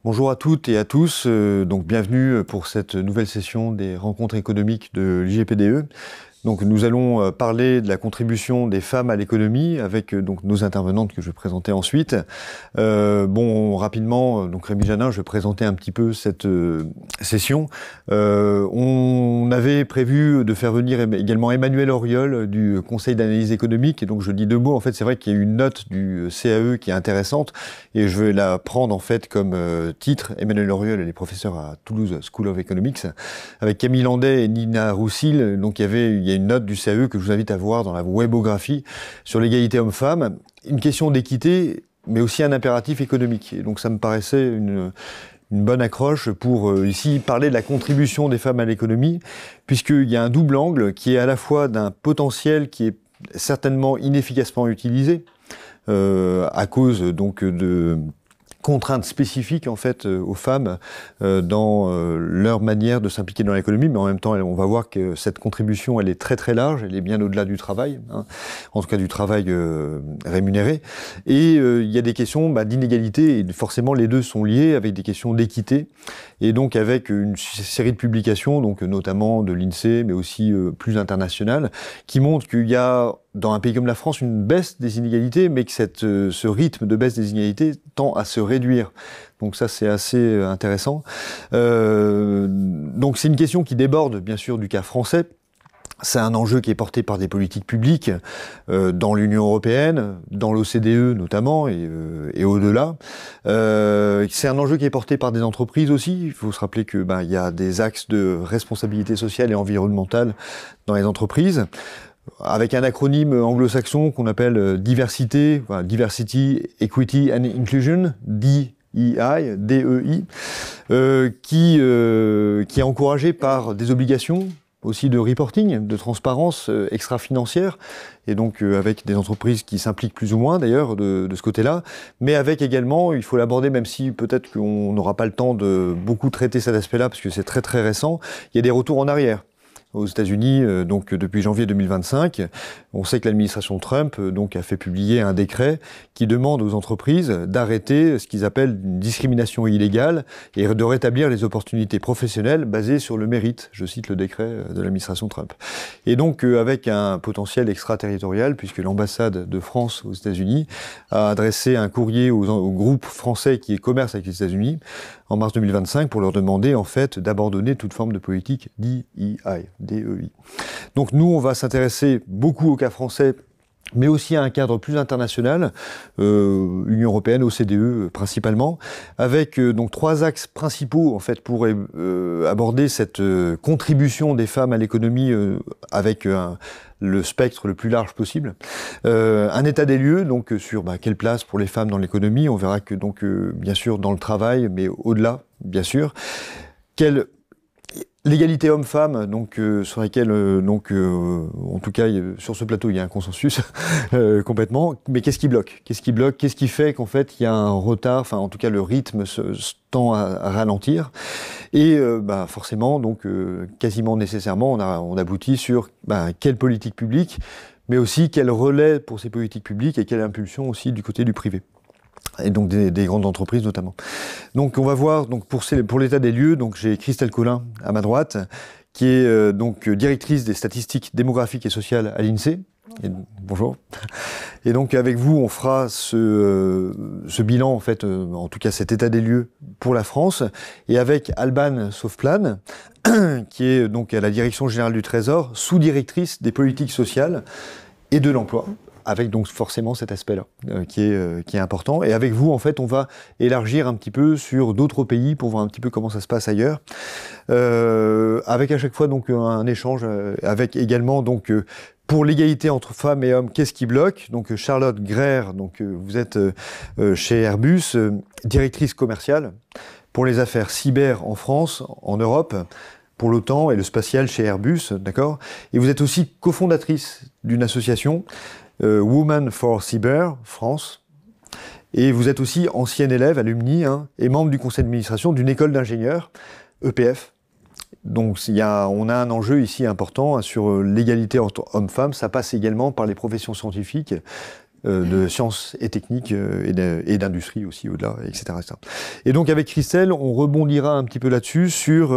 Bonjour à toutes et à tous, donc bienvenue pour cette nouvelle session des rencontres économiques de l'IGPDE. Donc nous allons parler de la contribution des femmes à l'économie avec donc nos intervenantes que je vais présenter ensuite. Rapidement, donc Rémi Janin, je vais présenter un petit peu cette session. On avait prévu de faire venir également Emmanuel Auriol du Conseil d'analyse économique, et donc je dis deux mots. En fait, c'est vrai qu'il y a une note du CAE qui est intéressante, et je vais la prendre en fait comme titre. Emmanuel Auriol, elle est professeure à Toulouse School of Economics, avec Camille Landais et Nina Roussil. Donc il y a une note du CAE que je vous invite à voir dans la webographie sur l'égalité homme-femme, une question d'équité, mais aussi un impératif économique. Et donc ça me paraissait une bonne accroche pour ici parler de la contribution des femmes à l'économie, puisqu'il y a un double angle qui est à la fois d'un potentiel qui est certainement inefficacement utilisé, à cause donc de contraintes spécifiques en fait aux femmes dans leur manière de s'impliquer dans l'économie, mais en même temps on va voir que cette contribution elle est très très large, elle est bien au-delà du travail, en tout cas du travail rémunéré, et il y a des questions d'inégalité, et forcément les deux sont liés avec des questions d'équité, et donc avec une série de publications, donc notamment de l'INSEE, mais aussi plus internationales, qui montrent qu'il y a dans un pays comme la France, une baisse des inégalités, mais que ce rythme de baisse des inégalités tend à se réduire. Donc ça, c'est assez intéressant. Donc c'est une question qui déborde, bien sûr, du cas français. C'est un enjeu qui est porté par des politiques publiques dans l'Union européenne, dans l'OCDE notamment, et au-delà. C'est un enjeu qui est porté par des entreprises aussi. Il faut se rappeler que il y a des axes de responsabilité sociale et environnementale dans les entreprises, avec un acronyme anglo-saxon qu'on appelle diversité, Diversity, Equity and Inclusion, DEI, DEI, qui est encouragé par des obligations aussi de reporting, de transparence extra-financière, et donc avec des entreprises qui s'impliquent plus ou moins d'ailleurs de ce côté-là, mais avec également, il faut l'aborder, même si peut-être qu'on n'aura pas le temps de beaucoup traiter cet aspect-là, parce que c'est très très récent, il y a des retours en arrière. Aux États-Unis, donc depuis janvier 2025, on sait que l'administration Trump donc a fait publier un décret qui demande aux entreprises d'arrêter ce qu'ils appellent une discrimination illégale et de rétablir les opportunités professionnelles basées sur le mérite. Je cite le décret de l'administration Trump. Et donc avec un potentiel extraterritorial, puisque l'ambassade de France aux États-Unis a adressé un courrier au groupe français qui est commerce avec les États-Unis en mars 2025 pour leur demander en fait d'abandonner toute forme de politique DEI. Donc nous, on va s'intéresser beaucoup au cas français, mais aussi à un cadre plus international, Union européenne, OCDE principalement, avec donc trois axes principaux en fait pour aborder cette contribution des femmes à l'économie avec le spectre le plus large possible. Un état des lieux, donc sur quelle place pour les femmes dans l'économie. On verra que donc bien sûr dans le travail, mais au-delà, bien sûr. L'égalité homme-femme, donc sur laquelle, en tout cas, sur ce plateau, il y a un consensus complètement. Mais qu'est-ce qui bloque ? Qu'est-ce qui fait qu'en fait, il y a un retard ? Enfin, en tout cas, le rythme se tend à ralentir. Et forcément, donc quasiment nécessairement, on aboutit sur quelle politique publique, mais aussi quel relais pour ces politiques publiques et quelle impulsion aussi du côté du privé. Et donc des grandes entreprises notamment. Donc on va voir donc pour l'état des lieux, donc j'ai Christelle Collin à ma droite, qui est donc directrice des statistiques démographiques et sociales à l'INSEE. Bonjour. Et donc avec vous, on fera ce bilan en fait, en tout cas cet état des lieux pour la France, et avec Alban Sauveplan, qui est donc à la direction générale du Trésor, sous-directrice des politiques sociales et de l'emploi, avec donc forcément cet aspect-là qui est important. Et avec vous, en fait, on va élargir un petit peu sur d'autres pays pour voir un petit peu comment ça se passe ailleurs. Avec à chaque fois donc un échange avec également donc pour l'égalité entre femmes et hommes, qu'est-ce qui bloque ? Donc Charlotte Greer, donc vous êtes chez Airbus, directrice commerciale pour les affaires cyber en France, en Europe, pour l'OTAN et le spatial chez Airbus, d'accord ? Et vous êtes aussi cofondatrice d'une association, Women for Cyber France, et vous êtes aussi ancienne élève, alumni, et membre du conseil d'administration d'une école d'ingénieurs, EPF. Donc on a un enjeu ici important sur l'égalité entre hommes-femmes. Ça passe également par les professions scientifiques, de sciences et techniques et d'industrie aussi au-delà, etc., etc. Et donc avec Christelle, on rebondira un petit peu là-dessus sur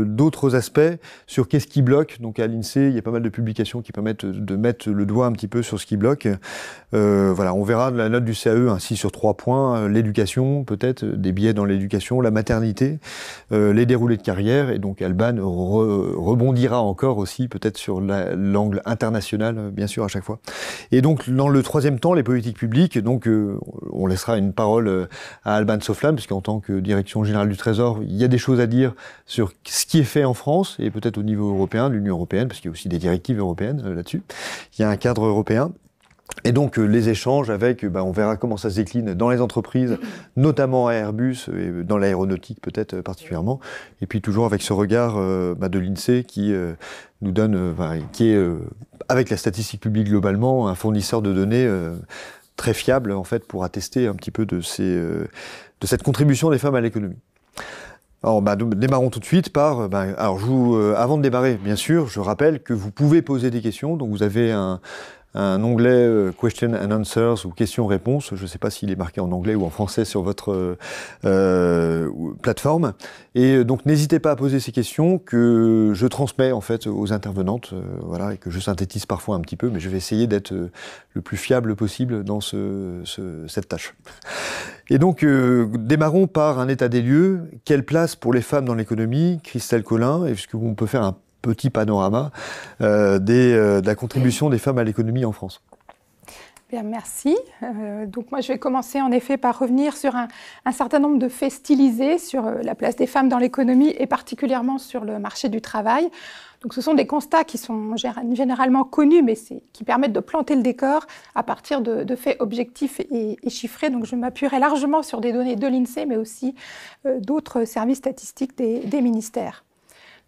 d'autres aspects, sur qu'est-ce qui bloque. Donc à l'INSEE, il y a pas mal de publications qui permettent de mettre le doigt un petit peu sur ce qui bloque. Voilà, on verra la note du CAE ainsi sur 3 points, l'éducation, peut-être, des biais dans l'éducation, la maternité, les déroulés de carrière, et donc Alban rebondira encore aussi peut-être sur l'angle international, bien sûr, à chaque fois. Et donc dans le troisième temps, les politiques publiques, donc on laissera une parole à Alban Soflan, puisqu'en tant que direction générale du Trésor, il y a des choses à dire sur ce qui est fait en France, et peut-être au niveau européen, de l'Union européenne, parce qu'il y a aussi des directives européennes là-dessus. Il y a un cadre européen. Et donc les échanges avec, on verra comment ça se décline dans les entreprises, notamment à Airbus et dans l'aéronautique peut-être particulièrement. Et puis toujours avec ce regard de l'INSEE qui nous donne, qui est avec la statistique publique globalement un fournisseur de données très fiable en fait pour attester un petit peu de cette contribution des femmes à l'économie. Alors, démarrons tout de suite par. Alors, avant de démarrer, bien sûr, je rappelle que vous pouvez poser des questions. Donc, vous avez un onglet Question and Answers ou questions-réponses. Je ne sais pas s'il est marqué en anglais ou en français sur votre plateforme. Et donc, n'hésitez pas à poser ces questions que je transmets en fait aux intervenantes, voilà, et que je synthétise parfois un petit peu, mais je vais essayer d'être le plus fiable possible dans cette tâche. Et donc, démarrons par un état des lieux. Quelle place pour les femmes dans l'économie? Christelle Colin, est-ce qu'on peut faire un petit panorama de la contribution des femmes à l'économie en France? Bien, merci. Donc moi, je vais commencer en effet par revenir sur un certain nombre de faits stylisés sur la place des femmes dans l'économie et particulièrement sur le marché du travail. Donc ce sont des constats qui sont généralement connus, mais qui permettent de planter le décor à partir de faits objectifs et chiffrés. Donc je m'appuierai largement sur des données de l'INSEE, mais aussi d'autres services statistiques des ministères.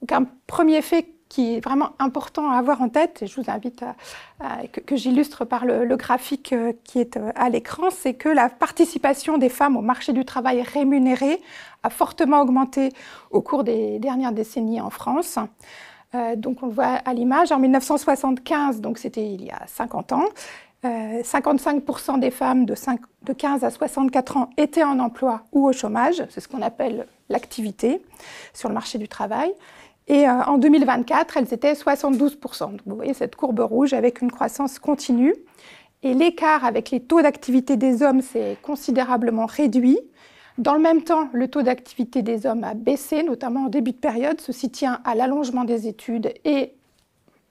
Donc un premier fait qui est vraiment important à avoir en tête, et je vous invite que j'illustre par le graphique qui est à l'écran, c'est que la participation des femmes au marché du travail rémunéré a fortement augmenté au cours des dernières décennies en France. Donc on le voit à l'image, en 1975, donc c'était il y a 50 ans, 55% des femmes de 15 à 64 ans étaient en emploi ou au chômage, c'est ce qu'on appelle l'activité sur le marché du travail. Et en 2024, elles étaient 72%. Donc, vous voyez cette courbe rouge avec une croissance continue. Et l'écart avec les taux d'activité des hommes s'est considérablement réduit. Dans le même temps, le taux d'activité des hommes a baissé, notamment en début de période. Ceci tient à l'allongement des études et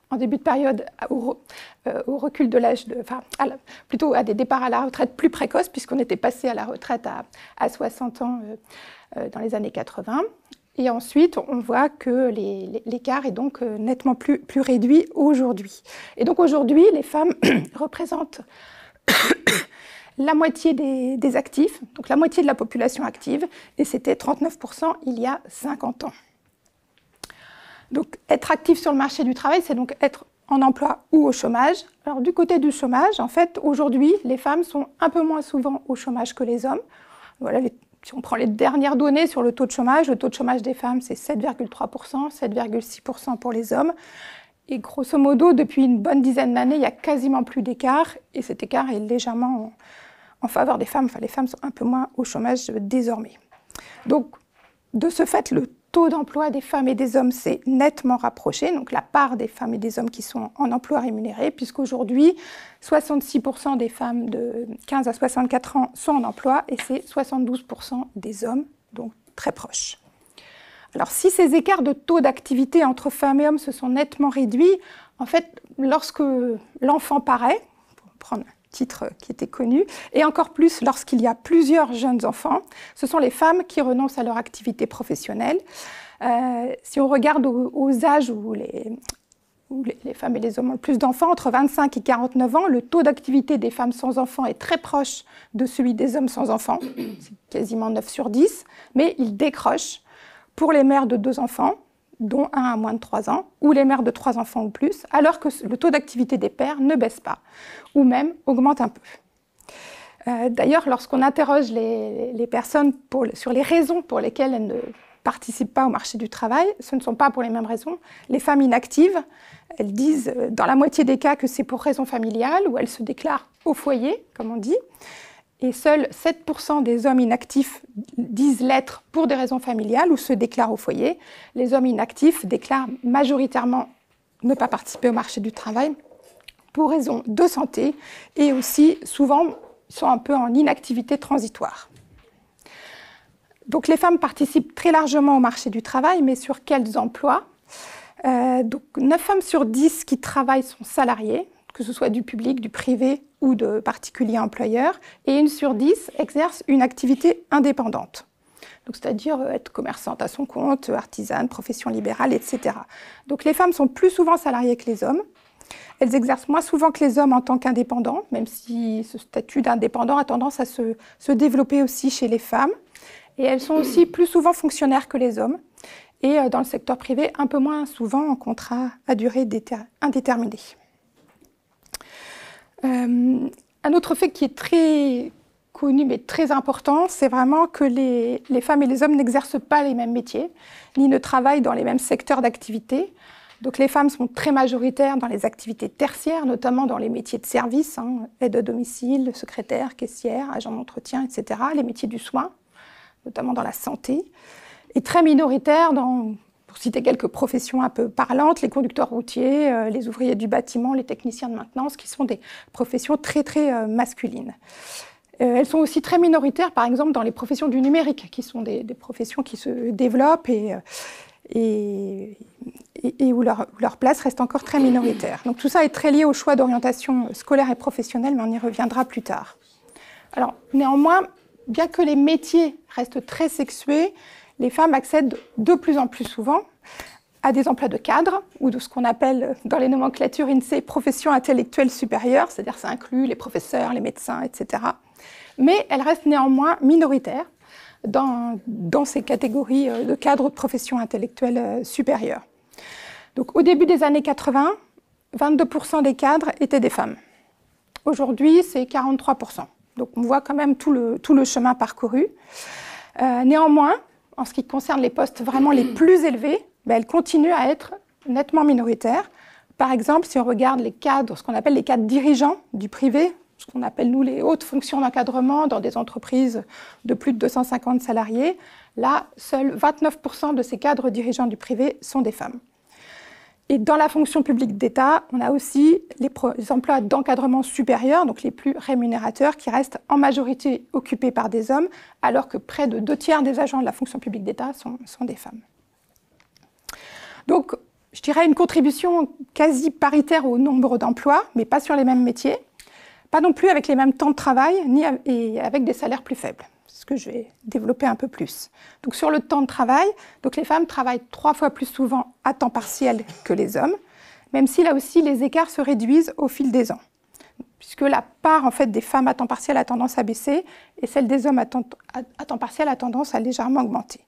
en début de période au recul de l'âge, plutôt à des départs à la retraite plus précoces, puisqu'on était passé à la retraite à 60 ans dans les années 80. Et ensuite, on voit que l'écart est donc nettement plus réduit aujourd'hui. Et donc aujourd'hui, les femmes représentent la moitié des actifs, donc la moitié de la population active, et c'était 39% il y a 50 ans. Donc être actif sur le marché du travail, c'est donc être en emploi ou au chômage. Alors du côté du chômage, en fait, aujourd'hui, les femmes sont un peu moins souvent au chômage que les hommes. Voilà, si on prend les dernières données sur le taux de chômage des femmes, c'est 7,3%, 7,6% pour les hommes. Et grosso modo, depuis une bonne dizaine d'années, il n'y a quasiment plus d'écart. Et cet écart est légèrement en faveur des femmes. Enfin, les femmes sont un peu moins au chômage désormais. Donc, de ce fait, le taux d'emploi des femmes et des hommes s'est nettement rapproché. Donc, la part des femmes et des hommes qui sont en emploi rémunéré, puisqu'aujourd'hui, 66% des femmes de 15 à 64 ans sont en emploi et c'est 72% des hommes, donc très proches. Alors, si ces écarts de taux d'activité entre femmes et hommes se sont nettement réduits, en fait, lorsque l'enfant paraît, pour prendre un titre qui était connu, et encore plus lorsqu'il y a plusieurs jeunes enfants, ce sont les femmes qui renoncent à leur activité professionnelle. Si on regarde aux âges où les femmes et les hommes ont le plus d'enfants, entre 25 et 49 ans, le taux d'activité des femmes sans enfants est très proche de celui des hommes sans enfants, c'est quasiment 9 sur 10, mais il décroche pour les mères de 2 enfants, dont un à moins de 3 ans, ou les mères de 3 enfants ou plus, alors que le taux d'activité des pères ne baisse pas, ou même augmente un peu. D'ailleurs, lorsqu'on interroge les personnes sur les raisons pour lesquelles elles ne participent pas au marché du travail, ce ne sont pas pour les mêmes raisons. Les femmes inactives, elles disent dans la moitié des cas que c'est pour raison familiale, ou elles se déclarent au foyer, comme on dit. Et seuls 7% des hommes inactifs disent l'être pour des raisons familiales ou se déclarent au foyer. Les hommes inactifs déclarent majoritairement ne pas participer au marché du travail pour raisons de santé et aussi souvent sont un peu en inactivité transitoire. Donc les femmes participent très largement au marché du travail, mais sur quels emplois? Donc 9 femmes sur 10 qui travaillent sont salariées, que ce soit du public, du privé ou de particuliers employeurs, et 1 sur 10 exerce une activité indépendante. Donc, c'est-à-dire être commerçante à son compte, artisane, profession libérale, etc. Donc les femmes sont plus souvent salariées que les hommes. Elles exercent moins souvent que les hommes en tant qu'indépendants, même si ce statut d'indépendant a tendance à se développer aussi chez les femmes. Et elles sont aussi plus souvent fonctionnaires que les hommes. Et dans le secteur privé, un peu moins souvent en contrat à durée indéterminée. Un autre fait qui est très connu mais très important, c'est vraiment que les femmes et les hommes n'exercent pas les mêmes métiers, ni ne travaillent dans les mêmes secteurs d'activité. Donc les femmes sont très majoritaires dans les activités tertiaires, notamment dans les métiers de service, aide à domicile, secrétaire, caissière, agent d'entretien, etc., les métiers du soin, notamment dans la santé, et très minoritaires dans, pour citer quelques professions un peu parlantes, les conducteurs routiers, les ouvriers du bâtiment, les techniciens de maintenance, qui sont des professions très, très masculines. Elles sont aussi très minoritaires, par exemple, dans les professions du numérique, qui sont des professions qui se développent et où leur place reste encore très minoritaire. Donc tout ça est très lié au choix d'orientation scolaire et professionnelle, mais on y reviendra plus tard. Alors, néanmoins, bien que les métiers restent très sexués, les femmes accèdent de plus en plus souvent à des emplois de cadre ou de ce qu'on appelle dans les nomenclatures INSEE professions intellectuelles supérieures, c'est-à-dire ça inclut les professeurs, les médecins, etc. Mais elles restent néanmoins minoritaires dans ces catégories de cadres de professions intellectuelles supérieures. Donc au début des années 80, 22% des cadres étaient des femmes. Aujourd'hui, c'est 43%. Donc on voit quand même tout le chemin parcouru. Néanmoins, en ce qui concerne les postes vraiment les plus élevés, elles continuent à être nettement minoritaires. Par exemple, si on regarde les cadres, ce qu'on appelle les cadres dirigeants du privé, ce qu'on appelle nous les hautes fonctions d'encadrement dans des entreprises de plus de 250 salariés, là, seuls 29% de ces cadres dirigeants du privé sont des femmes. Et dans la fonction publique d'État, on a aussi les emplois d'encadrement supérieur, donc les plus rémunérateurs, qui restent en majorité occupés par des hommes, alors que près de 2/3 des agents de la fonction publique d'État sont des femmes. Donc, je dirais une contribution quasi paritaire au nombre d'emplois, mais pas sur les mêmes métiers, pas non plus avec les mêmes temps de travail, et avec des salaires plus faibles. C'est ce que je vais développer un peu plus. Donc sur le temps de travail, donc les femmes travaillent 3 fois plus souvent à temps partiel que les hommes, même si là aussi les écarts se réduisent au fil des ans, puisque la part en fait des femmes à temps partiel a tendance à baisser et celle des hommes à temps partiel a tendance à légèrement augmenter.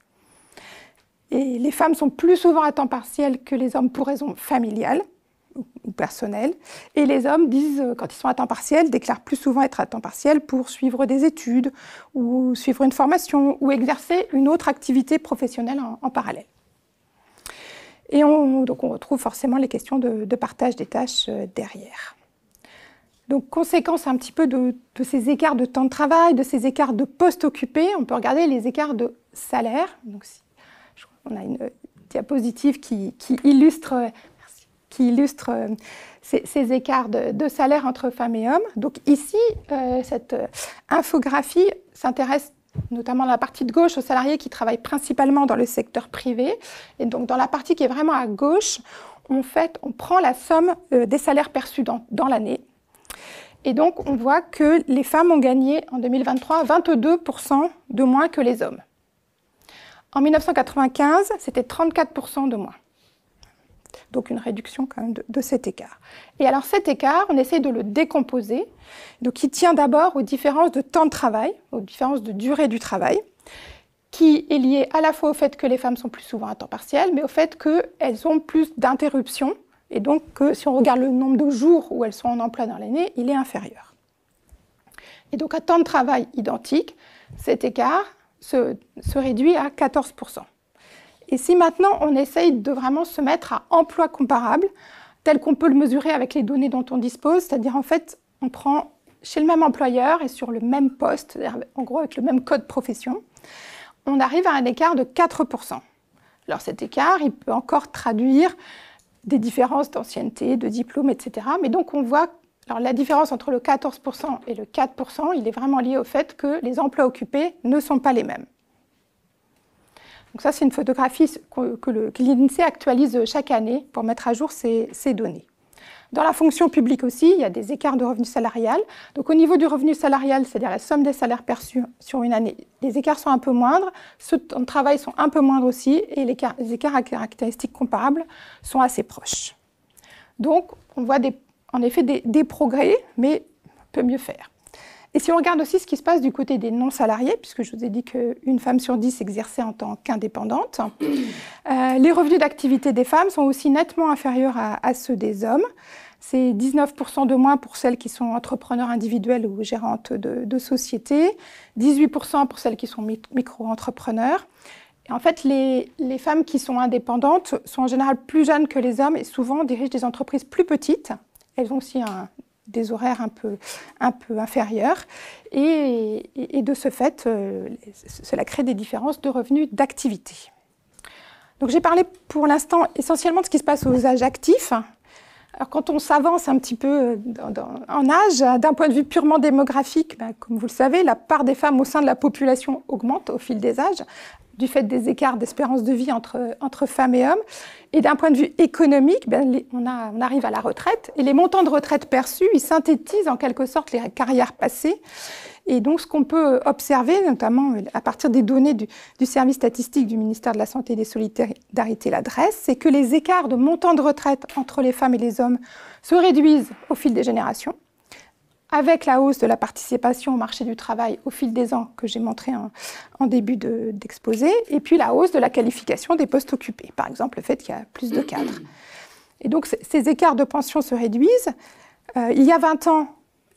Et les femmes sont plus souvent à temps partiel que les hommes pour raisons familiales ou personnelles. Et les hommes disent, quand ils sont à temps partiel, déclarent plus souvent être à temps partiel pour suivre des études ou suivre une formation ou exercer une autre activité professionnelle en parallèle. Et donc on retrouve forcément les questions de partage des tâches derrière. Donc, conséquence un petit peu de ces écarts de temps de travail, de ces écarts de postes occupés, on peut regarder les écarts de salaire. Donc, on a une diapositive qui illustre ces écarts de salaire entre femmes et hommes. Donc ici, cette infographie s'intéresse notamment dans la partie de gauche aux salariés qui travaillent principalement dans le secteur privé. Et donc dans la partie qui est vraiment à gauche, on prend la somme des salaires perçus dans l'année. Et donc on voit que les femmes ont gagné en 2023 22% de moins que les hommes. En 1995, c'était 34% de moins. Donc une réduction quand même de cet écart. Et alors cet écart, on essaie de le décomposer. Donc il tient d'abord aux différences de temps de travail, aux différences de durée du travail, qui est lié à la fois au fait que les femmes sont plus souvent à temps partiel, mais au fait qu'elles ont plus d'interruptions, et donc que si on regarde le nombre de jours où elles sont en emploi dans l'année, il est inférieur. Et donc à temps de travail identique, cet écart se réduit à 14%. Et si maintenant on essaye de vraiment se mettre à emploi comparable, tel qu'on peut le mesurer avec les données dont on dispose, c'est-à-dire en fait, on prend chez le même employeur et sur le même poste, c'est-à-dire en gros avec le même code profession, on arrive à un écart de 4%. Alors cet écart, il peut encore traduire des différences d'ancienneté, de diplôme, etc. Mais donc on voit, alors la différence entre le 14% et le 4%, il est vraiment lié au fait que les emplois occupés ne sont pas les mêmes. Donc ça, c'est une photographie que l'INSEE actualise chaque année pour mettre à jour ces données. Dans la fonction publique aussi, il y a des écarts de revenu salarial. Donc au niveau du revenu salarial, c'est-à-dire la somme des salaires perçus sur une année, les écarts sont un peu moindres, ceux de travail sont un peu moindres aussi, et les écarts à caractéristiques comparables sont assez proches. Donc on voit en effet des progrès, mais on peut mieux faire. Et si on regarde aussi ce qui se passe du côté des non-salariés, puisque je vous ai dit qu'une femme sur 10 exerçait en tant qu'indépendante, les revenus d'activité des femmes sont aussi nettement inférieurs à ceux des hommes. C'est 19% de moins pour celles qui sont entrepreneurs individuels ou gérantes de sociétés, 18% pour celles qui sont micro-entrepreneurs. Et en fait, les femmes qui sont indépendantes sont en général plus jeunes que les hommes et souvent dirigent des entreprises plus petites. Elles ont aussi des horaires un peu inférieurs. Et de ce fait, cela crée des différences de revenus d'activité. Donc j'ai parlé pour l'instant essentiellement de ce qui se passe aux âges actifs. Alors quand on s'avance un petit peu en âge, d'un point de vue purement démographique, comme vous le savez, la part des femmes au sein de la population augmente au fil des âges, du fait des écarts d'espérance de vie entre femmes et hommes. Et d'un point de vue économique, on arrive à la retraite, et les montants de retraite perçus, ils synthétisent en quelque sorte les carrières passées. Et donc, ce qu'on peut observer, notamment à partir des données du service statistique du ministère de la Santé et des Solidarités, l'adresse, c'est que les écarts de montant de retraite entre les femmes et les hommes se réduisent au fil des générations, avec la hausse de la participation au marché du travail au fil des ans que j'ai montré en début d'exposé, et puis la hausse de la qualification des postes occupés, par exemple le fait qu'il y a plus de cadres. Et donc, ces écarts de pension se réduisent. Il y a 20 ans,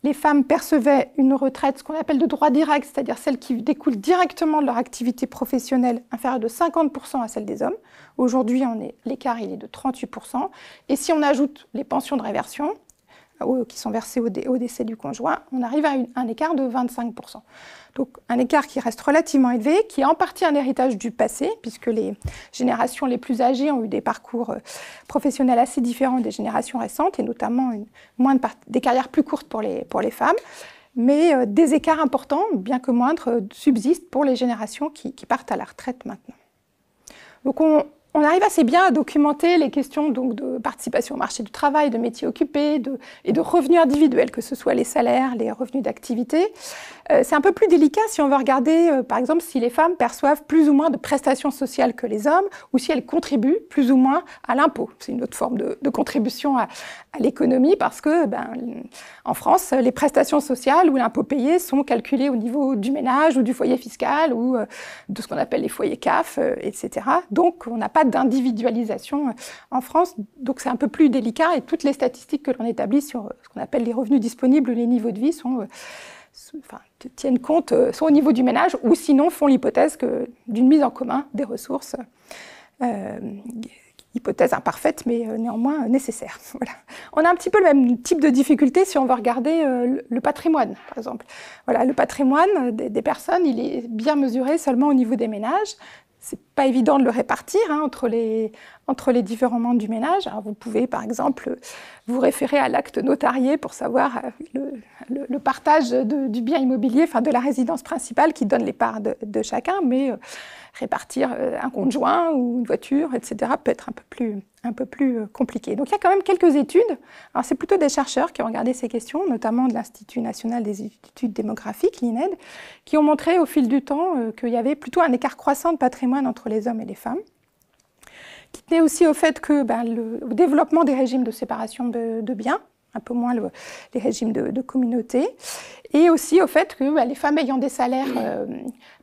les femmes percevaient une retraite, ce qu'on appelle de droit direct, c'est-à-dire celle qui découle directement de leur activité professionnelle, inférieure de 50% à celle des hommes. Aujourd'hui, l'écart il est de 38%. Et si on ajoute les pensions de réversion, qui sont versées au décès du conjoint, on arrive à un écart de 25%. Donc un écart qui reste relativement élevé, qui est en partie un héritage du passé, puisque les générations les plus âgées ont eu des parcours professionnels assez différents des générations récentes, et notamment des carrières plus courtes pour les femmes. Mais des écarts importants, bien que moindres, subsistent pour les générations qui partent à la retraite maintenant. Donc on arrive assez bien à documenter les questions donc, de participation au marché du travail, de métiers occupés et de revenus individuels, que ce soit les salaires, les revenus d'activité. C'est un peu plus délicat si on veut regarder, par exemple, si les femmes perçoivent plus ou moins de prestations sociales que les hommes, ou si elles contribuent plus ou moins à l'impôt. C'est une autre forme de contribution à l'économie, parce que en France, les prestations sociales ou l'impôt payé sont calculés au niveau du ménage ou du foyer fiscal, ou de ce qu'on appelle les foyers CAF, etc. Donc, on n'a pas d'individualisation en France, donc c'est un peu plus délicat, et toutes les statistiques que l'on établit sur ce qu'on appelle les revenus disponibles ou les niveaux de vie tiennent compte, soit au niveau du ménage, ou sinon font l'hypothèse d'une mise en commun des ressources, hypothèse imparfaite, mais néanmoins nécessaire. Voilà. On a un petit peu le même type de difficulté si on veut regarder le patrimoine, par exemple. Voilà, le patrimoine des personnes, il est bien mesuré seulement au niveau des ménages. C'est pas évident de le répartir entre les différents membres du ménage. Alors vous pouvez, par exemple, vous référer à l'acte notarié pour savoir le partage du bien immobilier, enfin de la résidence principale qui donne les parts de chacun, mais répartir un conjoint ou une voiture, etc., peut être un peu plus compliqué. Donc il y a quand même quelques études. Alors c'est plutôt des chercheurs qui ont regardé ces questions, notamment de l'Institut national des études démographiques, l'INED, qui ont montré au fil du temps qu'il y avait plutôt un écart croissant de patrimoine entre les hommes et les femmes, qui tenait aussi au fait que le développement des régimes de séparation de biens, un peu moins les régimes de communauté, et aussi au fait que les femmes ayant des salaires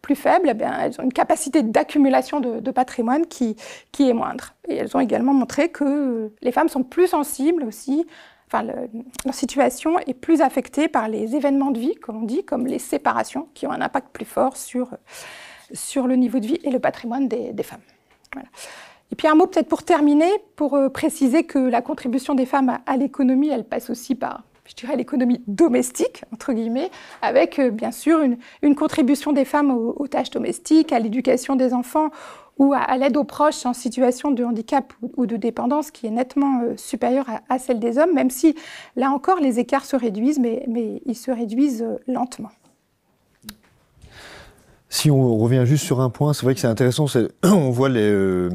plus faibles, elles ont une capacité d'accumulation de patrimoine qui est moindre. Et elles ont également montré que les femmes sont plus sensibles aussi, leur situation est plus affectée par les événements de vie, comme on dit, comme les séparations, qui ont un impact plus fort sur le niveau de vie et le patrimoine des femmes. Voilà. Et puis un mot peut-être pour terminer, pour préciser que la contribution des femmes à l'économie, elle passe aussi par, je dirais, l'économie domestique, entre guillemets, avec bien sûr une contribution des femmes aux tâches domestiques, à l'éducation des enfants ou à l'aide aux proches en situation de handicap ou de dépendance qui est nettement supérieure à celle des hommes, même si, là encore, les écarts se réduisent, mais ils se réduisent lentement. Si on revient juste sur un point, c'est vrai que c'est intéressant, on voit je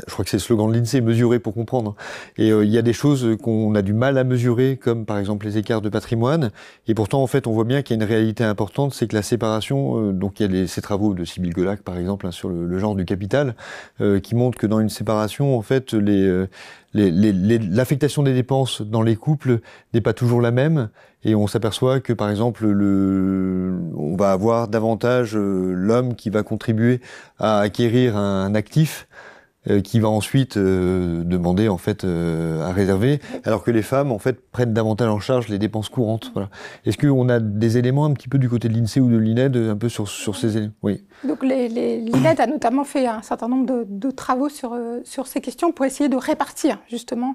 crois que c'est le slogan de l'INSEE, mesurer pour comprendre. Et il y a des choses qu'on a du mal à mesurer, comme par exemple les écarts de patrimoine. Et pourtant, en fait, on voit bien qu'il y a une réalité importante, c'est que la séparation, donc il y a ces travaux de Sybille Golac, par exemple, sur le genre du capital, qui montrent que dans une séparation, en fait, l'affectation des dépenses dans les couples n'est pas toujours la même. Et on s'aperçoit que, par exemple, on va avoir davantage l'homme qui va contribuer à acquérir un actif qui va ensuite demander en fait à réserver, alors que les femmes en fait prennent davantage en charge les dépenses courantes. Voilà. Est-ce qu'on a des éléments un petit peu du côté de l'INSEE ou de l'INED un peu sur ces éléments? Oui. Donc l'INED a notamment fait un certain nombre de travaux sur ces questions pour essayer de répartir justement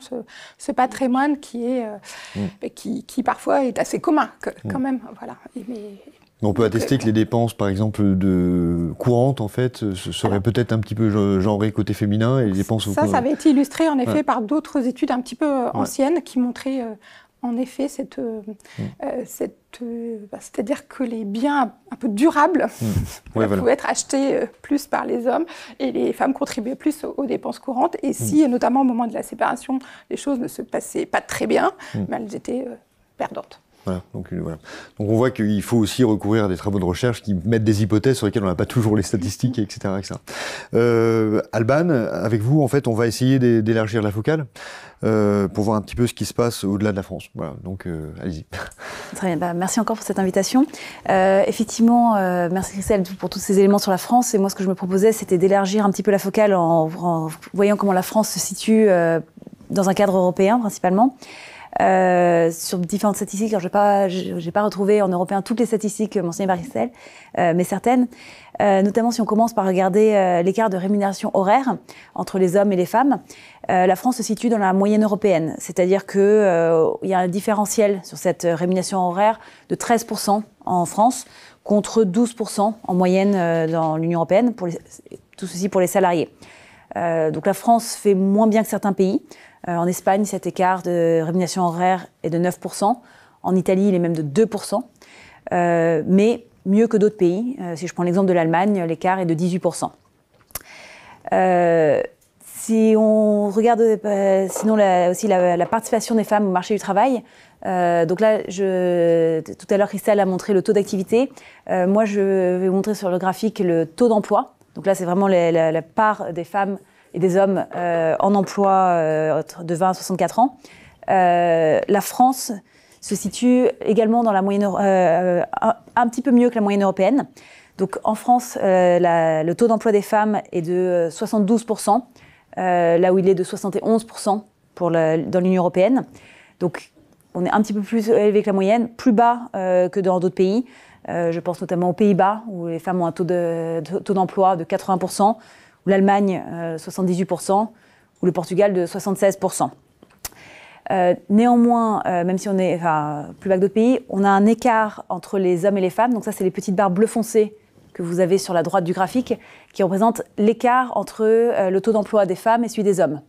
ce patrimoine qui parfois est assez commun quand même. Voilà. On peut attester que les dépenses, par exemple, courantes, en fait, seraient peut-être un petit peu genrées côté féminin et les dépenses... Ça avait été illustré, en effet, par d'autres études un petit peu anciennes qui montraient, en effet, c'est-à-dire que les biens un peu durables pouvaient être achetés plus par les hommes et les femmes contribuaient plus aux dépenses courantes. Et si, notamment au moment de la séparation, les choses ne se passaient pas très bien, mais elles étaient perdantes. Voilà, donc on voit qu'il faut aussi recourir à des travaux de recherche qui mettent des hypothèses sur lesquelles on n'a pas toujours les statistiques, etc. Alban, avec vous, en fait, on va essayer d'élargir la focale pour voir un petit peu ce qui se passe au-delà de la France. Voilà, donc allez-y. Très bien, merci encore pour cette invitation. Effectivement, merci Christelle pour tous ces éléments sur la France. Et moi, ce que je me proposais, c'était d'élargir un petit peu la focale en voyant comment la France se situe dans un cadre européen, principalement. Sur différentes statistiques. Alors, j'ai pas retrouvé en européen toutes les statistiques mentionnées par Christelle, mais certaines. Notamment si on commence par regarder l'écart de rémunération horaire entre les hommes et les femmes. La France se situe dans la moyenne européenne, c'est-à-dire que il y a un différentiel sur cette rémunération horaire de 13% en France contre 12% en moyenne dans l'Union européenne, tout ceci pour les salariés. Donc la France fait moins bien que certains pays. En Espagne, cet écart de rémunération horaire est de 9%. En Italie, il est même de 2%. Mais mieux que d'autres pays. Si je prends l'exemple de l'Allemagne, l'écart est de 18%. Si on regarde sinon aussi la participation des femmes au marché du travail, donc là, tout à l'heure, Christelle a montré le taux d'activité. Moi, je vais montrer sur le graphique le taux d'emploi. Donc là, c'est vraiment la part des femmes et des hommes en emploi de 20 à 64 ans. La France se situe également dans la moyenne, un petit peu mieux que la moyenne européenne. Donc en France, le taux d'emploi des femmes est de 72%, là où il est de 71% dans l'Union européenne. Donc on est un petit peu plus élevé que la moyenne, plus bas que dans d'autres pays. Je pense notamment aux Pays-Bas, où les femmes ont un taux d'emploi de 80%, ou l'Allemagne, 78%, ou le Portugal de 76%. Néanmoins, même si on est plus bas que d'autres pays, on a un écart entre les hommes et les femmes. Donc ça, c'est les petites barres bleu foncé que vous avez sur la droite du graphique, qui représentent l'écart entre le taux d'emploi des femmes et celui des hommes.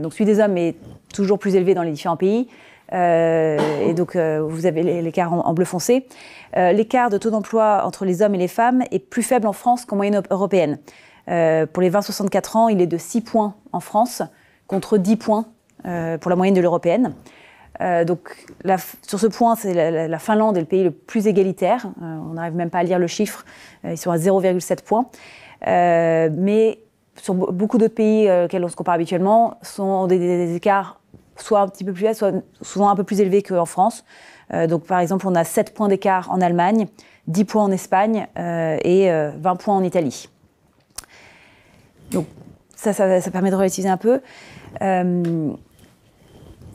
Donc celui des hommes est toujours plus élevé dans les différents pays. Et donc vous avez l'écart en bleu foncé. L'écart de taux d'emploi entre les hommes et les femmes est plus faible en France qu'en moyenne européenne. Pour les 20-64 ans, il est de 6 points en France, contre 10 points pour la moyenne de l'européenne. Donc sur ce point, c'est la Finlande est le pays le plus égalitaire. On n'arrive même pas à lire le chiffre. Ils sont à 0,7 points. Mais sur beaucoup d'autres pays auxquels on se compare habituellement, sont des écarts soit un petit peu plus élevés, soit souvent un peu plus élevés qu'en France. Donc par exemple, on a 7 points d'écart en Allemagne, 10 points en Espagne et 20 points en Italie. Donc ça permet de relativiser un peu.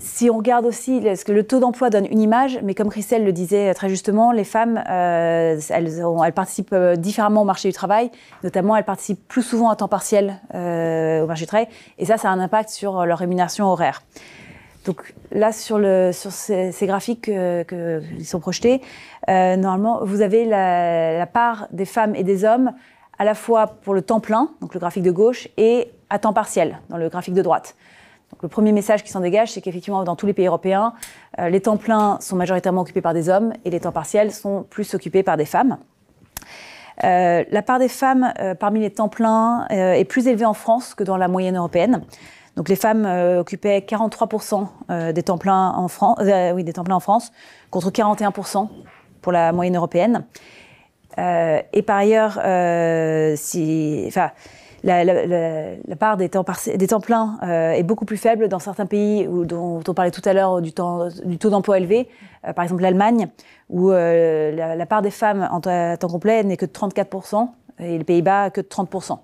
Si on regarde aussi, parce que le taux d'emploi donne une image, mais comme Christelle le disait très justement, les femmes, elles participent différemment au marché du travail, notamment elles participent plus souvent à temps partiel au marché du travail, et ça a un impact sur leur rémunération horaire. Donc là, sur ces graphiques qui sont projetés, normalement, vous avez la part des femmes et des hommes à la fois pour le temps plein, donc le graphique de gauche, et à temps partiel, dans le graphique de droite. Donc, le premier message qui s'en dégage, c'est qu'effectivement, dans tous les pays européens, les temps pleins sont majoritairement occupés par des hommes et les temps partiels sont plus occupés par des femmes. La part des femmes parmi les temps pleins est plus élevée en France que dans la moyenne européenne. Donc les femmes occupaient 43% des temps pleins en France, contre 41% pour la moyenne européenne. Et par ailleurs, la part des temps pleins est beaucoup plus faible dans certains pays dont on parlait tout à l'heure du taux d'emploi élevé, par exemple l'Allemagne, où la part des femmes à temps complet n'est que de 34% et les Pays-Bas que de 30%.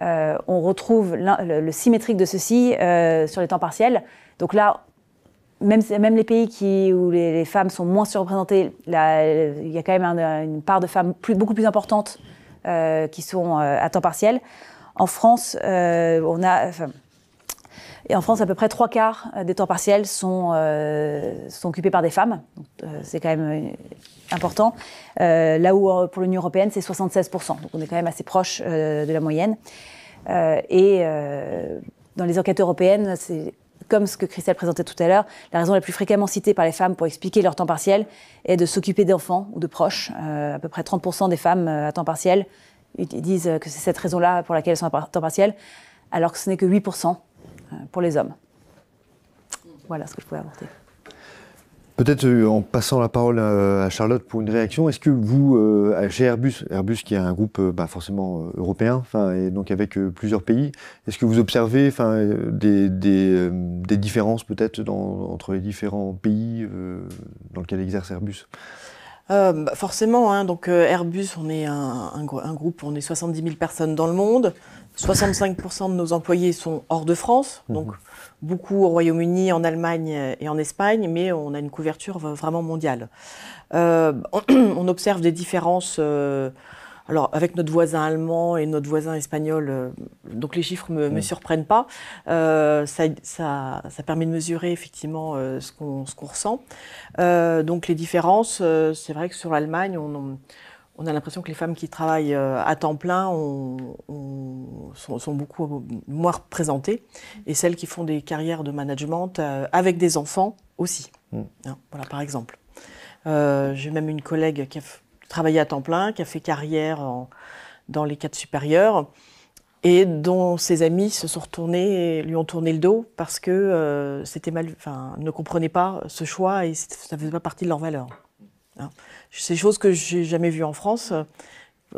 On retrouve le symétrique de ceci sur les temps partiels. Donc là, même les pays où les femmes sont moins surreprésentées, il y a quand même une part de femmes beaucoup plus importante qui sont à temps partiel. En France, à peu près 3/4 des temps partiels sont occupés par des femmes. C'est quand même important. Là où pour l'Union européenne, c'est 76%. Donc on est quand même assez proche de la moyenne. Dans les enquêtes européennes, c'est comme ce que Christelle présentait tout à l'heure, la raison la plus fréquemment citée par les femmes pour expliquer leur temps partiel est de s'occuper d'enfants ou de proches. À peu près 30% des femmes à temps partiel disent que c'est cette raison-là pour laquelle elles sont à temps partiel, alors que ce n'est que 8% pour les hommes. Voilà ce que je pouvais apporter. Peut-être en passant la parole à Charlotte pour une réaction, est-ce que vous, chez Airbus qui est un groupe forcément européen, et donc avec plusieurs pays, est-ce que vous observez des différences peut-être entre les différents pays dans lesquels exerce Airbus ? Forcément, donc Airbus, on est un groupe, on est 70 000 personnes dans le monde, 65% de nos employés sont hors de France, donc beaucoup au Royaume-Uni, en Allemagne et en Espagne, mais on a une couverture vraiment mondiale. On observe des différences, alors avec notre voisin allemand et notre voisin espagnol, donc les chiffres me surprennent pas. Ça permet de mesurer effectivement ce qu'on ressent. Donc les différences, c'est vrai que sur l'Allemagne, on a l'impression que les femmes qui travaillent à temps plein sont beaucoup moins représentées, et celles qui font des carrières de management avec des enfants aussi. Voilà, par exemple. J'ai même une collègue qui a travaillé à temps plein, qui a fait carrière dans les cadres supérieurs, et dont ses amis se sont retournés et lui ont tourné le dos parce que ne comprenaient pas ce choix et ça ne faisait pas partie de leurs valeurs. C'est des choses que j'ai jamais vues en France,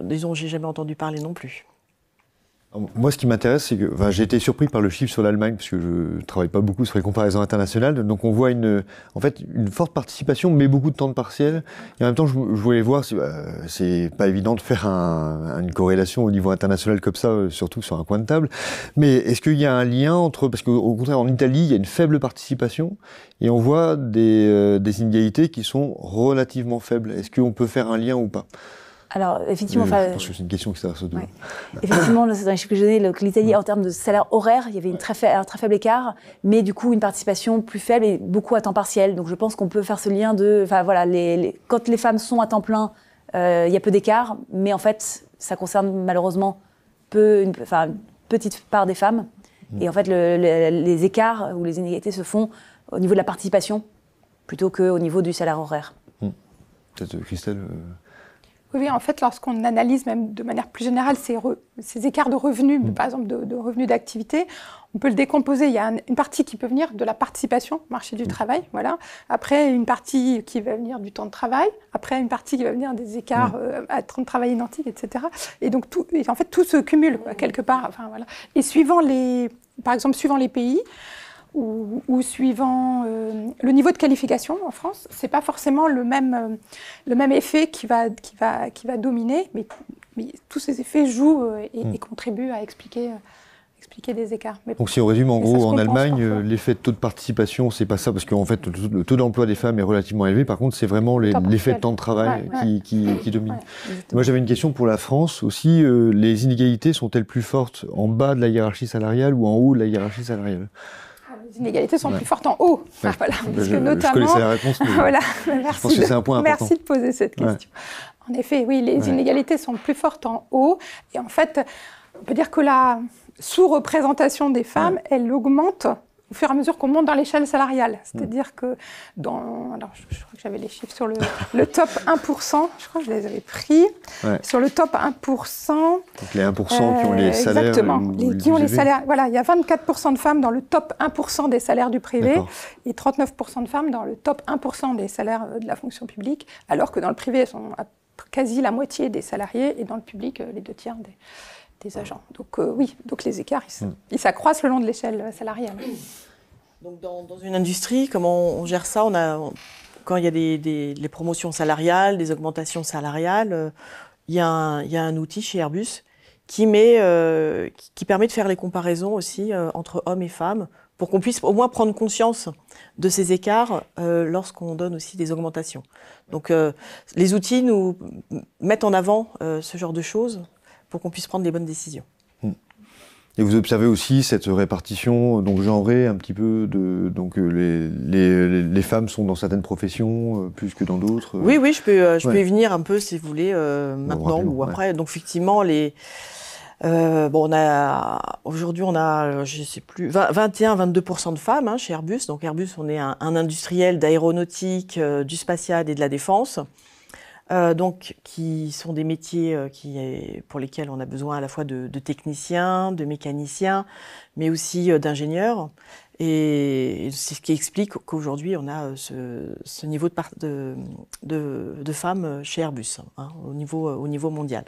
disons, j'ai jamais entendu parler non plus. Moi, ce qui m'intéresse, c'est que j'ai été surpris par le chiffre sur l'Allemagne, parce que je ne travaille pas beaucoup sur les comparaisons internationales. Donc, on voit une forte participation, mais beaucoup de temps de partiel. Et en même temps, je voulais voir, c'est pas évident de faire une corrélation au niveau international comme ça, surtout sur un coin de table. Mais est-ce qu'il y a un lien entre, parce qu'au contraire, en Italie, il y a une faible participation, et on voit des inégalités qui sont relativement faibles. Est-ce qu'on peut faire un lien ou pas ? Alors, effectivement, je pense que c'est une question qui s'adresse aux deux. Ouais. Effectivement, dans les chiffres que j'ai donnés, l'Italie, en termes de salaire horaire, il y avait un très faible écart, mais du coup, une participation plus faible et beaucoup à temps partiel. Donc, je pense qu'on peut faire ce lien de... quand les femmes sont à temps plein, il y a peu d'écart, mais en fait, ça concerne malheureusement une petite part des femmes. Et en fait, les écarts ou les inégalités se font au niveau de la participation plutôt qu'au niveau du salaire horaire. Peut-être Christelle Oui, en fait, lorsqu'on analyse même de manière plus générale ces écarts de revenus, par exemple de revenus d'activité, on peut le décomposer. Il y a une partie qui peut venir de la participation au marché du travail, voilà. Après, une partie qui va venir du temps de travail. Après, une partie qui va venir des écarts à temps de travail identique, etc. Et donc, tout se cumule, quelque part. Enfin, voilà. Et par exemple, suivant les pays, ou suivant le niveau de qualification en France, c'est pas forcément le même effet qui va dominer, mais tous ces effets jouent et contribuent à expliquer expliquer des écarts. Mais donc si on résume, en gros, en Allemagne, parfois. l'effet de taux de participation, c'est pas ça, parce qu'en fait, le taux d'emploi des femmes est relativement élevé. Par contre, c'est vraiment l'effet de temps de travail qui domine. Ouais, Moi, j'avais une question pour la France aussi. Les inégalités sont-elles plus fortes en bas de la hiérarchie salariale ou en haut de la hiérarchie salariale? Les inégalités sont plus fortes en haut. Ouais. Voilà, parce Je que notamment, connaissais la réponse, mais voilà, je pense que c'est un point important. Merci de poser cette question. En effet, oui, les inégalités sont plus fortes en haut. Et en fait, on peut dire que la sous-représentation des femmes, elle augmente au fur et à mesure qu'on monte dans l'échelle salariale. C'est-à-dire que alors je crois que j'avais les chiffres sur le top 1%, je crois que je les avais pris. Ouais. Sur le top 1%. Donc les 1% qui ont les salaires. Exactement, qui ont les salaires. Voilà, il y a 24% de femmes dans le top 1% des salaires du privé et 39% de femmes dans le top 1% des salaires de la fonction publique, alors que dans le privé, elles sont à quasi la moitié des salariés et dans le public, les 2/3 des agents. Donc oui, donc les écarts, ils s'accroissent le long de l'échelle salariale. Donc dans une industrie, comment on gère ça? Quand il y a les promotions salariales, des augmentations salariales, il y a un outil chez Airbus qui permet de faire les comparaisons aussi entre hommes et femmes pour qu'on puisse au moins prendre conscience de ces écarts lorsqu'on donne aussi des augmentations. Donc les outils nous mettent en avant ce genre de choses pour qu'on puisse prendre les bonnes décisions. Et vous observez aussi cette répartition donc genrée un petit peu donc les femmes sont dans certaines professions plus que dans d'autres. Oui, je peux y venir un peu si vous voulez maintenant ou après. Donc effectivement aujourd'hui on a je sais plus 21-22% de femmes chez Airbus. Donc Airbus, on est un industriel d'aéronautique, du spatial et de la défense. Donc, qui sont des métiers pour lesquels on a besoin à la fois de techniciens, de mécaniciens, mais aussi d'ingénieurs. Et c'est ce qui explique qu'aujourd'hui, on a ce niveau de femmes chez Airbus, au niveau mondial.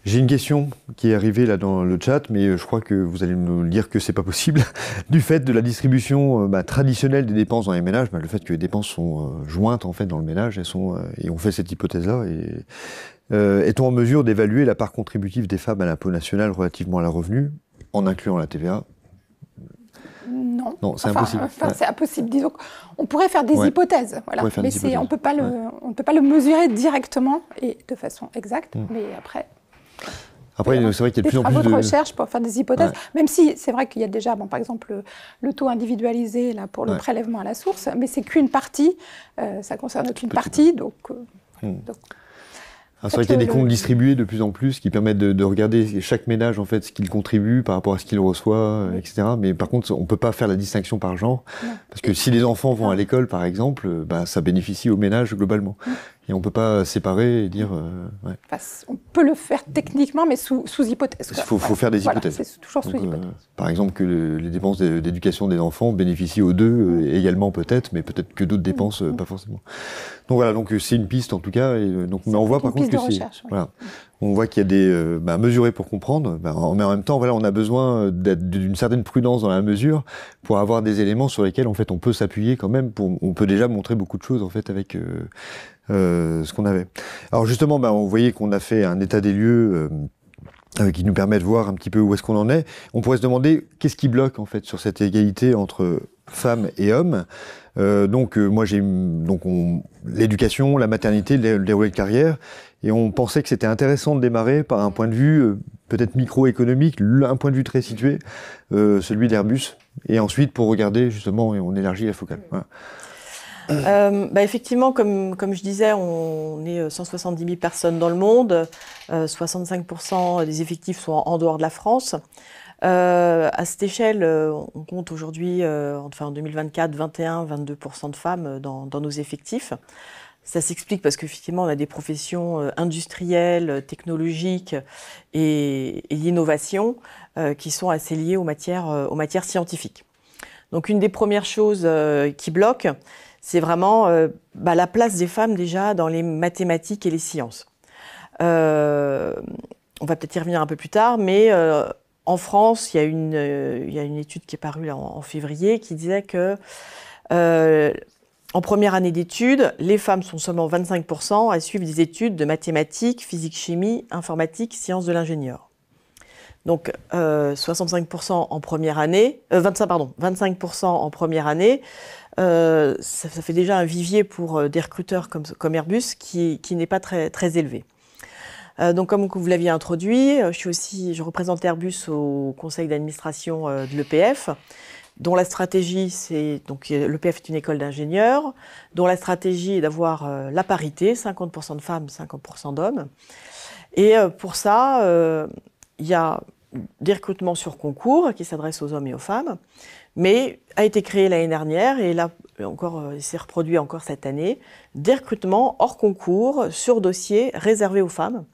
J'ai une question qui est arrivée là dans le chat, mais je crois que vous allez nous dire que c'est pas possible. Du fait de la distribution traditionnelle des dépenses dans les ménages, le fait que les dépenses sont jointes en fait dans le ménage, et on fait cette hypothèse-là. Est-on en mesure d'évaluer la part contributive des femmes à l'impôt national relativement à la revenu, en incluant la TVA? Non, c'est impossible. C'est impossible. Disons qu'on pourrait faire des hypothèses, voilà. Mais on ne peut pas le mesurer directement et de façon exacte. Mais après, c'est vrai qu'il y a de plus en plus de recherche pour faire des hypothèses. Même si c'est vrai qu'il y a déjà, par exemple, le taux individualisé là pour le prélèvement à la source, mais c'est qu'une partie. Ça concerne qu'une partie, donc. C'est vrai qu'il y a des comptes distribués de plus en plus qui permettent de regarder chaque ménage en fait ce qu'il contribue par rapport à ce qu'il reçoit, etc. Mais par contre, on peut pas faire la distinction par genre parce que si les enfants vont à l'école, par exemple, ça bénéficie au ménage globalement. Et on peut pas séparer et dire. On peut le faire techniquement, mais sous hypothèse. Il faut faire des hypothèses. C'est toujours sous hypothèse. Par exemple, que les dépenses d'éducation des enfants bénéficient aux deux également peut-être, mais peut-être que d'autres dépenses pas forcément. Donc voilà, c'est une piste en tout cas. Mais on voit par contre que c'est. Voilà. On voit qu'il y a des mesurer pour comprendre, mais en même temps, on a besoin d'une certaine prudence dans la mesure pour avoir des éléments sur lesquels en fait on peut s'appuyer quand même. On peut déjà montrer beaucoup de choses en fait avec ce qu'on avait. Alors justement, on voyait qu'on a fait un état des lieux qui nous permet de voir un petit peu où est-ce qu'on en est. On pourrait se demander qu'est-ce qui bloque en fait sur cette égalité entre femmes et hommes. Moi j'ai l'éducation, la maternité, le déroulé de carrière, et on pensait que c'était intéressant de démarrer par un point de vue peut-être microéconomique, un point de vue très situé, celui d'Airbus, et ensuite pour regarder justement, et on élargit la focale. Voilà. Effectivement, comme je disais, on est 170 000 personnes dans le monde, 65% des effectifs sont en dehors de la France. À cette échelle, on compte aujourd'hui, en 2024, 21-22% de femmes dans nos effectifs. Ça s'explique parce qu'effectivement, on a des professions industrielles, technologiques et d'innovation qui sont assez liées aux matières scientifiques. Donc, une des premières choses qui bloque, c'est vraiment la place des femmes déjà dans les mathématiques et les sciences. On va peut-être y revenir un peu plus tard, mais en France, il y a une étude qui est parue là, en février qui disait que en première année d'études, les femmes sont seulement 25% à suivre des études de mathématiques, physique-chimie, informatique, sciences de l'ingénieur. Donc 65% en première année, 25% en première année, ça fait déjà un vivier pour des recruteurs comme Airbus qui n'est pas très élevé. Donc comme vous l'aviez introduit, je représente Airbus au conseil d'administration de l'EPF, dont la stratégie, l'EPF est une école d'ingénieurs, dont la stratégie est d'avoir la parité, 50% de femmes, 50% d'hommes. Et pour ça, il y a des recrutements sur concours qui s'adressent aux hommes et aux femmes, mais a été créé l'année dernière, et là encore, il s'est reproduit encore cette année, des recrutements hors concours sur dossier réservés aux femmes.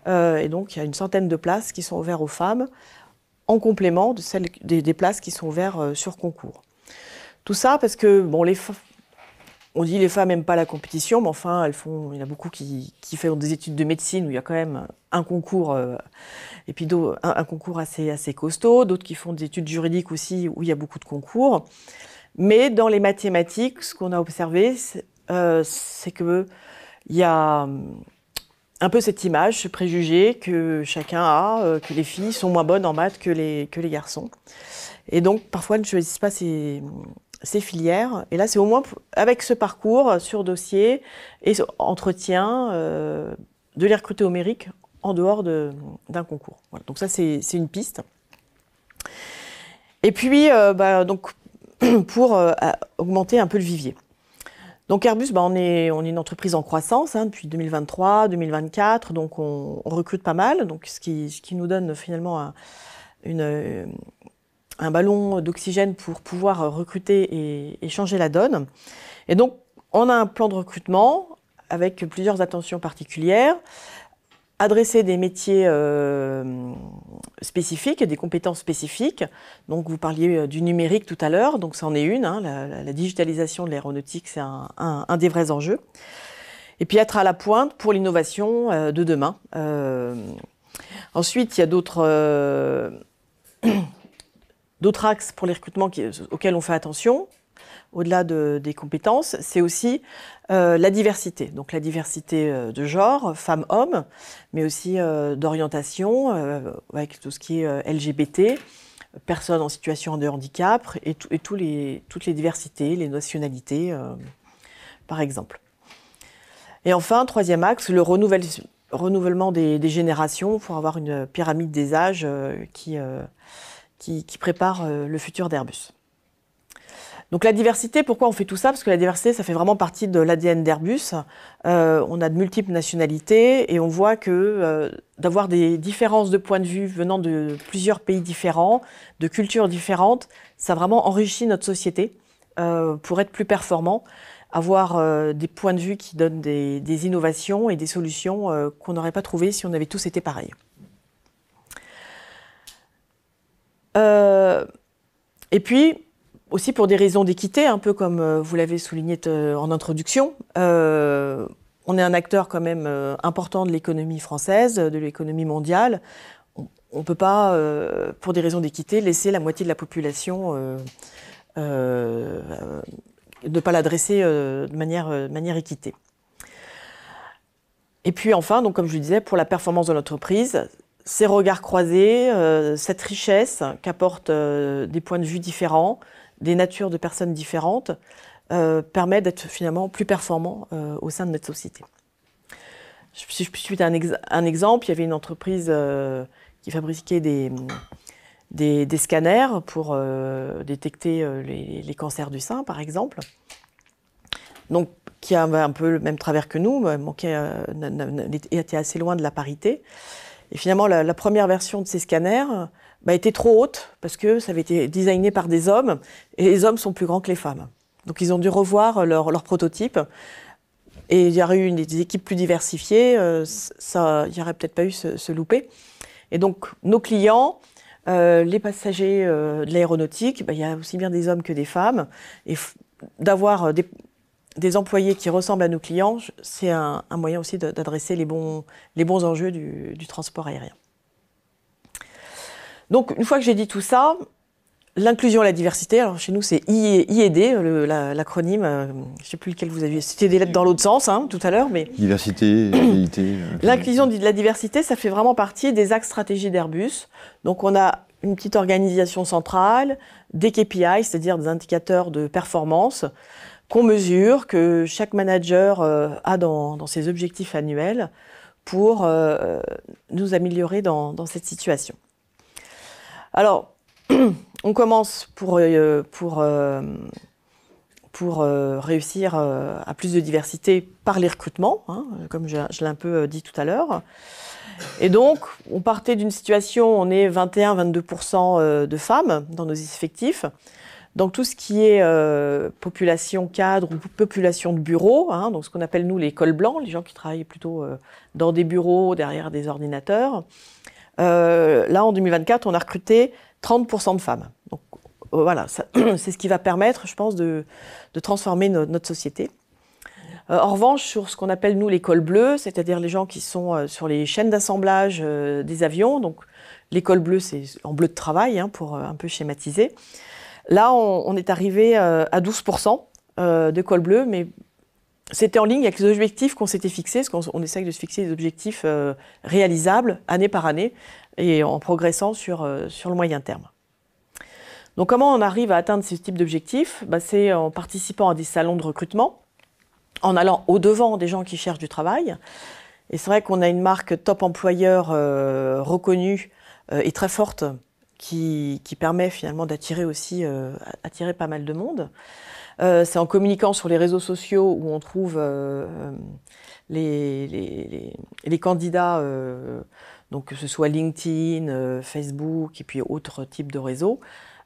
Et donc, il y a une centaine de places qui sont ouvertes aux femmes, en complément de celles des places qui sont ouvertes sur concours. Tout ça parce que, bon, on dit les femmes n'aiment pas la compétition, mais enfin, il y en a beaucoup qui font des études de médecine où il y a quand même un concours, et puis un concours assez costaud, d'autres qui font des études juridiques aussi où il y a beaucoup de concours. Mais dans les mathématiques, ce qu'on a observé, c'est qu'il y a un peu cette image, ce préjugé que chacun a, que les filles sont moins bonnes en maths que les garçons. Et donc, parfois, elles ne choisissent pas ces filières. Et là, c'est au moins avec ce parcours sur dossier et entretien de les recruter au mérite en dehors d'un concours. Voilà. Donc ça, c'est une piste. Et puis, donc, pour augmenter un peu le vivier. Donc Airbus, on est une entreprise en croissance depuis 2023, 2024, donc on recrute pas mal, donc ce qui nous donne finalement un ballon d'oxygène pour pouvoir recruter et changer la donne. Et donc on a un plan de recrutement avec plusieurs attentions particulières, adresser des métiers spécifiques, des compétences spécifiques. Donc vous parliez du numérique tout à l'heure, donc c'en est une, la digitalisation de l'aéronautique, c'est un des vrais enjeux. Et puis être à la pointe pour l'innovation de demain. Ensuite, il y a d'autres axes pour les recrutements auxquels on fait attention. Au-delà des compétences, c'est aussi la diversité. Donc la diversité de genre, femmes-hommes, mais aussi d'orientation, avec tout ce qui est LGBT, personnes en situation de handicap, et toutes les diversités, les nationalités, par exemple. Et enfin, troisième axe, le renouvellement des générations pour avoir une pyramide des âges qui prépare le futur d'Airbus. Donc la diversité, pourquoi on fait tout ça? Parce que la diversité, ça fait vraiment partie de l'ADN d'Airbus. On a de multiples nationalités et on voit que d'avoir des différences de points de vue venant de plusieurs pays différents, de cultures différentes, ça vraiment enrichit notre société pour être plus performant, avoir des points de vue qui donnent des innovations et des solutions qu'on n'aurait pas trouvées si on avait tous été pareils. Et puis, aussi pour des raisons d'équité, un peu comme vous l'avez souligné en introduction, on est un acteur quand même important de l'économie française, de l'économie mondiale. On ne peut pas, pour des raisons d'équité, laisser la moitié de la population ne pas l'adresser de manière équitée. Et puis enfin, donc comme je le disais, pour la performance de l'entreprise, ces regards croisés, cette richesse qu'apportent des points de vue différents, des natures de personnes différentes, permet d'être finalement plus performant au sein de notre société. Si je puis citer un exemple, il y avait une entreprise qui fabriquait des scanners pour détecter les cancers du sein, par exemple. Donc, qui avait un peu le même travers que nous, était assez loin de la parité. Et finalement, la première version de ces scanners était trop haute parce que ça avait été designé par des hommes et les hommes sont plus grands que les femmes. Donc ils ont dû revoir leur prototype et il y aurait eu des équipes plus diversifiées, il n'y aurait peut-être pas eu ce loupé. Et donc nos clients, les passagers de l'aéronautique, il y a aussi bien des hommes que des femmes et d'avoir des employés qui ressemblent à nos clients, c'est un moyen aussi d'adresser les bons enjeux du transport aérien. Donc, une fois que j'ai dit tout ça, L'inclusion et la diversité, alors chez nous c'est IED, l'acronyme, je ne sais plus lequel vous aviez, c'était des lettres dans l'autre sens tout à l'heure, mais... Diversité, égalité... L'inclusion de la diversité, ça fait vraiment partie des axes stratégiques d'Airbus. Donc on a une petite organisation centrale, des KPI, c'est-à-dire des indicateurs de performance qu'on mesure, que chaque manager a dans ses objectifs annuels pour nous améliorer dans cette situation. Alors, on commence pour réussir à plus de diversité par les recrutements, comme je l'ai un peu dit tout à l'heure. Et donc, on partait d'une situation, on est 21-22% de femmes dans nos effectifs. Donc tout ce qui est population cadre ou population de bureau, donc ce qu'on appelle nous les cols blancs, les gens qui travaillent plutôt dans des bureaux, derrière des ordinateurs. Là, en 2024, on a recruté 30% de femmes. Donc voilà, c'est ce qui va permettre, je pense, de transformer notre société. En revanche, sur ce qu'on appelle nous les cols bleus, c'est-à-dire les gens qui sont sur les chaînes d'assemblage des avions, donc les cols bleus, c'est en bleu de travail, pour un peu schématiser. Là, on est arrivé à 12% de cols bleus, mais c'était en ligne avec les objectifs qu'on s'était fixés, parce qu'on essaye de se fixer des objectifs réalisables année par année et en progressant sur le moyen terme. Donc comment on arrive à atteindre ce type d'objectifs? C'est en participant à des salons de recrutement, en allant au-devant des gens qui cherchent du travail. Et c'est vrai qu'on a une marque top employeur reconnue et très forte qui permet finalement d'attirer aussi attirer pas mal de monde. C'est en communiquant sur les réseaux sociaux où on trouve les candidats, donc que ce soit LinkedIn, Facebook et puis autres types de réseaux,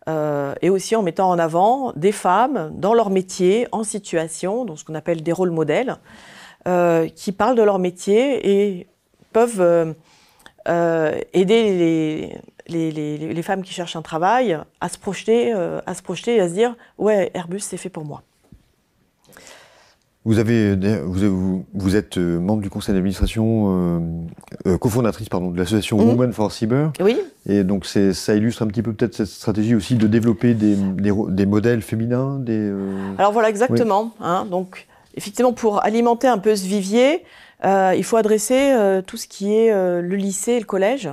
et aussi en mettant en avant des femmes dans leur métier, en situation, donc ce qu'on appelle des rôles modèles, qui parlent de leur métier et peuvent aider les femmes qui cherchent un travail à se projeter et à se dire « ouais, Airbus, c'est fait pour moi ». Vous êtes membre du conseil d'administration, cofondatrice de l'association Women for Cyber. Oui. Et donc ça illustre un petit peu peut-être cette stratégie aussi de développer des modèles féminins. Alors voilà, exactement. Oui. Donc effectivement, pour alimenter un peu ce vivier, il faut adresser tout ce qui est le lycée et le collège,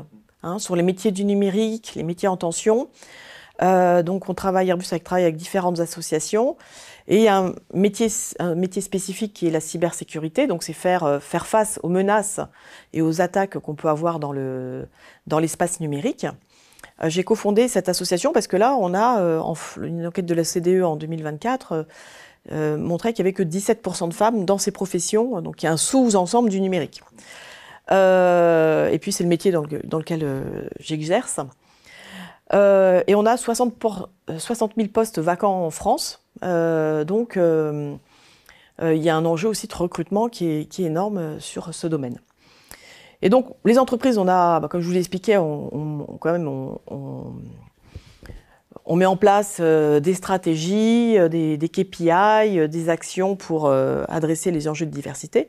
sur les métiers du numérique, les métiers en tension. Donc on travaille, Airbus travaille avec différentes associations. Et il y a un métier spécifique qui est la cybersécurité, donc c'est faire face aux menaces et aux attaques qu'on peut avoir dans l'espace numérique. J'ai cofondé cette association parce que là, on a, une enquête de la CDE en 2024, montré qu'il n'y avait que 17% de femmes dans ces professions, donc il y a un sous-ensemble du numérique. Et puis c'est le métier dans lequel j'exerce. Et on a 60 000 postes vacants en France. Donc, il y a un enjeu aussi de recrutement qui est énorme sur ce domaine. Et donc, les entreprises, on a, comme je vous l'ai expliqué, on met en place des stratégies, des KPI, des actions pour adresser les enjeux de diversité,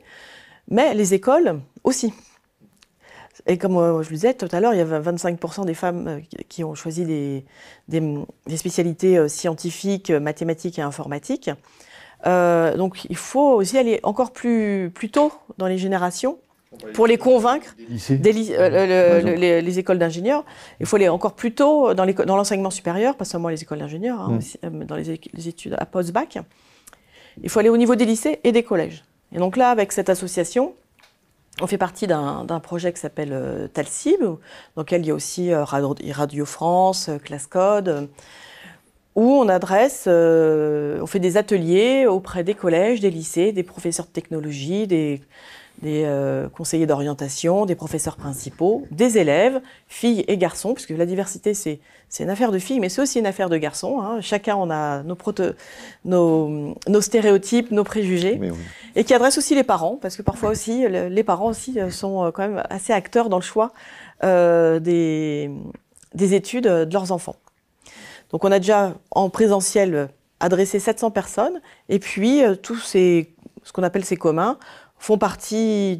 mais les écoles aussi. Et comme je le disais tout à l'heure, il y avait 25% des femmes qui ont choisi des spécialités scientifiques, mathématiques et informatiques. Donc il faut aussi aller encore plus tôt dans les générations pour les convaincre. Les écoles d'ingénieurs. Il faut aller encore plus tôt dans l'enseignement supérieur, pas seulement les écoles d'ingénieurs, aussi, dans les études à post-bac. Il faut aller au niveau des lycées et des collèges. Et donc là, avec cette association, on fait partie d'un projet qui s'appelle Talcib, dans lequel il y a aussi Radio France, Classe Code, où on fait des ateliers auprès des collèges, des lycées, des professeurs de technologie, des conseillers d'orientation, des professeurs principaux, des élèves, filles et garçons, puisque la diversité, c'est une affaire de filles, mais c'est aussi une affaire de garçons. Chacun, on a nos stéréotypes, nos préjugés, oui. Et qui adresse aussi les parents, parce que parfois aussi, les parents aussi sont quand même assez acteurs dans le choix des études de leurs enfants. Donc on a déjà en présentiel adressé 700 personnes, et puis ce qu'on appelle ces communs font partie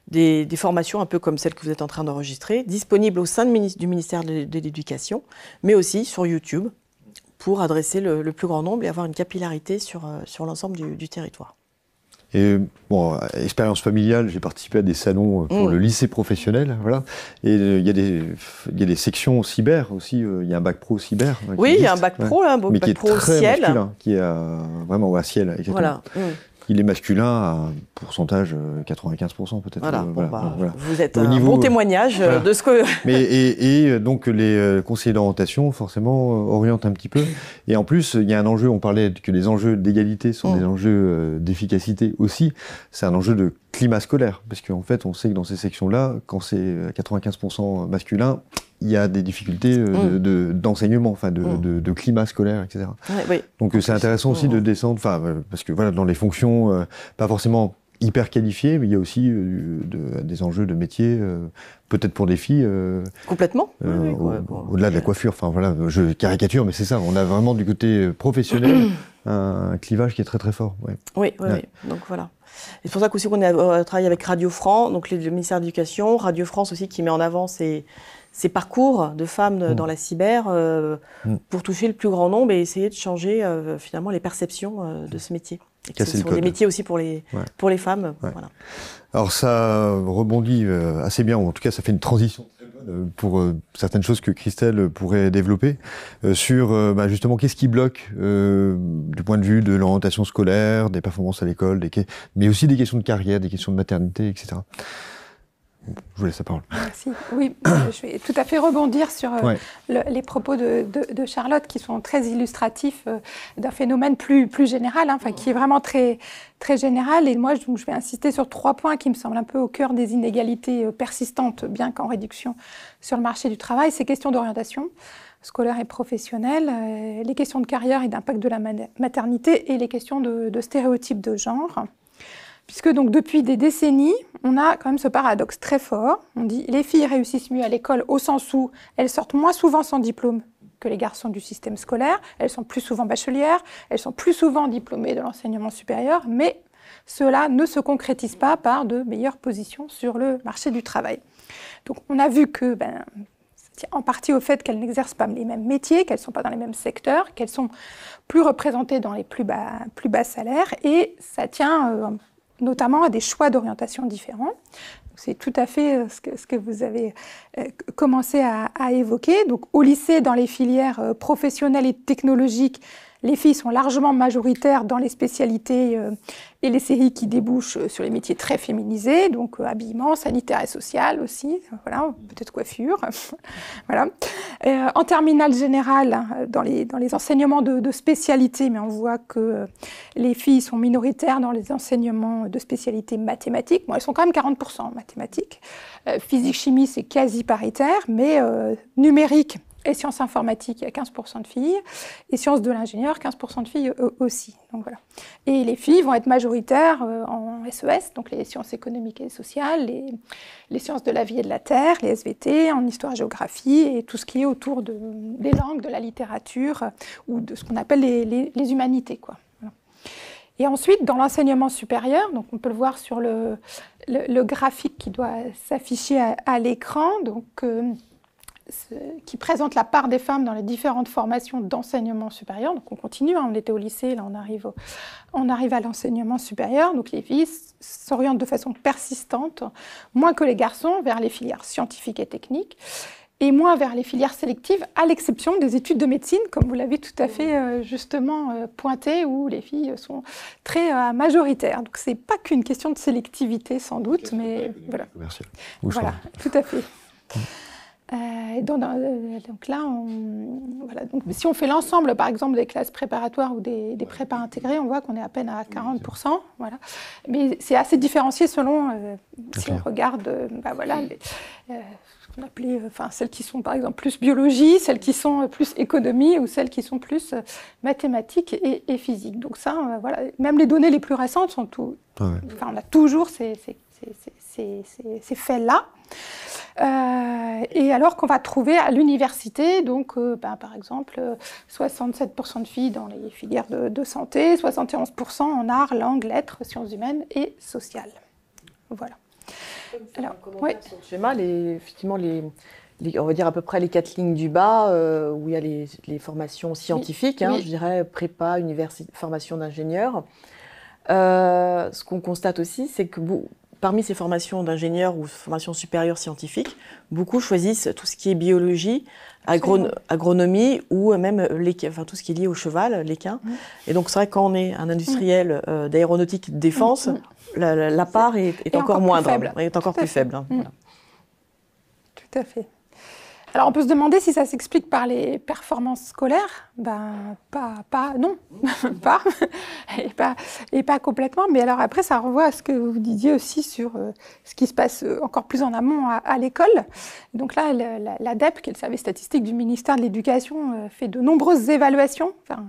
des formations un peu comme celles que vous êtes en train d'enregistrer, disponibles au sein du ministère de l'Éducation, mais aussi sur YouTube, pour adresser le plus grand nombre et avoir une capillarité sur l'ensemble du territoire. Et bon, expérience familiale, j'ai participé à des salons pour le lycée professionnel, voilà. Et il y a des sections cyber aussi. Il y a un bac pro cyber. Oui, il y a un bac pro, là, un mais bac pro très ciel. Masculin, qui est vraiment à ciel. Exactement. Voilà. Il est masculin à un pourcentage 95% peut-être. Voilà, voilà. Vous êtes un bon témoignage de ce que... Mais, et donc les conseillers d'orientation, forcément, orientent un petit peu. Et en plus, il y a un enjeu, on parlait que les enjeux d'égalité sont des enjeux d'efficacité aussi. C'est un enjeu de climat scolaire. Parce qu'en fait, on sait que dans ces sections-là, quand c'est 95% masculin, il y a des difficultés d'enseignement, enfin de climat scolaire, etc. Oui. Donc c'est intéressant aussi de descendre, parce que voilà, dans les fonctions, pas forcément hyper qualifiées, mais il y a aussi des enjeux de métier, peut-être pour des filles. Complètement. Au-delà de la coiffure, enfin voilà, je caricature, mais c'est ça, on a vraiment du côté professionnel un clivage qui est très très fort. Ouais. Oui. Donc voilà. Et c'est pour ça qu'aussi qu'on a travaillé avec Radio France, donc le ministère de l'Éducation, Radio France aussi qui met en avant ces parcours de femmes dans la cyber pour toucher le plus grand nombre et essayer de changer finalement les perceptions de ce métier. Et que ce sont des métiers aussi pour les femmes. Ouais. Voilà. Alors ça rebondit assez bien, ou en tout cas ça fait une transition très bonne pour certaines choses que Christelle pourrait développer sur justement qu'est-ce qui bloque du point de vue de l'orientation scolaire, des performances à l'école, mais aussi des questions de carrière, des questions de maternité, etc. Je vous laisse la parole. Merci. Oui, je vais tout à fait rebondir sur les propos de Charlotte qui sont très illustratifs d'un phénomène plus général, qui est vraiment très, très général. Et moi, je vais insister sur 3 points qui me semblent un peu au cœur des inégalités persistantes, bien qu'en réduction sur le marché du travail. Ces questions d'orientation scolaire et professionnelle, les questions de carrière et d'impact de la maternité et les questions de stéréotypes de genre. Puisque donc depuis des décennies, on a quand même ce paradoxe très fort. On dit les filles réussissent mieux à l'école au sens où elles sortent moins souvent sans diplôme que les garçons du système scolaire, elles sont plus souvent bachelières, elles sont plus souvent diplômées de l'enseignement supérieur, mais cela ne se concrétise pas par de meilleures positions sur le marché du travail. Donc on a vu que ça tient en partie au fait qu'elles n'exercent pas les mêmes métiers, qu'elles ne sont pas dans les mêmes secteurs, qu'elles sont plus représentées dans les plus bas salaires, et ça tient notamment à des choix d'orientation différents. C'est tout à fait ce que vous avez commencé à évoquer. Donc, au lycée, dans les filières professionnelles et technologiques, les filles sont largement majoritaires dans les spécialités et les séries qui débouchent sur les métiers très féminisés, donc habillement, sanitaire et social aussi, voilà, peut-être coiffure. Voilà. En terminale générale, dans les enseignements de spécialité, mais on voit que les filles sont minoritaires dans les enseignements de spécialité mathématiques. Bon, elles sont quand même 40% en mathématiques. Physique-chimie, c'est quasi paritaire, mais numérique et sciences informatiques, il y a 15% de filles, et sciences de l'ingénieur, 15% de filles aussi. Donc voilà. Et les filles vont être majoritaires en SES, donc les sciences économiques et sociales, les sciences de la vie et de la terre, les SVT, en histoire-géographie, et tout ce qui est autour des langues, de la littérature, ou de ce qu'on appelle les humanités, quoi. Voilà. Et ensuite, dans l'enseignement supérieur, donc on peut le voir sur le graphique qui doit s'afficher à l'écran, donc qui présente la part des femmes dans les différentes formations d'enseignement supérieur. Donc on continue, on était au lycée, là on arrive à l'enseignement supérieur. Donc les filles s'orientent de façon persistante, moins que les garçons, vers les filières scientifiques et techniques, et moins vers les filières sélectives, à l'exception des études de médecine, comme vous l'avez tout à fait justement pointé, où les filles sont très majoritaires. Donc c'est pas qu'une question de sélectivité sans doute, mais voilà. Voilà, tout à fait. Donc là, voilà. Donc, si on fait l'ensemble, par exemple, des classes préparatoires ou des prépas intégrés, on voit qu'on est à peine à 40%. Voilà. Mais c'est assez différencié selon, si on regarde, voilà, ce qu'on appelait, celles qui sont, par exemple, plus biologie, celles qui sont plus économie ou celles qui sont plus mathématiques et physique. Donc ça, voilà, même les données les plus récentes sont tout. On a toujours ces faits-là. Et alors qu'on va trouver à l'université, donc par exemple 67% de filles dans les filières de santé, 71% en arts, langues, lettres, sciences humaines et sociales. Voilà. Alors, commentaire sur le schéma, effectivement, on va dire à peu près les 4 lignes du bas, où il y a les formations scientifiques, oui. Je dirais prépa, formation d'ingénieur. Ce qu'on constate aussi, c'est que parmi ces formations d'ingénieurs ou formations supérieures scientifiques, beaucoup choisissent tout ce qui est biologie, agronomie ou même tout ce qui est lié au cheval, l'équin. Et donc c'est vrai que quand on est un industriel d'aéronautique de défense, la part est encore moindre, est encore plus faible. Voilà. Tout à fait. Alors on peut se demander si ça s'explique par les performances scolaires. Ben non, et pas complètement. Mais alors après ça renvoie à ce que vous disiez aussi sur ce qui se passe encore plus en amont à l'école. Donc là, l'ADEP, qui est le service statistique du ministère de l'Éducation, fait de nombreuses évaluations. Enfin,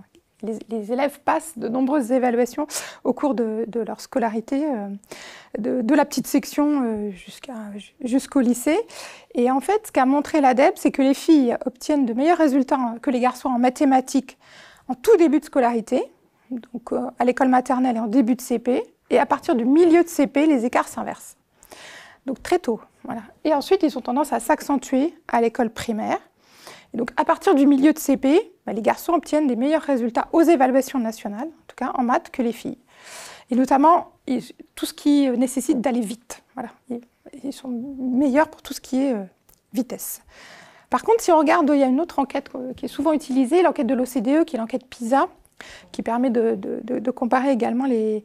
les élèves passent de nombreuses évaluations au cours de leur scolarité, de la petite section jusqu'au lycée. Et en fait, ce qu'a montré l'ADEP, c'est que les filles obtiennent de meilleurs résultats que les garçons en mathématiques en tout début de scolarité, donc à l'école maternelle et en début de CP. Et à partir du milieu de CP, les écarts s'inversent. Donc très tôt. Voilà. Et ensuite, ils ont tendance à s'accentuer à l'école primaire. Et donc, à partir du milieu de CP, les garçons obtiennent des meilleurs résultats aux évaluations nationales, en tout cas en maths, que les filles. Et notamment, tout ce qui nécessite d'aller vite. Voilà. Ils sont meilleurs pour tout ce qui est vitesse. Par contre, si on regarde, il y a une autre enquête qui est souvent utilisée, l'enquête de l'OCDE, qui est l'enquête PISA, qui permet de comparer également les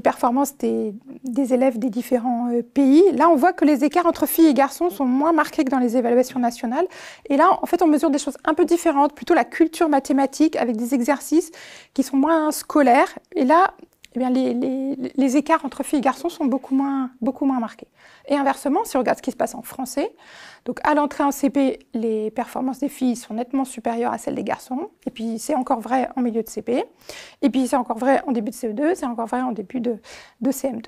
performances des élèves des différents pays. Là, on voit que les écarts entre filles et garçons sont moins marqués que dans les évaluations nationales. Et là, en fait, on mesure des choses un peu différentes, plutôt la culture mathématique avec des exercices qui sont moins scolaires. Et là, eh bien, les écarts entre filles et garçons sont beaucoup moins marqués. Et inversement, si on regarde ce qui se passe en français, donc à l'entrée en CP, les performances des filles sont nettement supérieures à celles des garçons. Et puis c'est encore vrai en milieu de CP. Et puis c'est encore vrai en début de CE2, c'est encore vrai en début de CM2.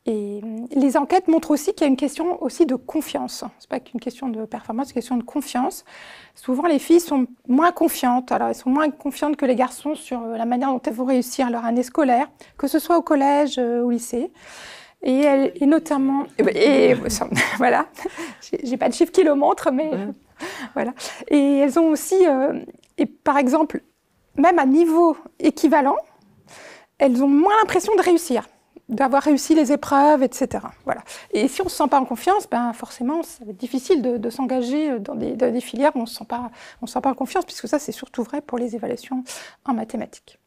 Et les enquêtes montrent aussi qu'il y a une question aussi de confiance. C'est pas qu'une question de performance, c'est une question de confiance. Souvent, les filles sont moins confiantes. Alors, elles sont moins confiantes que les garçons sur la manière dont elles vont réussir leur année scolaire, que ce soit au collège ou au lycée. Et notamment, voilà, j'ai pas de chiffre qui le montre, mais voilà. Et elles ont aussi, et par exemple, même à niveau équivalent, elles ont moins l'impression de réussir, d'avoir réussi les épreuves, etc. Voilà. Et si on ne se sent pas en confiance, ben forcément, ça va être difficile de s'engager dans des filières où on ne se sent pas en confiance, puisque ça, c'est surtout vrai pour les évaluations en mathématiques.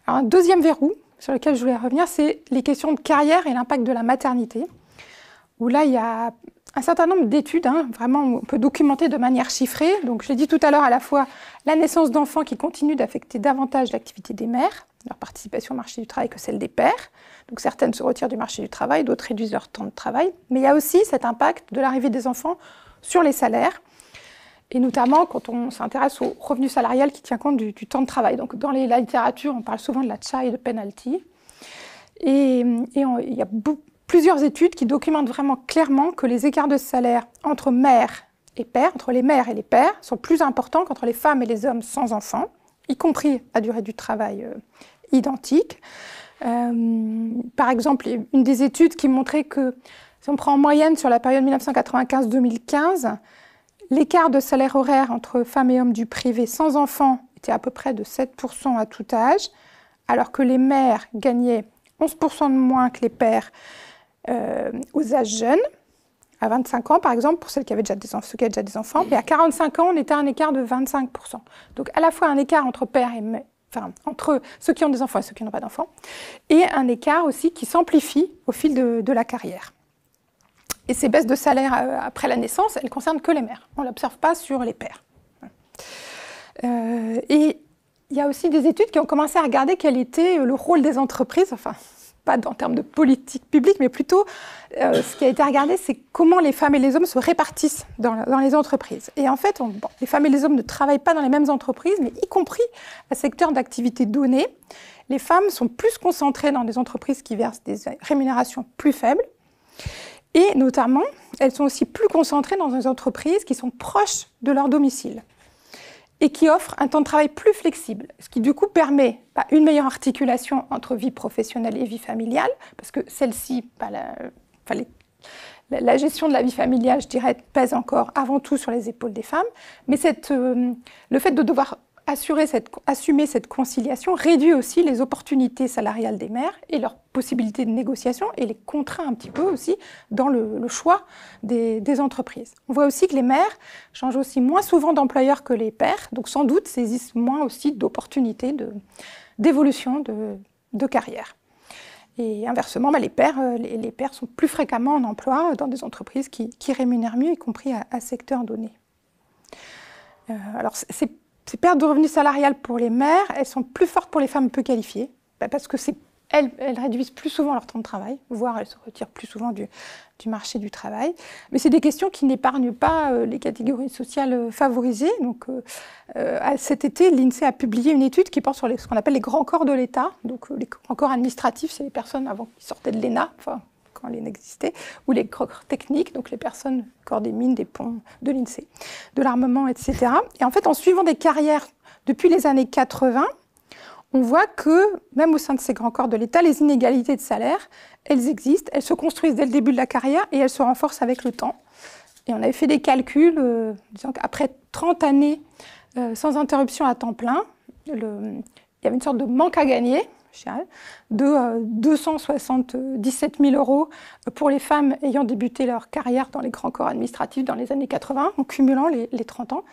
Alors, un deuxième verrou sur lequel je voulais revenir, c'est les questions de carrière et l'impact de la maternité, où là, il y a un certain nombre d'études, vraiment, on peut documenter de manière chiffrée. Donc, je l'ai dit tout à l'heure, à la fois la naissance d'enfants qui continue d'affecter davantage l'activité des mères, leur participation au marché du travail, que celle des pères. Donc, certaines se retirent du marché du travail, d'autres réduisent leur temps de travail. Mais il y a aussi cet impact de l'arrivée des enfants sur les salaires, et notamment quand on s'intéresse au revenu salarial qui tient compte du temps de travail. Donc, dans la littérature, on parle souvent de la child penalty. Et il y a plusieurs études qui documentent vraiment clairement que les écarts de salaire entre mères et pères, entre les mères et les pères, sont plus importants qu'entre les femmes et les hommes sans enfants, y compris à durée du travail identique. Par exemple, une des études qui montrait que, si on prend en moyenne sur la période 1995-2015, l'écart de salaire horaire entre femmes et hommes du privé sans enfants était à peu près de 7% à tout âge, alors que les mères gagnaient 11% de moins que les pères aux âges jeunes, à 25 ans par exemple, pour ceux qui avaient déjà des enfants, mais à 45 ans, on était à un écart de 25%. Donc à la fois un écart entre pères et mères, enfin entre ceux qui ont des enfants et ceux qui n'ont pas d'enfants, et un écart aussi qui s'amplifie au fil de la carrière. Et ces baisses de salaire après la naissance, elles ne concernent que les mères. On ne l'observe pas sur les pères. Et il y a aussi des études qui ont commencé à regarder quel était le rôle des entreprises, enfin, pas en termes de politique publique, mais plutôt ce qui a été regardé, c'est comment les femmes et les hommes se répartissent dans les entreprises. Et en fait, les femmes et les hommes ne travaillent pas dans les mêmes entreprises, mais y compris à secteur d'activité donné. Les femmes sont plus concentrées dans des entreprises qui versent des rémunérations plus faibles. Et notamment, elles sont aussi plus concentrées dans des entreprises qui sont proches de leur domicile. et qui offre un temps de travail plus flexible, ce qui du coup permet une meilleure articulation entre vie professionnelle et vie familiale, parce que celle-ci, la gestion de la vie familiale, je dirais, pèse encore avant tout sur les épaules des femmes, mais le fait de devoir assumer cette conciliation réduit aussi les opportunités salariales des mères et leurs possibilités de négociation et les contraint un petit peu aussi dans le choix des entreprises. On voit aussi que les mères changent aussi moins souvent d'employeur que les pères, donc sans doute saisissent moins aussi d'opportunités d'évolution de carrière. Et inversement, les pères sont plus fréquemment en emploi dans des entreprises qui rémunèrent mieux, y compris à secteur donné. Alors, ces pertes de revenus salariales pour les mères, elles sont plus fortes pour les femmes peu qualifiées, parce que elles réduisent plus souvent leur temps de travail, voire elles se retirent plus souvent du marché du travail. Mais c'est des questions qui n'épargnent pas les catégories sociales favorisées. Donc, cet été, l'INSEE a publié une étude qui porte sur ce qu'on appelle les grands corps de l'État. Donc, les grands corps administratifs, c'est les personnes avant qui sortaient de l'ENA, quand l'ENA existait, ou les corps techniques, donc les personnes, corps des mines, des ponts, de l'INSEE, de l'armement, etc. Et en fait, en suivant des carrières depuis les années 80, on voit que, même au sein de ces grands corps de l'État, les inégalités de salaire, elles existent, elles se construisent dès le début de la carrière et elles se renforcent avec le temps. Et on avait fait des calculs, disant qu'après 30 années sans interruption à temps plein, il y avait une sorte de manque à gagner, de 277 000 € pour les femmes ayant débuté leur carrière dans les grands corps administratifs dans les années 80, en cumulant les 30 ans.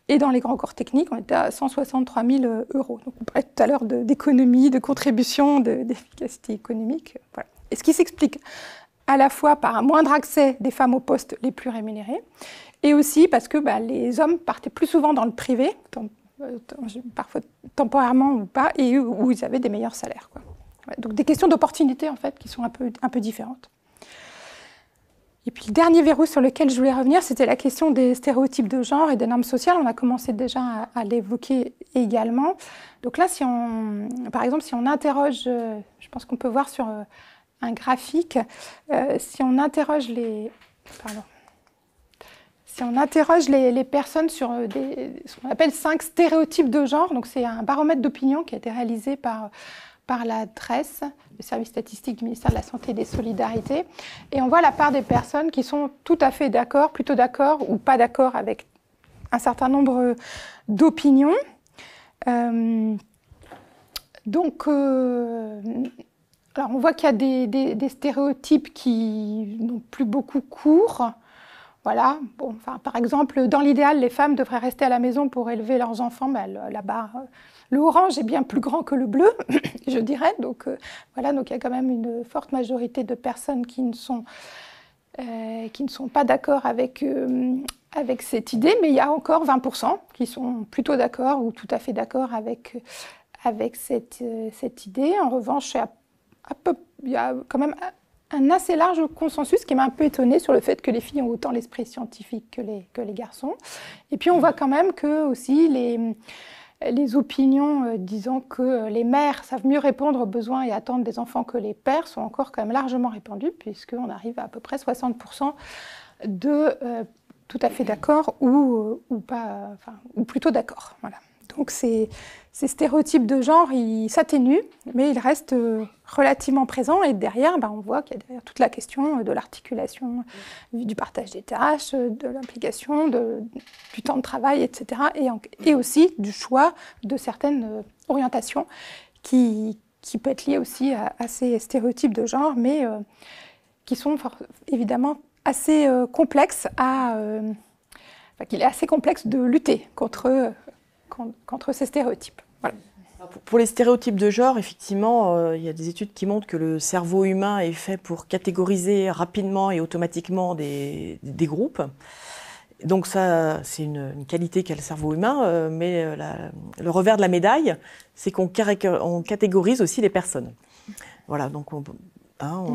Et dans les grands corps techniques, on était à 163 000 €. Donc on parlait tout à l'heure d'économie, de contribution, d'efficacité économique. Voilà. Et ce qui s'explique à la fois par un moindre accès des femmes aux postes les plus rémunérés, et aussi parce que les hommes partaient plus souvent dans le privé, parfois temporairement ou pas, et où ils avaient des meilleurs salaires, quoi. Ouais, donc des questions d'opportunité, en fait, qui sont un peu différentes. Et puis le dernier verrou sur lequel je voulais revenir, c'était la question des stéréotypes de genre et des normes sociales. On a commencé déjà à l'évoquer également. Donc là, par exemple, si on interroge, je pense qu'on peut voir sur un graphique, si on interroge les personnes sur ce qu'on appelle 5 stéréotypes de genre, donc c'est un baromètre d'opinion qui a été réalisé par la DRES, le service statistique du ministère de la Santé et des Solidarités, et on voit la part des personnes qui sont tout à fait d'accord, plutôt d'accord ou pas d'accord avec un certain nombre d'opinions. Alors on voit qu'il y a des stéréotypes qui n'ont plus beaucoup cours. Voilà. Bon, par exemple, dans l'idéal, les femmes devraient rester à la maison pour élever leurs enfants. Là-bas, le orange est bien plus grand que le bleu, je dirais. Donc, voilà, donc il y a quand même une forte majorité de personnes qui ne sont pas d'accord avec cette idée, mais il y a encore 20% qui sont plutôt d'accord ou tout à fait d'accord avec cette idée. En revanche, il y a quand même un assez large consensus qui m'a un peu étonnée sur le fait que les filles ont autant l'esprit scientifique que les garçons. Et puis on voit quand même que aussi les opinions disant que les mères savent mieux répondre aux besoins et attentes des enfants que les pères sont encore quand même largement répandues, puisqu'on arrive à peu près 60% de tout à fait d'accord ou pas, ou plutôt d'accord. Voilà. Donc ces stéréotypes de genre, ils s'atténuent, mais ils restent relativement présents. Et derrière, on voit qu'il y a derrière toute la question de l'articulation, du partage des tâches, de l'implication, du temps de travail, etc. Et aussi du choix de certaines orientations qui peut être liées aussi à ces stéréotypes de genre, mais qui sont évidemment assez complexes qu'il est assez complexe de lutter contre ces stéréotypes. Voilà. Pour les stéréotypes de genre, effectivement, il y a des études qui montrent que le cerveau humain est fait pour catégoriser rapidement et automatiquement des groupes. Donc ça, c'est une qualité qu'a le cerveau humain, mais le revers de la médaille, c'est qu'on catégorise aussi les personnes. Voilà, donc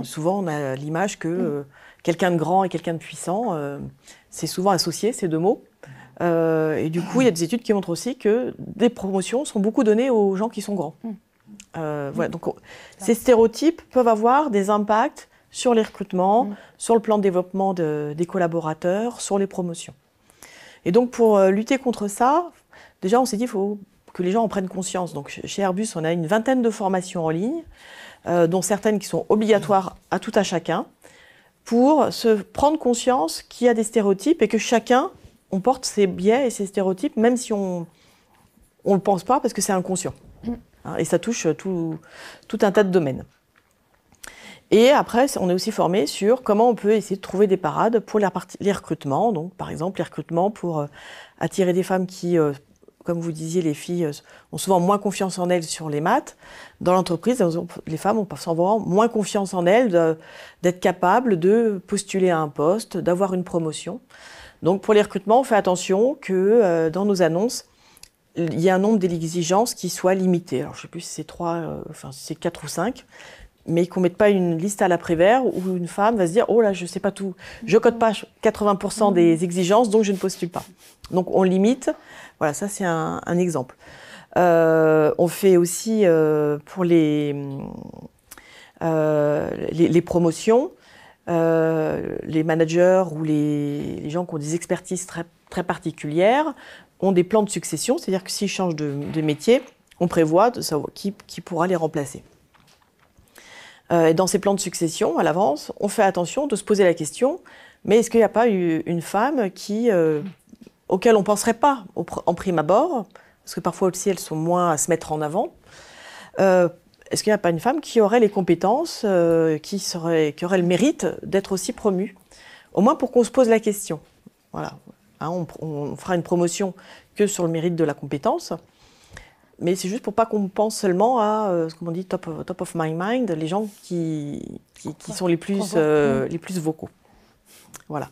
souvent on a l'image que quelqu'un de grand et quelqu'un de puissant, c'est souvent associé, ces deux mots. Et du coup, il y a des études qui montrent aussi que des promotions sont beaucoup données aux gens qui sont grands. Voilà, donc ces stéréotypes peuvent avoir des impacts sur les recrutements, sur le plan de développement des collaborateurs, sur les promotions. Et donc, pour lutter contre ça, déjà, on s'est dit qu'il faut que les gens en prennent conscience. Donc, chez Airbus, on a une vingtaine de formations en ligne, dont certaines qui sont obligatoires à tout à chacun, pour se prendre conscience qu'il y a des stéréotypes et que chacun, on porte ses biais et ses stéréotypes, même si on ne le pense pas, parce que c'est inconscient. Et ça touche tout un tas de domaines. Et après, on est aussi formé sur comment on peut essayer de trouver des parades pour les recrutements. Donc, par exemple, les recrutements pour attirer des femmes qui, comme vous disiez, les filles ont souvent moins confiance en elles sur les maths. Dans l'entreprise, les femmes ont souvent moins confiance en elles d'être capables de postuler à un poste, d'avoir une promotion. Donc, pour les recrutements, on fait attention que dans nos annonces, il y ait un nombre d'exigences qui soit limité. Alors, je ne sais plus si c'est c'est 4 ou 5. Mais qu'on ne mette pas une liste à l'après-vert où une femme va se dire « Oh là, je ne sais pas tout, je ne code pas 80% des exigences, donc je ne postule pas ». Donc on limite, voilà, ça c'est un exemple. On fait aussi pour les promotions, les managers ou les gens qui ont des expertises très, très particulières ont des plans de succession, c'est-à-dire que s'ils changent de métier, on prévoit de savoir qui pourra les remplacer. Et dans ces plans de succession, à l'avance, on fait attention de se poser la question, mais est-ce qu'il n'y a pas eu une femme auquel on ne penserait pas en prime abord, parce que parfois aussi elles sont moins à se mettre en avant, est-ce qu'il n'y a pas une femme qui aurait les compétences, qui aurait le mérite d'être aussi promue? Au moins pour qu'on se pose la question. Voilà. Hein, on fera une promotion que sur le mérite de la compétence. Mais c'est juste pour pas qu'on pense seulement à, ce qu'on dit, top of my mind, les gens qui sont les plus vocaux. Voilà.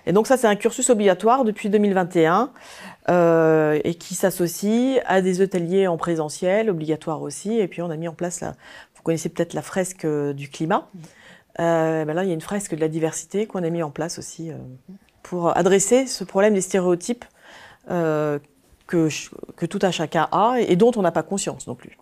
Et donc ça, c'est un cursus obligatoire depuis 2021 et qui s'associe à des ateliers en présentiel, obligatoires aussi. Et puis on a mis en place, vous connaissez peut-être la fresque du climat. Ben là, il y a une fresque de la diversité qu'on a mis en place aussi pour adresser ce problème des stéréotypes que tout un chacun a et dont on n'a pas conscience non plus.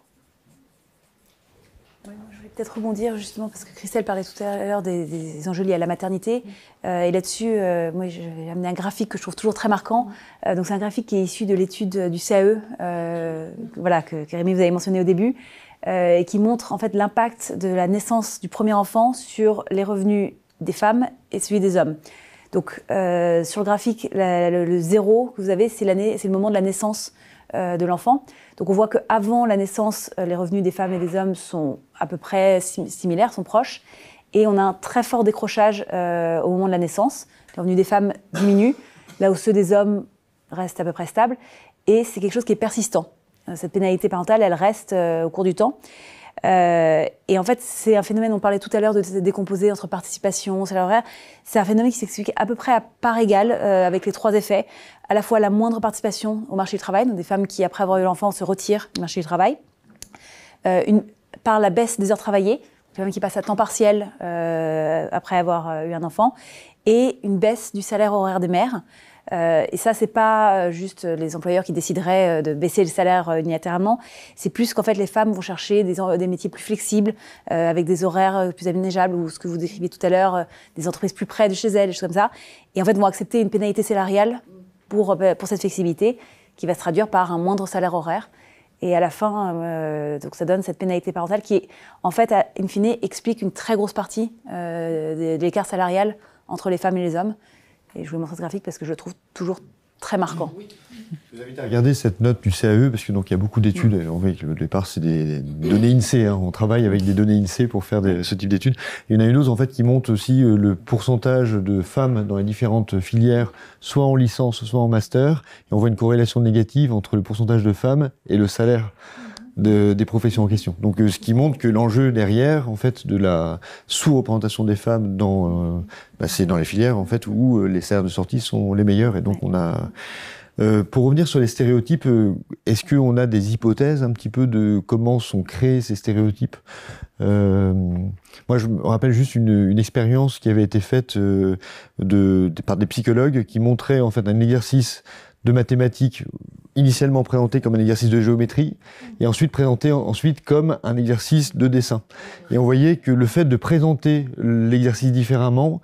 Oui, je voulais peut-être rebondir justement parce que Christelle parlait tout à l'heure des enjeux liés à la maternité. Et là-dessus, moi j'ai amené un graphique que je trouve toujours très marquant. Donc c'est un graphique qui est issu de l'étude du CAE, voilà, que Rémi vous avez mentionné au début, et qui montre en fait l'impact de la naissance du premier enfant sur les revenus des femmes et celui des hommes. Donc, sur le graphique, le 0 que vous avez, c'est le moment de la naissance de l'enfant. Donc, on voit qu'avant la naissance, les revenus des femmes et des hommes sont à peu près similaires, sont proches. Et on a un très fort décrochage au moment de la naissance. Les revenus des femmes diminuent, là où ceux des hommes restent à peu près stables. Et c'est quelque chose qui est persistant. Cette pénalité parentale, elle reste au cours du temps. Et en fait, c'est un phénomène, on parlait tout à l'heure de décomposer entre participation, salaire horaire. C'est un phénomène qui s'explique à peu près à part égale avec les 3 effets. À la fois la moindre participation au marché du travail, donc des femmes qui, après avoir eu l'enfant, se retirent du marché du travail. Par la baisse des heures travaillées, des femmes qui passent à temps partiel après avoir eu un enfant. Et une baisse du salaire horaire des mères. Et ça, c'est pas juste les employeurs qui décideraient de baisser le salaire unilatéralement. C'est plus qu'en fait, les femmes vont chercher des métiers plus flexibles, avec des horaires plus aménageables, ou ce que vous décriviez tout à l'heure, des entreprises plus près de chez elles, des choses comme ça. Et en fait, vont accepter une pénalité salariale pour cette flexibilité, qui va se traduire par un moindre salaire horaire. Et à la fin, donc ça donne cette pénalité parentale qui, en fait, in fine, explique une très grosse partie de l'écart salarial entre les femmes et les hommes. Et je vous montre ce graphique parce que je le trouve toujours très marquant. Je vous invite à regarder cette note du CAE parce que donc il y a beaucoup d'études. On voit que au départ c'est des données INSEE. Hein. On travaille avec des données INSEE pour faire ce type d'études. Il y en a une autre en fait qui montre aussi le pourcentage de femmes dans les différentes filières, soit en licence, soit en master. Et on voit une corrélation négative entre le pourcentage de femmes et le salaire des professions en question. Donc ce qui montre que l'enjeu derrière en fait de la sous-représentation des femmes c'est dans les filières en fait où les salaires de sortie sont les meilleurs et donc on a pour revenir sur les stéréotypes, est-ce qu'on a des hypothèses un petit peu de comment sont créés ces stéréotypes? Moi, je me rappelle juste une expérience qui avait été faite par des psychologues qui montrait en fait un exercice de mathématiques initialement présenté comme un exercice de géométrie et ensuite présenté comme un exercice de dessin. Et on voyait que le fait de présenter l'exercice différemment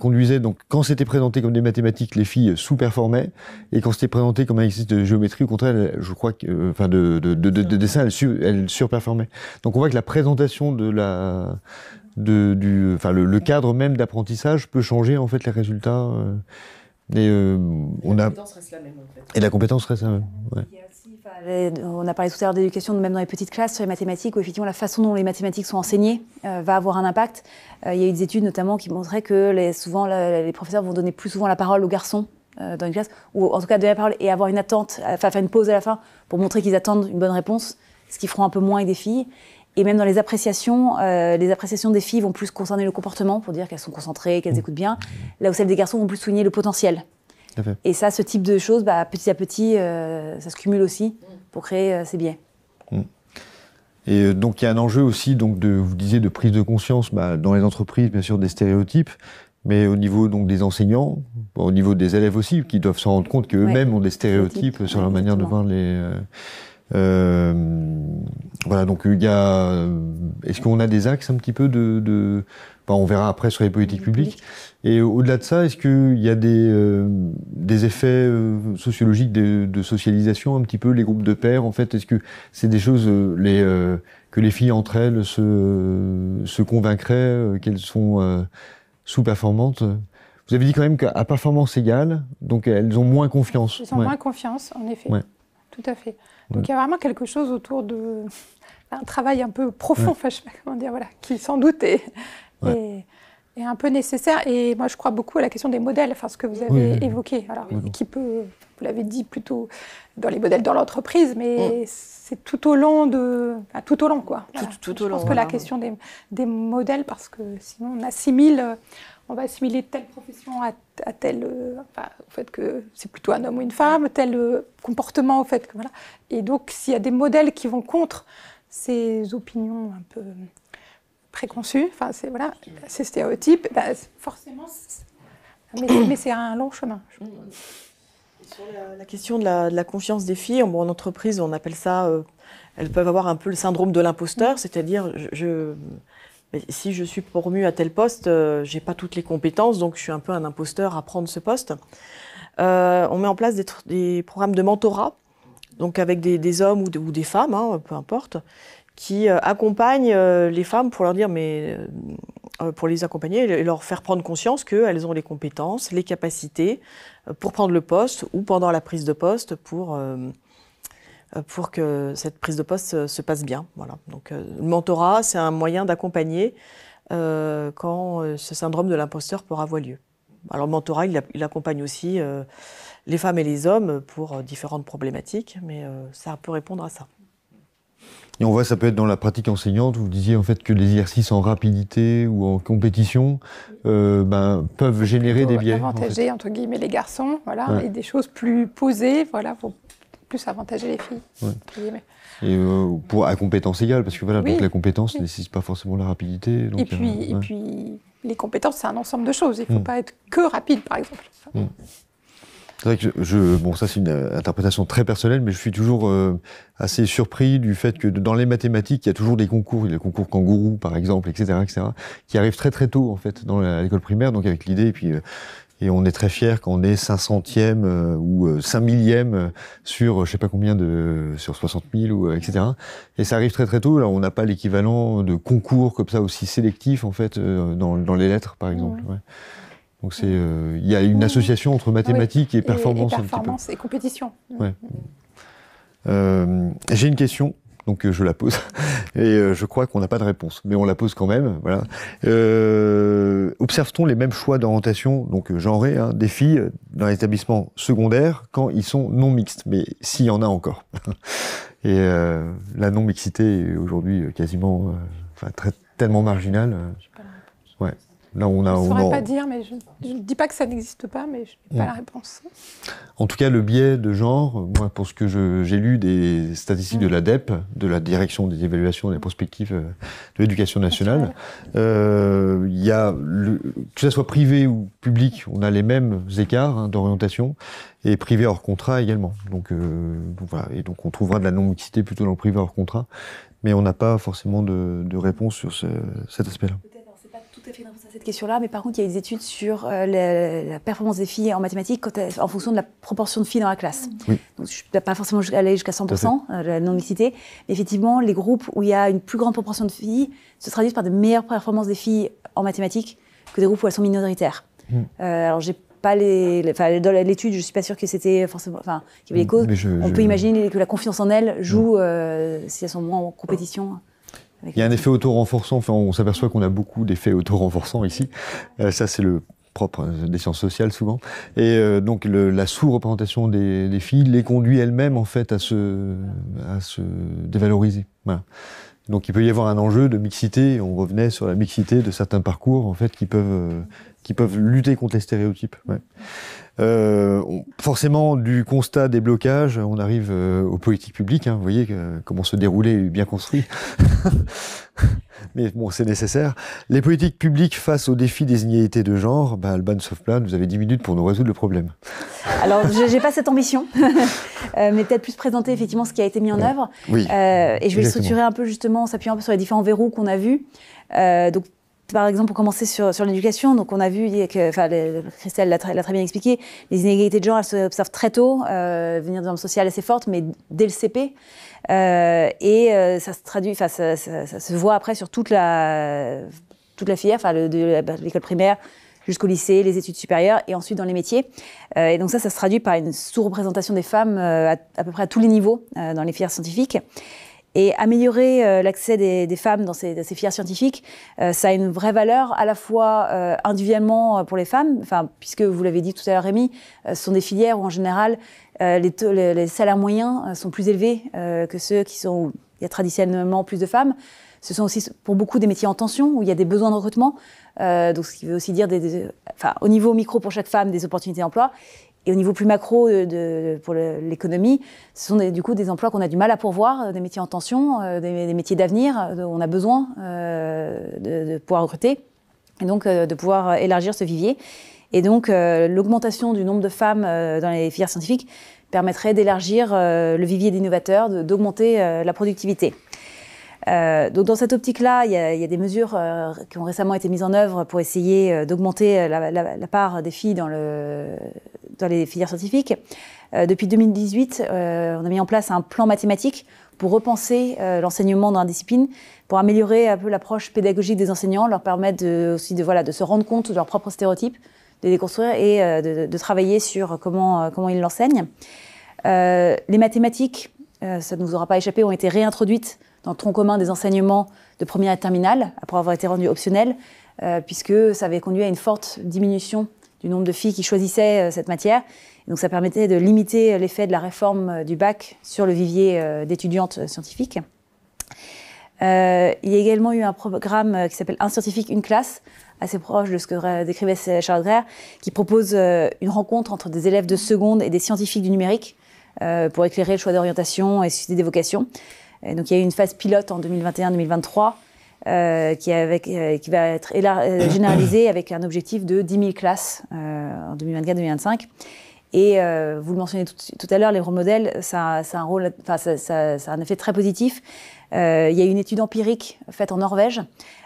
conduisait, donc quand c'était présenté comme des mathématiques, les filles sous-performaient, et quand c'était présenté comme un exercice de géométrie, au contraire, je crois que, de dessin, elles surperformaient. Donc on voit que la présentation de le cadre même d'apprentissage peut changer en fait les résultats. Et la compétence reste la même en fait. Et la compétence reste la même. Ouais. Il y a aussi, on a parlé tout à l'heure d'éducation, même dans les petites classes sur les mathématiques, où effectivement la façon dont les mathématiques sont enseignées va avoir un impact. Il y a eu des études notamment qui montraient que souvent les professeurs vont donner plus souvent la parole aux garçons dans une classe, ou en tout cas donner la parole et avoir une attente, faire une pause à la fin pour montrer qu'ils attendent une bonne réponse, ce qu'ils feront un peu moins avec des filles. Et même dans les appréciations des filles vont plus concerner le comportement, pour dire qu'elles sont concentrées, qu'elles écoutent bien, là où celles des garçons vont plus souligner le potentiel. Et ça, ce type de choses, petit à petit, ça se cumule aussi pour créer ces biais. Et donc il y a un enjeu aussi, donc vous disiez, de prise de conscience dans les entreprises, bien sûr, des stéréotypes, mais au niveau donc des enseignants, au niveau des élèves aussi, qui doivent se rendre compte qu'eux-mêmes ont des stéréotypes sur leur manière de voir les... voilà, donc il y a. Est-ce qu'on a des axes un petit peu on verra après sur les politiques publiques. Et au-delà de ça, est-ce qu'il y a des effets sociologiques de socialisation un petit peu, les groupes de pairs en fait? Est-ce que c'est des choses que les filles entre elles se convaincraient qu'elles sont sous-performantes? Vous avez dit quand même qu'à performance égale, donc elles ont moins confiance. Elles ont moins confiance, en effet. Ouais. Tout à fait. Donc il y a vraiment quelque chose autour d'un travail un peu profond, je sais pas comment dire, voilà, qui sans doute est un peu nécessaire. Et moi je crois beaucoup à la question des modèles, ce que vous avez évoqué. Alors qui peut, vous l'avez dit plutôt dans les modèles dans l'entreprise, mais c'est tout au long tout au long quoi. Voilà. Tout au long. Je pense que la question des modèles, parce que sinon on va assimiler telle profession à tel, au fait que c'est plutôt un homme ou une femme, tel comportement au fait que voilà. Et donc s'il y a des modèles qui vont contre ces opinions un peu préconçues, ces stéréotypes, forcément, mais c'est un long chemin. Sur la question de la confiance des filles, en entreprise, on appelle ça, elles peuvent avoir un peu le syndrome de l'imposteur, c'est-à-dire si je suis promue à tel poste, j'ai pas toutes les compétences, donc je suis un peu un imposteur à prendre ce poste. On met en place des programmes de mentorat, donc avec des hommes ou des femmes, peu importe, qui accompagnent les femmes pour leur dire, pour les accompagner et leur faire prendre conscience qu'elles ont les compétences, les capacités pour prendre le poste ou pendant la prise de poste pour que cette prise de poste se passe bien. Voilà. Donc, le mentorat, c'est un moyen d'accompagner quand ce syndrome de l'imposteur peut avoir lieu. Alors, le mentorat, il accompagne aussi les femmes et les hommes pour différentes problématiques, mais ça peut répondre à ça. Et on voit, ça peut être dans la pratique enseignante, vous disiez en fait que les exercices en rapidité ou en compétition peuvent générer des biais. Avantager, entre guillemets, les garçons, et des choses plus posées, pour plus avantager les filles. Entre guillemets. Et à compétence égale, parce que donc la compétence ne nécessite pas forcément la rapidité. Donc, et puis, les compétences, c'est un ensemble de choses. Il ne faut pas être que rapide, par exemple. C'est vrai que ça c'est une interprétation très personnelle, mais je suis toujours assez surpris du fait que dans les mathématiques, il y a toujours des concours, il y a le concours kangourou par exemple, etc., qui arrivent très très tôt en fait dans l'école primaire, donc avec l'idée, et on est très fiers quand on est 500e ou 5 millième sur je sais pas combien sur 60 000 etc. Et ça arrive très très tôt. Là, on n'a pas l'équivalent de concours comme ça aussi sélectif en fait dans les lettres par exemple. Ouais. Donc il y a une association entre mathématiques et performance. Et performance et compétition. Ouais. J'ai une question, donc je la pose, et je crois qu'on n'a pas de réponse, mais on la pose quand même. Voilà. Observe-t-on les mêmes choix d'orientation, donc genrés, des filles dans l'établissement secondaire quand ils sont non mixtes, mais s'il y en a encore. Et la non-mixité est aujourd'hui quasiment tellement marginale. Ouais. Là, on a, je ne saurais pas dire, mais je ne dis pas que ça n'existe pas, mais je n'ai pas la réponse. En tout cas, le biais de genre, moi, pour ce que j'ai lu des statistiques de l'ADEP, de la Direction des évaluations et des prospectives de l'éducation nationale, il y a, que ce soit privé ou public, on a les mêmes écarts d'orientation, et privé hors contrat également. Donc voilà, et donc on trouvera de la non-mixité plutôt dans le privé hors contrat, mais on n'a pas forcément de réponse sur cet aspect-là. C'est pas tout à fait une réponse à cette question-là, mais par contre, il y a des études sur la performance des filles en mathématiques en fonction de la proportion de filles dans la classe. Oui. Donc, je ne peux pas forcément aller jusqu'à 100%, la non-mixité, mais effectivement, les groupes où il y a une plus grande proportion de filles se traduisent par de meilleures performances des filles en mathématiques que des groupes où elles sont minoritaires. Alors, j'ai pas dans l'étude, je ne suis pas sûre que c'était forcément, qu'il y avait les causes. On peut imaginer que la confiance en elles joue si elles sont moins en compétition. Il y a un effet auto-renforçant, on s'aperçoit qu'on a beaucoup d'effets auto-renforçants ici. Ça, c'est le propre des sciences sociales souvent. Et donc la sous-représentation des filles les conduit elles-mêmes en fait à se dévaloriser. Voilà. Donc il peut y avoir un enjeu de mixité, on revenait sur la mixité de certains parcours en fait qui peuvent lutter contre les stéréotypes. Ouais. Forcément, du constat des blocages, on arrive aux politiques publiques. Vous voyez comment se dérouler est bien construit. Mais bon, c'est nécessaire. Les politiques publiques face aux défis des inégalités de genre, Alban Sofplan, vous avez 10 minutes pour nous résoudre le problème. Alors, j'ai pas cette ambition, mais peut-être plus présenter effectivement ce qui a été mis en œuvre. Oui, et je vais le structurer un peu justement, en s'appuyant un peu sur les différents verrous qu'on a vus. Donc, par exemple, pour commencer sur l'éducation, donc on a vu que, Christelle l'a très bien expliqué, les inégalités de genre, elles s'observent très tôt, venir de normes sociales assez fortes, mais dès le CP. Ça se traduit, ça se voit après sur toute la filière, de l'école primaire jusqu'au lycée, les études supérieures et ensuite dans les métiers. Et donc ça se traduit par une sous-représentation des femmes à peu près à tous les niveaux dans les filières scientifiques. Et améliorer l'accès des femmes dans ces filières scientifiques, ça a une vraie valeur à la fois individuellement pour les femmes, puisque vous l'avez dit tout à l'heure Rémi, ce sont des filières où en général les salaires moyens sont plus élevés que ceux où il y a traditionnellement plus de femmes. Ce sont aussi pour beaucoup des métiers en tension, où il y a des besoins de recrutement, donc ce qui veut aussi dire au niveau micro pour chaque femme, des opportunités d'emploi. Et au niveau plus macro pour l'économie, ce sont du coup des emplois qu'on a du mal à pourvoir, des métiers en tension, des métiers d'avenir, où on a besoin de pouvoir recruter et donc de pouvoir élargir ce vivier. Et donc l'augmentation du nombre de femmes dans les filières scientifiques permettrait d'élargir le vivier d'innovateurs, d'augmenter la productivité. Donc dans cette optique-là, il y a des mesures qui ont récemment été mises en œuvre pour essayer d'augmenter la part des filles dans les filières scientifiques. Depuis 2018, on a mis en place un plan mathématique pour repenser l'enseignement dans la discipline, pour améliorer un peu l'approche pédagogique des enseignants, leur permettre aussi de se rendre compte de leurs propres stéréotypes, de les construire et de travailler sur comment ils l'enseignent. Les mathématiques, ça ne nous aura pas échappé, ont été réintroduites dans le tronc commun des enseignements de première et terminale, après avoir été rendues optionnelles, puisque ça avait conduit à une forte diminution du nombre de filles qui choisissaient cette matière. Et donc ça permettait de limiter l'effet de la réforme du bac sur le vivier d'étudiantes scientifiques. Il y a également eu un programme qui s'appelle Un scientifique, une classe, assez proche de ce que décrivait Charlotte Greer, qui propose une rencontre entre des élèves de seconde et des scientifiques du numérique pour éclairer le choix d'orientation et susciter des vocations. Et donc il y a eu une phase pilote en 2021-2023 qui va être généralisée avec un objectif de 10 000 classes en 2024-2025. Et vous le mentionnez tout à l'heure, les rôles modèles, ça a un effet très positif. Il y a une étude empirique faite en Norvège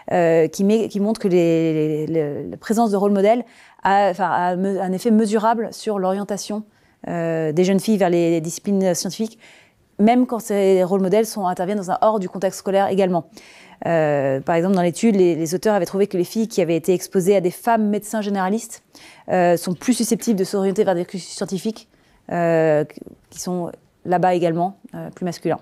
qui montre que la présence de rôles modèles a un effet mesurable sur l'orientation des jeunes filles vers les disciplines scientifiques, même quand ces rôles modèles interviennent hors du contexte scolaire également. Par exemple, dans l'étude, les auteurs avaient trouvé que les filles qui avaient été exposées à des femmes médecins généralistes sont plus susceptibles de s'orienter vers des cursus scientifiques qui sont là-bas également plus masculins.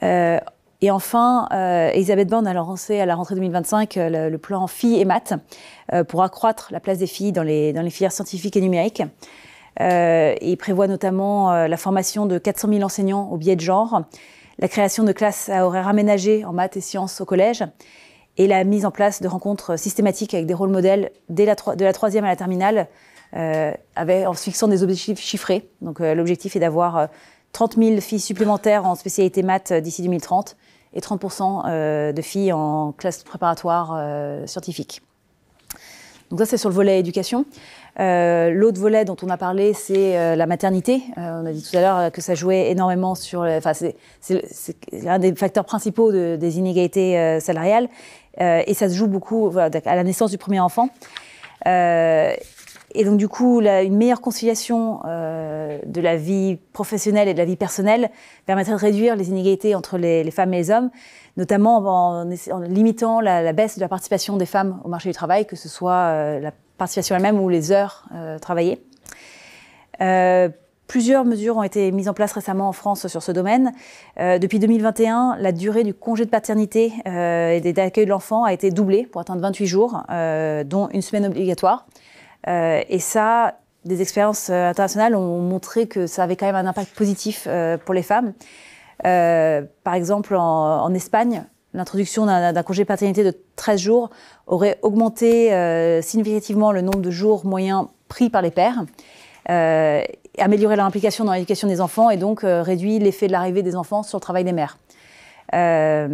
Et enfin, Elisabeth Borne a lancé à la rentrée 2025 le plan Filles et Maths pour accroître la place des filles dans les filières scientifiques et numériques. Il prévoit notamment la formation de 400 000 enseignants au biais de genre, la création de classes à horaires aménagés en maths et sciences au collège, et la mise en place de rencontres systématiques avec des rôles modèles de la 3e à la terminale, en se fixant des objectifs chiffrés. Donc l'objectif est d'avoir 30 000 filles supplémentaires en spécialité maths d'ici 2030 et 30% de filles en classe préparatoire scientifique. Donc ça, c'est sur le volet éducation. L'autre volet dont on a parlé, c'est la maternité. On a dit tout à l'heure que ça jouait énormément sur... c'est l'un des facteurs principaux des inégalités salariales. Et ça se joue beaucoup à la naissance du premier enfant. Et donc, du coup, une meilleure conciliation de la vie professionnelle et de la vie personnelle permettrait de réduire les inégalités entre les femmes et les hommes, notamment en limitant la baisse de la participation des femmes au marché du travail, que ce soit la participation elle-même ou les heures travaillées. Plusieurs mesures ont été mises en place récemment en France sur ce domaine. Depuis 2021, la durée du congé de paternité et d'accueil de l'enfant a été doublée pour atteindre 28 jours, dont une semaine obligatoire. Et ça, des expériences internationales ont montré que ça avait quand même un impact positif pour les femmes. Par exemple, en Espagne, l'introduction d'un congé paternité de 13 jours aurait augmenté significativement le nombre de jours moyens pris par les pères, amélioré leur implication dans l'éducation des enfants et donc réduit l'effet de l'arrivée des enfants sur le travail des mères. Et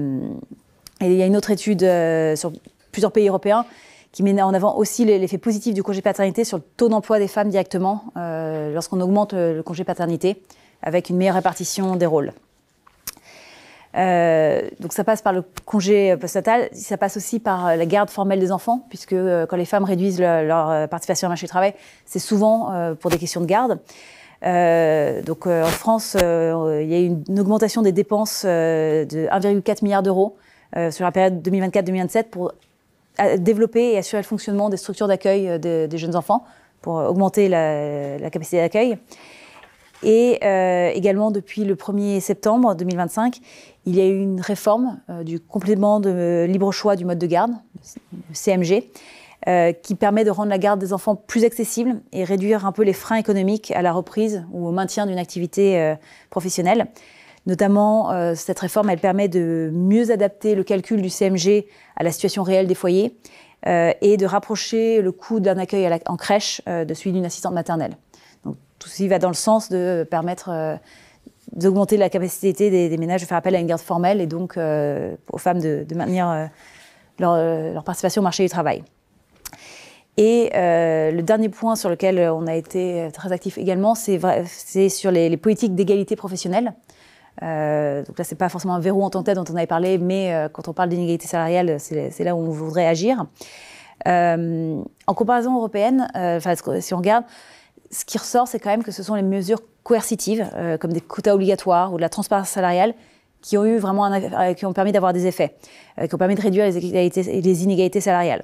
il y a une autre étude sur plusieurs pays européens qui met en avant aussi l'effet positif du congé paternité sur le taux d'emploi des femmes directement lorsqu'on augmente le congé paternité avec une meilleure répartition des rôles. Donc ça passe par le congé postnatal, ça passe aussi par la garde formelle des enfants, puisque quand les femmes réduisent leur participation au marché du travail, c'est souvent pour des questions de garde. Donc en France, il y a eu une augmentation des dépenses de 1,4 milliard d'euros sur la période 2024-2027 pour développer et assurer le fonctionnement des structures d'accueil des jeunes enfants, pour augmenter la capacité d'accueil. Et également, depuis le 1er septembre 2025, il y a eu une réforme du complément de libre choix du mode de garde, le CMG, qui permet de rendre la garde des enfants plus accessible et réduire un peu les freins économiques à la reprise ou au maintien d'une activité professionnelle. Notamment, cette réforme, elle permet de mieux adapter le calcul du CMG à la situation réelle des foyers et de rapprocher le coût d'un accueil en crèche de celui d'une assistante maternelle. Tout ceci va dans le sens de permettre d'augmenter la capacité des ménages de faire appel à une garde formelle et donc aux femmes de maintenir leur participation au marché du travail. Et le dernier point sur lequel on a été très actif également, c'est sur les politiques d'égalité professionnelle. Donc là, c'est pas forcément un verrou en tant que tel dont on avait parlé, mais quand on parle d'inégalité salariale, c'est là où on voudrait agir. En comparaison européenne, si on regarde, ce qui ressort, c'est quand même que ce sont les mesures coercitives, comme des quotas obligatoires ou de la transparence salariale, qui ont eu vraiment qui ont permis d'avoir des effets, qui ont permis de réduire les inégalités salariales.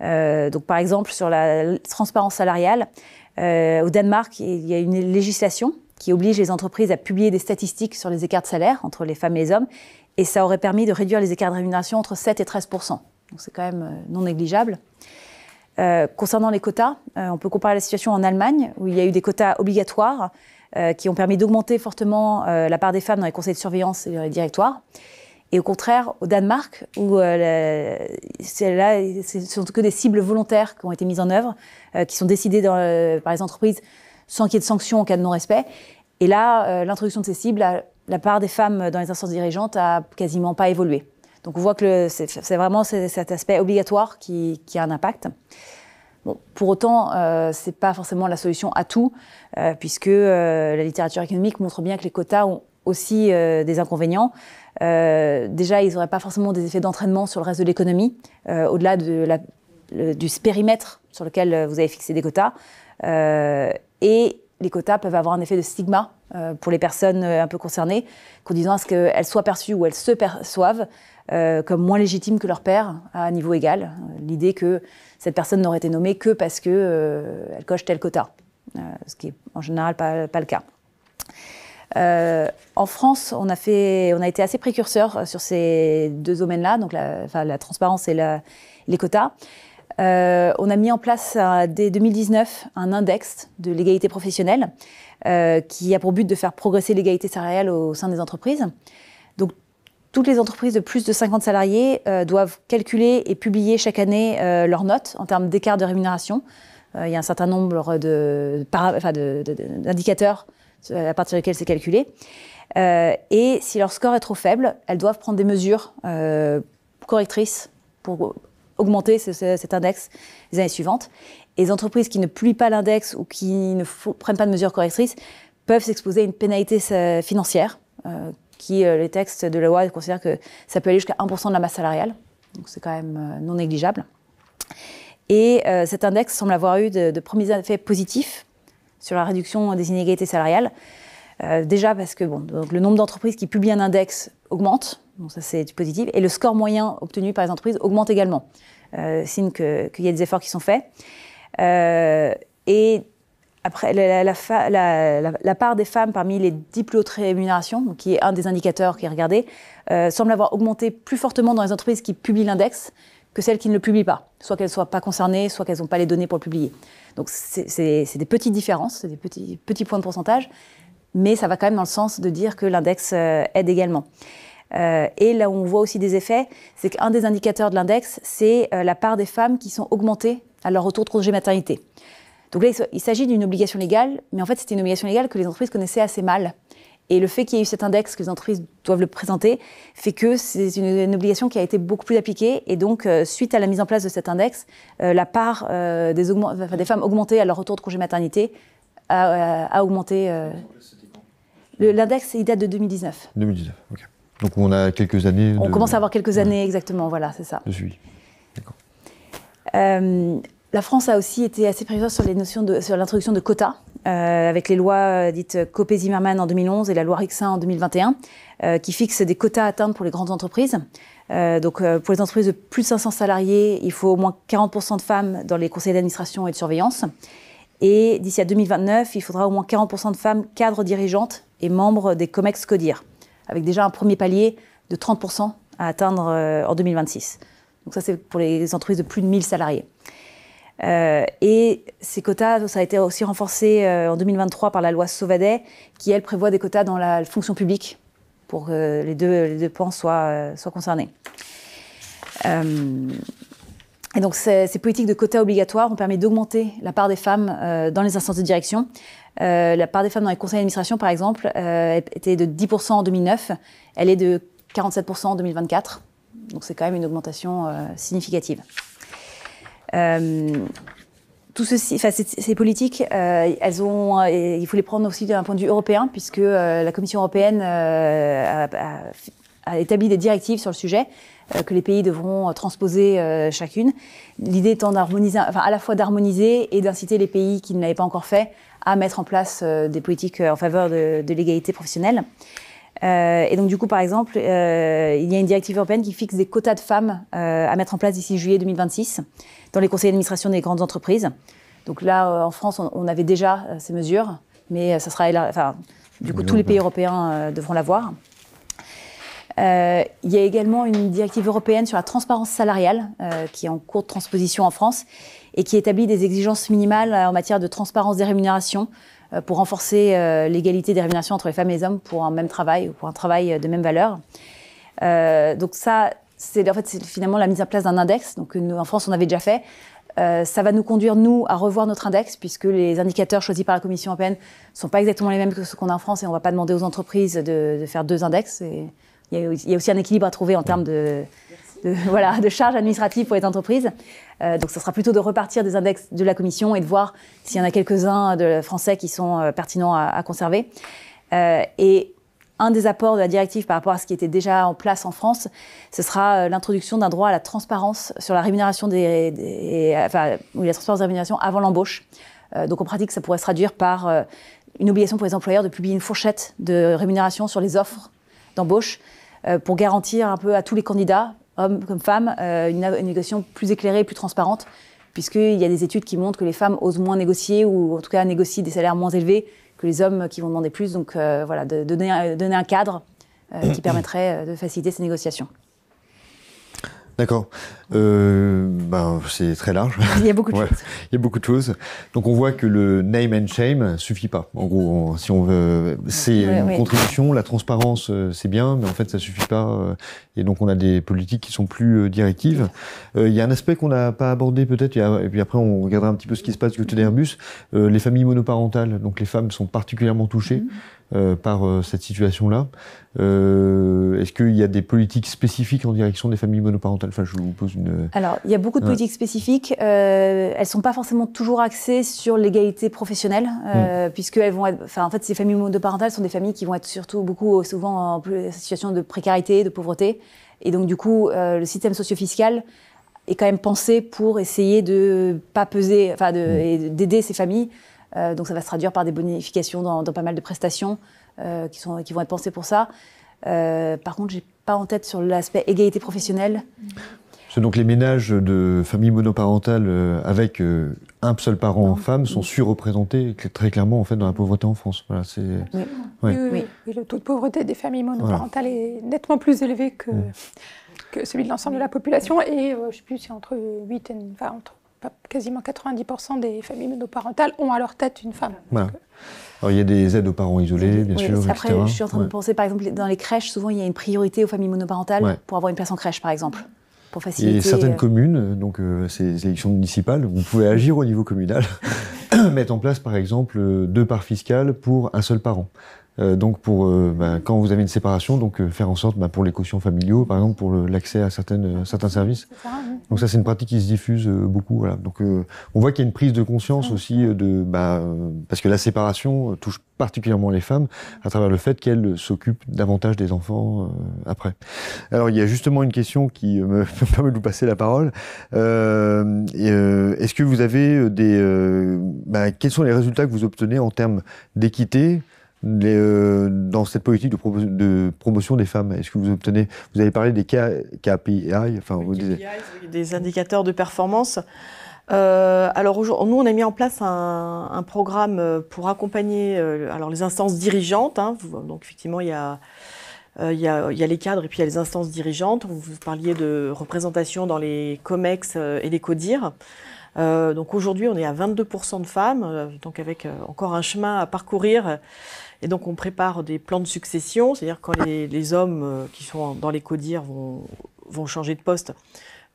Donc, par exemple, sur la transparence salariale, au Danemark, il y a une législation qui oblige les entreprises à publier des statistiques sur les écarts de salaire entre les femmes et les hommes, et ça aurait permis de réduire les écarts de rémunération entre 7 et 13%. Donc, c'est quand même non négligeable. Concernant les quotas, on peut comparer la situation en Allemagne, où il y a eu des quotas obligatoires qui ont permis d'augmenter fortement la part des femmes dans les conseils de surveillance et les directoires. Et au contraire, au Danemark, où ce sont que des cibles volontaires qui ont été mises en œuvre, qui sont décidées par les entreprises sans qu'il y ait de sanctions en cas de non-respect. Et là, l'introduction de ces cibles, la part des femmes dans les instances dirigeantes a quasiment pas évolué. Donc on voit que c'est vraiment cet aspect obligatoire qui a un impact. Bon, pour autant, ce n'est pas forcément la solution à tout, puisque la littérature économique montre bien que les quotas ont aussi des inconvénients. Déjà, ils n'auraient pas forcément des effets d'entraînement sur le reste de l'économie, au-delà du périmètre sur lequel vous avez fixé des quotas. Et les quotas peuvent avoir un effet de stigma pour les personnes un peu concernées, conduisant à ce qu'elles soient perçues ou elles se perçoivent comme moins légitimes que leur père à niveau égal. L'idée que cette personne n'aurait été nommée que parce qu'elle coche tel quota, ce qui est en général pas le cas. En France, on a été assez précurseurs sur ces deux domaines-là, donc la transparence et les quotas. On a mis en place dès 2019 un index de l'égalité professionnelle qui a pour but de faire progresser l'égalité salariale au sein des entreprises. Donc, toutes les entreprises de plus de 50 salariés doivent calculer et publier chaque année leurs notes en termes d'écart de rémunération. Il y a un certain nombre d'indicateurs à partir desquels c'est calculé. Et si leur score est trop faible, elles doivent prendre des mesures correctrices pour augmenter cet index les années suivantes. Et les entreprises qui ne publient pas l'index ou qui ne prennent pas de mesures correctrices peuvent s'exposer à une pénalité financière les textes de la loi considèrent que ça peut aller jusqu'à 1% de la masse salariale. Donc c'est quand même non négligeable. Et cet index semble avoir eu de premiers effets positifs sur la réduction des inégalités salariales. Déjà parce que donc le nombre d'entreprises qui publient un index augmente, donc ça c'est du positif, et le score moyen obtenu par les entreprises augmente également, signe qu'il y a des efforts qui sont faits. Et après, la part des femmes parmi les 10 plus hautes rémunérations, donc qui est un des indicateurs qui est regardé, semble avoir augmenté plus fortement dans les entreprises qui publient l'index que celles qui ne le publient pas, soit qu'elles ne soient pas concernées, soit qu'elles n'ont pas les données pour le publier. Donc c'est des petites différences, c'est des petits points de pourcentage, mais ça va quand même dans le sens de dire que l'index aide également. Et là où on voit aussi des effets, c'est qu'un des indicateurs de l'index, c'est la part des femmes qui sont augmentées à leur retour de congé maternité. Donc là, il s'agit d'une obligation légale, mais en fait, c'était une obligation légale que les entreprises connaissaient assez mal. Et le fait qu'il y ait eu cet index, que les entreprises doivent le présenter, fait que c'est une obligation qui a été beaucoup plus appliquée. Et donc, suite à la mise en place de cet index, la part des femmes augmentées à leur retour de congé maternité a augmenté. L'index, il date de 2019. 2019, ok. Donc on a quelques années. On commence à avoir quelques années, exactement, voilà, c'est ça. Je suis. D'accord. La France a aussi été assez précurseur sur l'introduction de quotas, avec les lois dites Copé-Zimmermann en 2011 et la loi Rixain en 2021, qui fixent des quotas à atteindre pour les grandes entreprises. Donc pour les entreprises de plus de 500 salariés, il faut au moins 40% de femmes dans les conseils d'administration et de surveillance. Et d'ici à 2029, il faudra au moins 40% de femmes cadres dirigeantes et membres des COMEX CODIR, avec déjà un premier palier de 30% à atteindre en 2026. Donc ça, c'est pour les entreprises de plus de 1000 salariés. Et ces quotas, ça a été aussi renforcé en 2023 par la loi Sauvadet, qui, elle, prévoit des quotas dans la fonction publique pour que les deux pans soient concernés. Et donc, ces politiques de quotas obligatoires ont permis d'augmenter la part des femmes dans les instances de direction. La part des femmes dans les conseils d'administration, par exemple, était de 10% en 2009. Elle est de 47% en 2024. Donc, c'est quand même une augmentation significative. Tout ceci, ces politiques, il faut les prendre aussi d'un point de vue européen, puisque la Commission européenne a établi des directives sur le sujet que les pays devront transposer chacune. L'idée étant d'harmoniser, à la fois d'harmoniser et d'inciter les pays qui ne l'avaient pas encore fait à mettre en place des politiques en faveur de l'égalité professionnelle. Et donc du coup, par exemple, il y a une directive européenne qui fixe des quotas de femmes à mettre en place d'ici juillet 2026 dans les conseils d'administration des grandes entreprises. Donc là, en France, on avait déjà ces mesures, mais ça sera, du coup, tous les pays européens devront l'avoir. Il y a également une directive européenne sur la transparence salariale qui est en cours de transposition en France et qui établit des exigences minimales en matière de transparence des rémunérations pour renforcer l'égalité des rémunérations entre les femmes et les hommes pour un même travail ou pour un travail de même valeur. Donc ça, c'est finalement la mise en place d'un index. Donc nous, en France, on avait déjà fait. Ça va nous conduire, nous, à revoir notre index, puisque les indicateurs choisis par la Commission européenne ne sont pas exactement les mêmes que ceux qu'on a en France, et on ne va pas demander aux entreprises de faire deux index. Et il y a aussi un équilibre à trouver en termes de charges administratives pour les entreprises. Donc ça sera plutôt de repartir des index de la Commission et de voir s'il y en a quelques-uns de français qui sont pertinents à conserver. Et un des apports de la directive par rapport à ce qui était déjà en place en France, ce sera l'introduction d'un droit à la transparence sur la rémunération la transparence des rémunérations avant l'embauche. Donc en pratique, ça pourrait se traduire par une obligation pour les employeurs de publier une fourchette de rémunération sur les offres d'embauche pour garantir un peu à tous les candidats, hommes comme femmes, une négociation plus éclairée, plus transparente, puisqu'il y a des études qui montrent que les femmes osent moins négocier, ou en tout cas négocient des salaires moins élevés que les hommes qui vont demander plus. Donc de donner un cadre qui permettrait de faciliter ces négociations. D'accord. C'est très large. Il y a beaucoup de Ouais, choses. il y a beaucoup de choses. Donc on voit que le name and shame suffit pas. En gros, si on veut, c'est une contribution. La transparence, c'est bien, mais en fait, ça suffit pas. Et donc on a des politiques qui sont plus directives. Il y a un aspect qu'on n'a pas abordé peut-être, et puis après on regardera un petit peu ce qui se passe du côté d'Airbus. Les familles monoparentales, donc les femmes sont particulièrement touchées par cette situation-là. Est-ce qu'il y a des politiques spécifiques en direction des familles monoparentales? Enfin, je vous pose une... Alors, il y a beaucoup de politiques spécifiques. Elles ne sont pas forcément toujours axées sur l'égalité professionnelle, puisqu'elles vont être... Enfin, en fait, ces familles monoparentales sont des familles qui vont être souvent en situation de précarité, de pauvreté. Et donc, du coup, le système socio-fiscal est quand même pensé pour essayer de pas peser, et d'aider ces familles. Donc, ça va se traduire par des bonifications dans pas mal de prestations qui vont être pensées pour ça. Par contre, j'ai pas en tête sur l'aspect égalité professionnelle. C'est donc les ménages de familles monoparentales avec un seul parent femme sont surreprésentés très clairement en fait dans la pauvreté en France. Voilà, c'est. Oui, le taux de pauvreté des familles monoparentales est nettement plus élevé que celui de l'ensemble de la population et je ne sais plus si entre 8 et quasiment 90% des familles monoparentales ont à leur tête une femme. Voilà. Alors, il y a des aides aux parents isolés, bien sûr, après, etc. je suis en train de penser, par exemple, dans les crèches, souvent, il y a une priorité aux familles monoparentales pour avoir une place en crèche, par exemple, pour faciliter... Et certaines communes, donc ces élections municipales, vous pouvez agir au niveau communal, mettre en place, par exemple, 2 parts fiscales pour un seul parent. Donc quand vous avez une séparation, donc faire en sorte pour les quotients familiaux, par exemple pour l'accès à certains services. Donc ça c'est une pratique qui se diffuse beaucoup. Voilà. Donc on voit qu'il y a une prise de conscience aussi parce que la séparation touche particulièrement les femmes à travers le fait qu'elles s'occupent davantage des enfants après. Alors il y a justement une question qui me permet de vous passer la parole. Est-ce que vous avez quels sont les résultats que vous obtenez en termes d'équité dans cette politique de promotion des femmes? Est-ce que vous avez parlé des KPI, des indicateurs de performance. Alors nous on a mis en place un programme pour accompagner les instances dirigeantes. Donc effectivement il y a les cadres et puis il y a les instances dirigeantes. Vous parliez de représentation dans les COMEX et les CODIR. Donc aujourd'hui on est à 22% de femmes, donc avec encore un chemin à parcourir. Et donc on prépare des plans de succession, c'est-à-dire quand les hommes qui sont dans les CODIR vont changer de poste,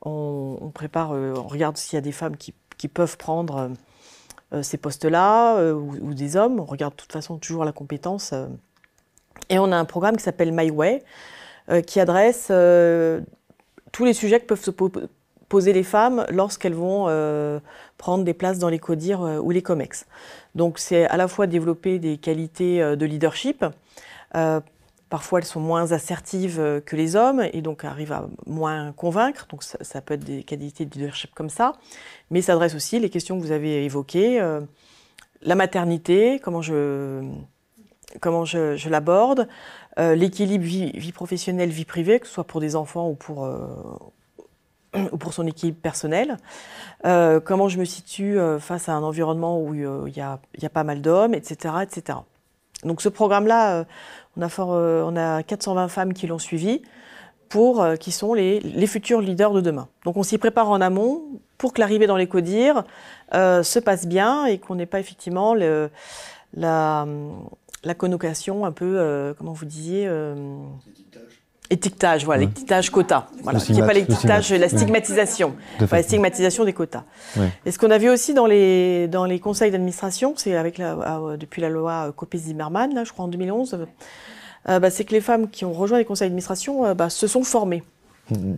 on prépare, on regarde s'il y a des femmes qui peuvent prendre ces postes-là ou des hommes. On regarde de toute façon toujours la compétence. Et on a un programme qui s'appelle My Way, qui adresse tous les sujets que peuvent se poser les femmes lorsqu'elles vont prendre des places dans les CODIR ou les COMEX. Donc c'est à la fois développer des qualités de leadership. Parfois elles sont moins assertives que les hommes et donc arrivent à moins convaincre. Donc ça peut être des qualités de leadership comme ça. Mais ça adresse aussi les questions que vous avez évoquées. La maternité, comment je l'aborde. L'équilibre vie professionnelle, vie privée, que ce soit pour des enfants ou pour son équilibre personnel, comment je me situe face à un environnement où il y a pas mal d'hommes, etc., etc. Donc ce programme-là, on a 420 femmes qui l'ont suivi, qui sont les futurs leaders de demain. Donc on s'y prépare en amont pour que l'arrivée dans les CODIR se passe bien et qu'on n'ait pas effectivement la connotation un peu, comment vous disiez étiquetage, voilà, l'étiquetage quota. Voilà, qui n'est pas l'étiquetage, la stigmatisation. La stigmatisation des quotas. Ouais. Et ce qu'on a vu aussi dans les conseils d'administration, c'est depuis la loi Copé-Zimmermann, là, je crois en 2011, c'est que les femmes qui ont rejoint les conseils d'administration se sont formées.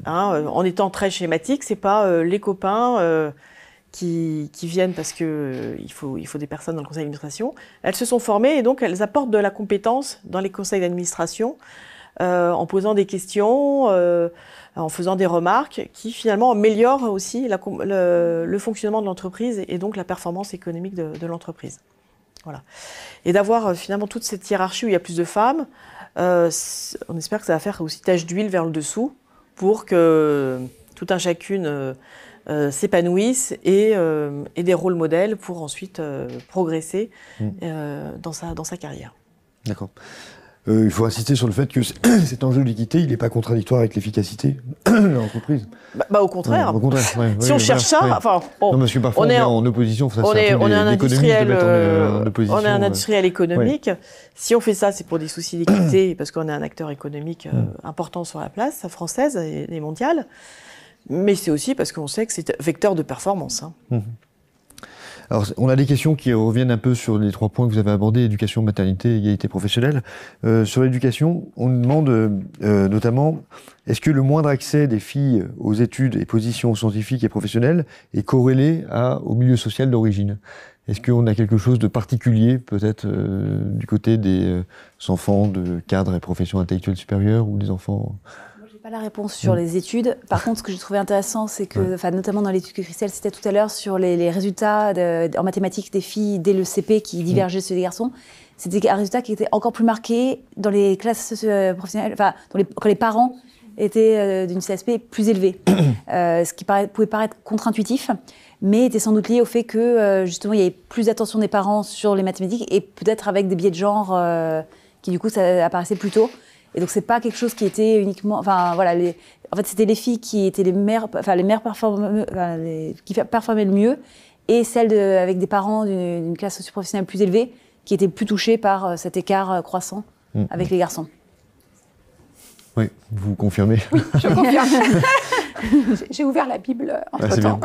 En étant très schématique, c'est pas les copains qui viennent parce que il faut des personnes dans le conseil d'administration. Elles se sont formées et donc elles apportent de la compétence dans les conseils d'administration. En posant des questions, en faisant des remarques qui finalement améliorent aussi le fonctionnement de l'entreprise et donc la performance économique de l'entreprise. Voilà. Et d'avoir finalement toute cette hiérarchie où il y a plus de femmes, on espère que ça va faire aussi tache d'huile vers le dessous pour que tout un chacune s'épanouisse et des rôles modèles pour ensuite progresser dans sa carrière. D'accord. Il faut insister sur le fait que cet enjeu de l'équité, il n'est pas contradictoire avec l'efficacité de l'entreprise. Au contraire. Au contraire, si on cherche ça, enfin, non, parce que parfois on est en opposition. Ça, on est un industriel, on est un industriel économique. Ouais. Si on fait ça, c'est pour des soucis d'équité, parce qu'on est un acteur économique important sur la place française et mondiale. Mais c'est aussi parce qu'on sait que c'est vecteur de performance. Alors, on a des questions qui reviennent un peu sur les 3 points que vous avez abordés, éducation, maternité, égalité professionnelle. Sur l'éducation, on nous demande notamment, est-ce que le moindre accès des filles aux études et positions scientifiques et professionnelles est corrélé au milieu social d'origine ? Est-ce qu'on a quelque chose de particulier, peut-être, du côté des enfants de cadres et professions intellectuelles supérieures ou des enfants... Pas la réponse sur les études. Par contre, ce que j'ai trouvé intéressant, c'est que, notamment dans l'étude que Christelle citait tout à l'heure, sur les résultats en mathématiques des filles dès le CP qui divergeaient sur les garçons, c'était un résultat qui était encore plus marqué dans les classes professionnelles, quand les parents étaient d'une CSP plus élevée. Ce qui pouvait paraître contre-intuitif, mais était sans doute lié au fait que, justement, il y avait plus d'attention des parents sur les mathématiques et peut-être avec des biais de genre qui, du coup, ça apparaissait plus tôt. Et donc c'est pas quelque chose qui était uniquement, en fait c'était les filles qui étaient les meilleures qui performaient le mieux, et celles avec des parents d'une classe socio-professionnelle plus élevée qui étaient plus touchées par cet écart croissant avec les garçons. Oui, vous confirmez? Oui, je confirme. J'ai ouvert la Bible entre-temps.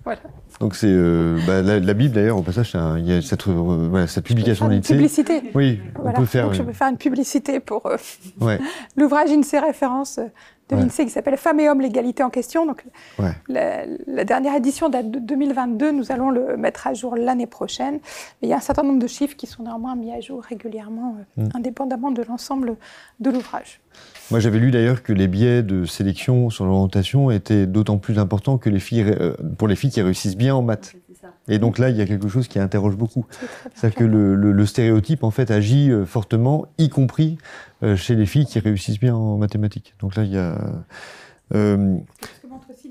Voilà. Donc c'est la Bible d'ailleurs, au passage, il y a cette publication de l'INSEE. Publicité. Oui, on peut faire. Donc je peux faire une publicité pour l'ouvrage INSEE référence de l'INSEE qui s'appelle Femmes et hommes, l'égalité en question. Donc la dernière édition date de 2022. Nous allons le mettre à jour l'année prochaine. Mais il y a un certain nombre de chiffres qui sont néanmoins mis à jour régulièrement, indépendamment de l'ensemble de l'ouvrage. Moi, j'avais lu d'ailleurs que les biais de sélection sur l'orientation étaient d'autant plus importants que pour les filles qui réussissent bien en maths. Et donc là, il y a quelque chose qui interroge beaucoup. C'est-à-dire que le stéréotype, en fait, agit fortement, y compris chez les filles qui réussissent bien en mathématiques. Donc là, il y a... Ce que montrent aussi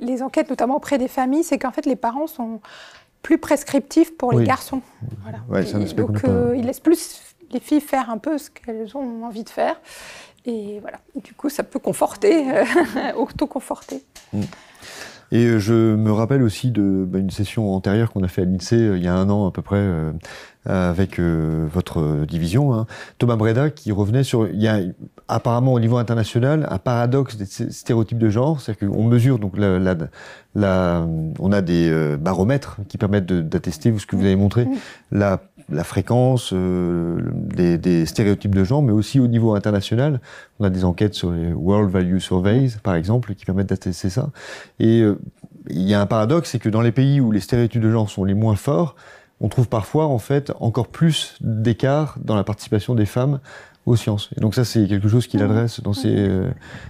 les enquêtes, notamment auprès des familles, c'est qu'en fait, les parents sont plus prescriptifs pour les garçons. Voilà. Ouais, c'est un aspect donc, ils laissent plus les filles faire un peu ce qu'elles ont envie de faire. Et voilà. Et du coup, ça peut conforter, auto-conforter. Et je me rappelle aussi d'une session antérieure qu'on a fait à l'INSEE il y a 1 an à peu près avec votre division, Thomas Breda, qui revenait sur... Il y a apparemment au niveau international un paradoxe des stéréotypes de genre, c'est-à-dire qu'on mesure, donc on a des baromètres qui permettent d'attester ce que vous avez montré, la fréquence des stéréotypes de genre, mais aussi au niveau international. On a des enquêtes sur les World Value Surveys, par exemple, qui permettent d'attester ça. Et il y a un paradoxe, c'est que dans les pays où les stéréotypes de genre sont les moins forts, on trouve parfois, en fait, encore plus d'écart dans la participation des femmes aux sciences. Et donc ça, c'est quelque chose qu'il adresse dans ses...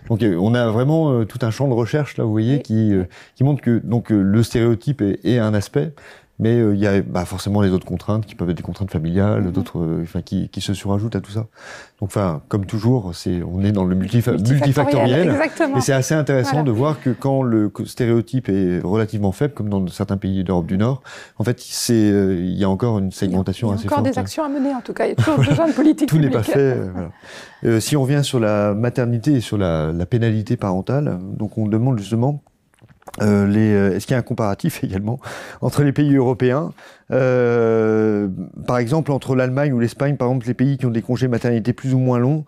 Donc on a vraiment tout un champ de recherche, là, vous voyez, qui montre que le stéréotype est un aspect, mais il y a forcément les autres contraintes qui peuvent être des contraintes familiales, d'autres, qui se surajoutent à tout ça. Donc, comme toujours, on est dans le multifactoriel. Exactement. Et c'est assez intéressant de voir que quand le stéréotype est relativement faible, comme dans certains pays d'Europe du Nord, en fait, il y a encore une segmentation assez forte. Il y a encore des actions à mener, en tout cas. Il y a toujours besoin de politique publique. Tout n'est pas fait. Voilà. Si on revient sur la maternité et sur la pénalité parentale, donc on demande justement... est-ce qu'il y a un comparatif également entre les pays européens, par exemple entre l'Allemagne ou l'Espagne, par exemple les pays qui ont des congés maternité plus ou moins longs,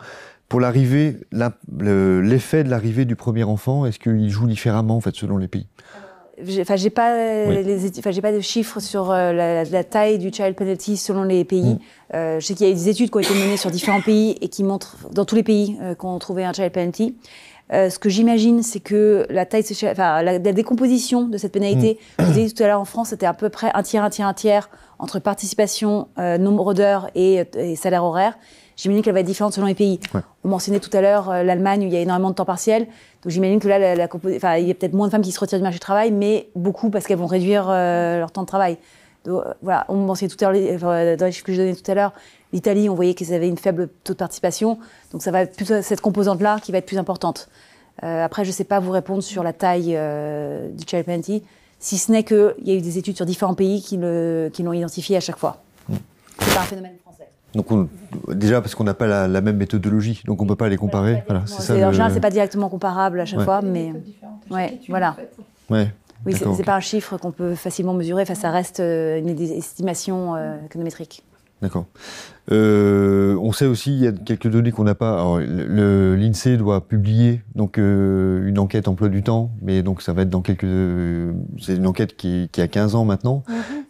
pour l'effet de l'arrivée du premier enfant, est-ce qu'il joue différemment en fait selon les pays? J'ai pas de chiffres sur la taille du child penalty selon les pays. Je sais qu'il y a eu des études qui ont été menées sur différents pays et qui montrent dans tous les pays qu'on trouvait un child penalty. Ce que j'imagine, c'est que la décomposition de cette pénalité, je vous ai dit tout à l'heure, en France, c'était à peu près un tiers entre participation, nombre d'heures et salaire horaire. J'imagine qu'elle va être différente selon les pays. Ouais. On mentionnait tout à l'heure l'Allemagne où il y a énormément de temps partiel. Donc j'imagine que là, il y a peut-être moins de femmes qui se retirent du marché du travail, mais beaucoup parce qu'elles vont réduire leur temps de travail. Donc, voilà, on mentionnait tout à l'heure, dans les chiffres que je donnais tout à l'heure, l'Italie, on voyait qu'ils avaient une faible taux de participation. Donc ça va être plutôt cette composante-là qui va être plus importante. Après, je ne sais pas vous répondre sur la taille du child penalty, si ce n'est qu'il y a eu des études sur différents pays qui l'ont identifié à chaque fois. C'est pas un phénomène français. Donc déjà parce qu'on n'a pas la même méthodologie, donc on ne peut pas les comparer. Voilà, c'est ça. En général, c'est pas directement comparable à chaque fois, mais voilà. Ouais. Oui, c'est pas un chiffre qu'on peut facilement mesurer. Enfin, ça reste une estimation économétrique. D'accord. On sait aussi, il y a quelques données qu'on n'a pas. Alors, l'INSEE doit publier donc une enquête emploi du temps, mais donc ça va être dans c'est une enquête qui a 15 ans maintenant,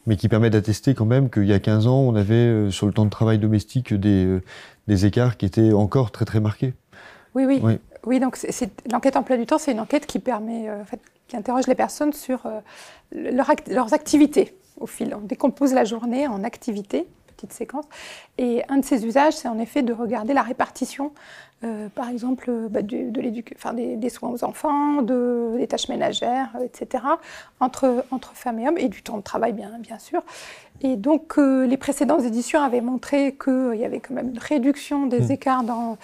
mais qui permet d'attester quand même qu'il y a 15 ans, on avait sur le temps de travail domestique des écarts qui étaient encore très très marqués. Oui, donc l'enquête emploi du temps, c'est une enquête qui permet, qui interroge les personnes sur leurs activités au fil. On décompose la journée en activités, petite séquence. Et un de ces usages, c'est en effet de regarder la répartition, par exemple, des soins aux enfants, des tâches ménagères, etc., entre femmes et hommes, et du temps de travail, bien sûr. Et donc, les précédentes éditions avaient montré qu'il y avait quand même une réduction des écarts dans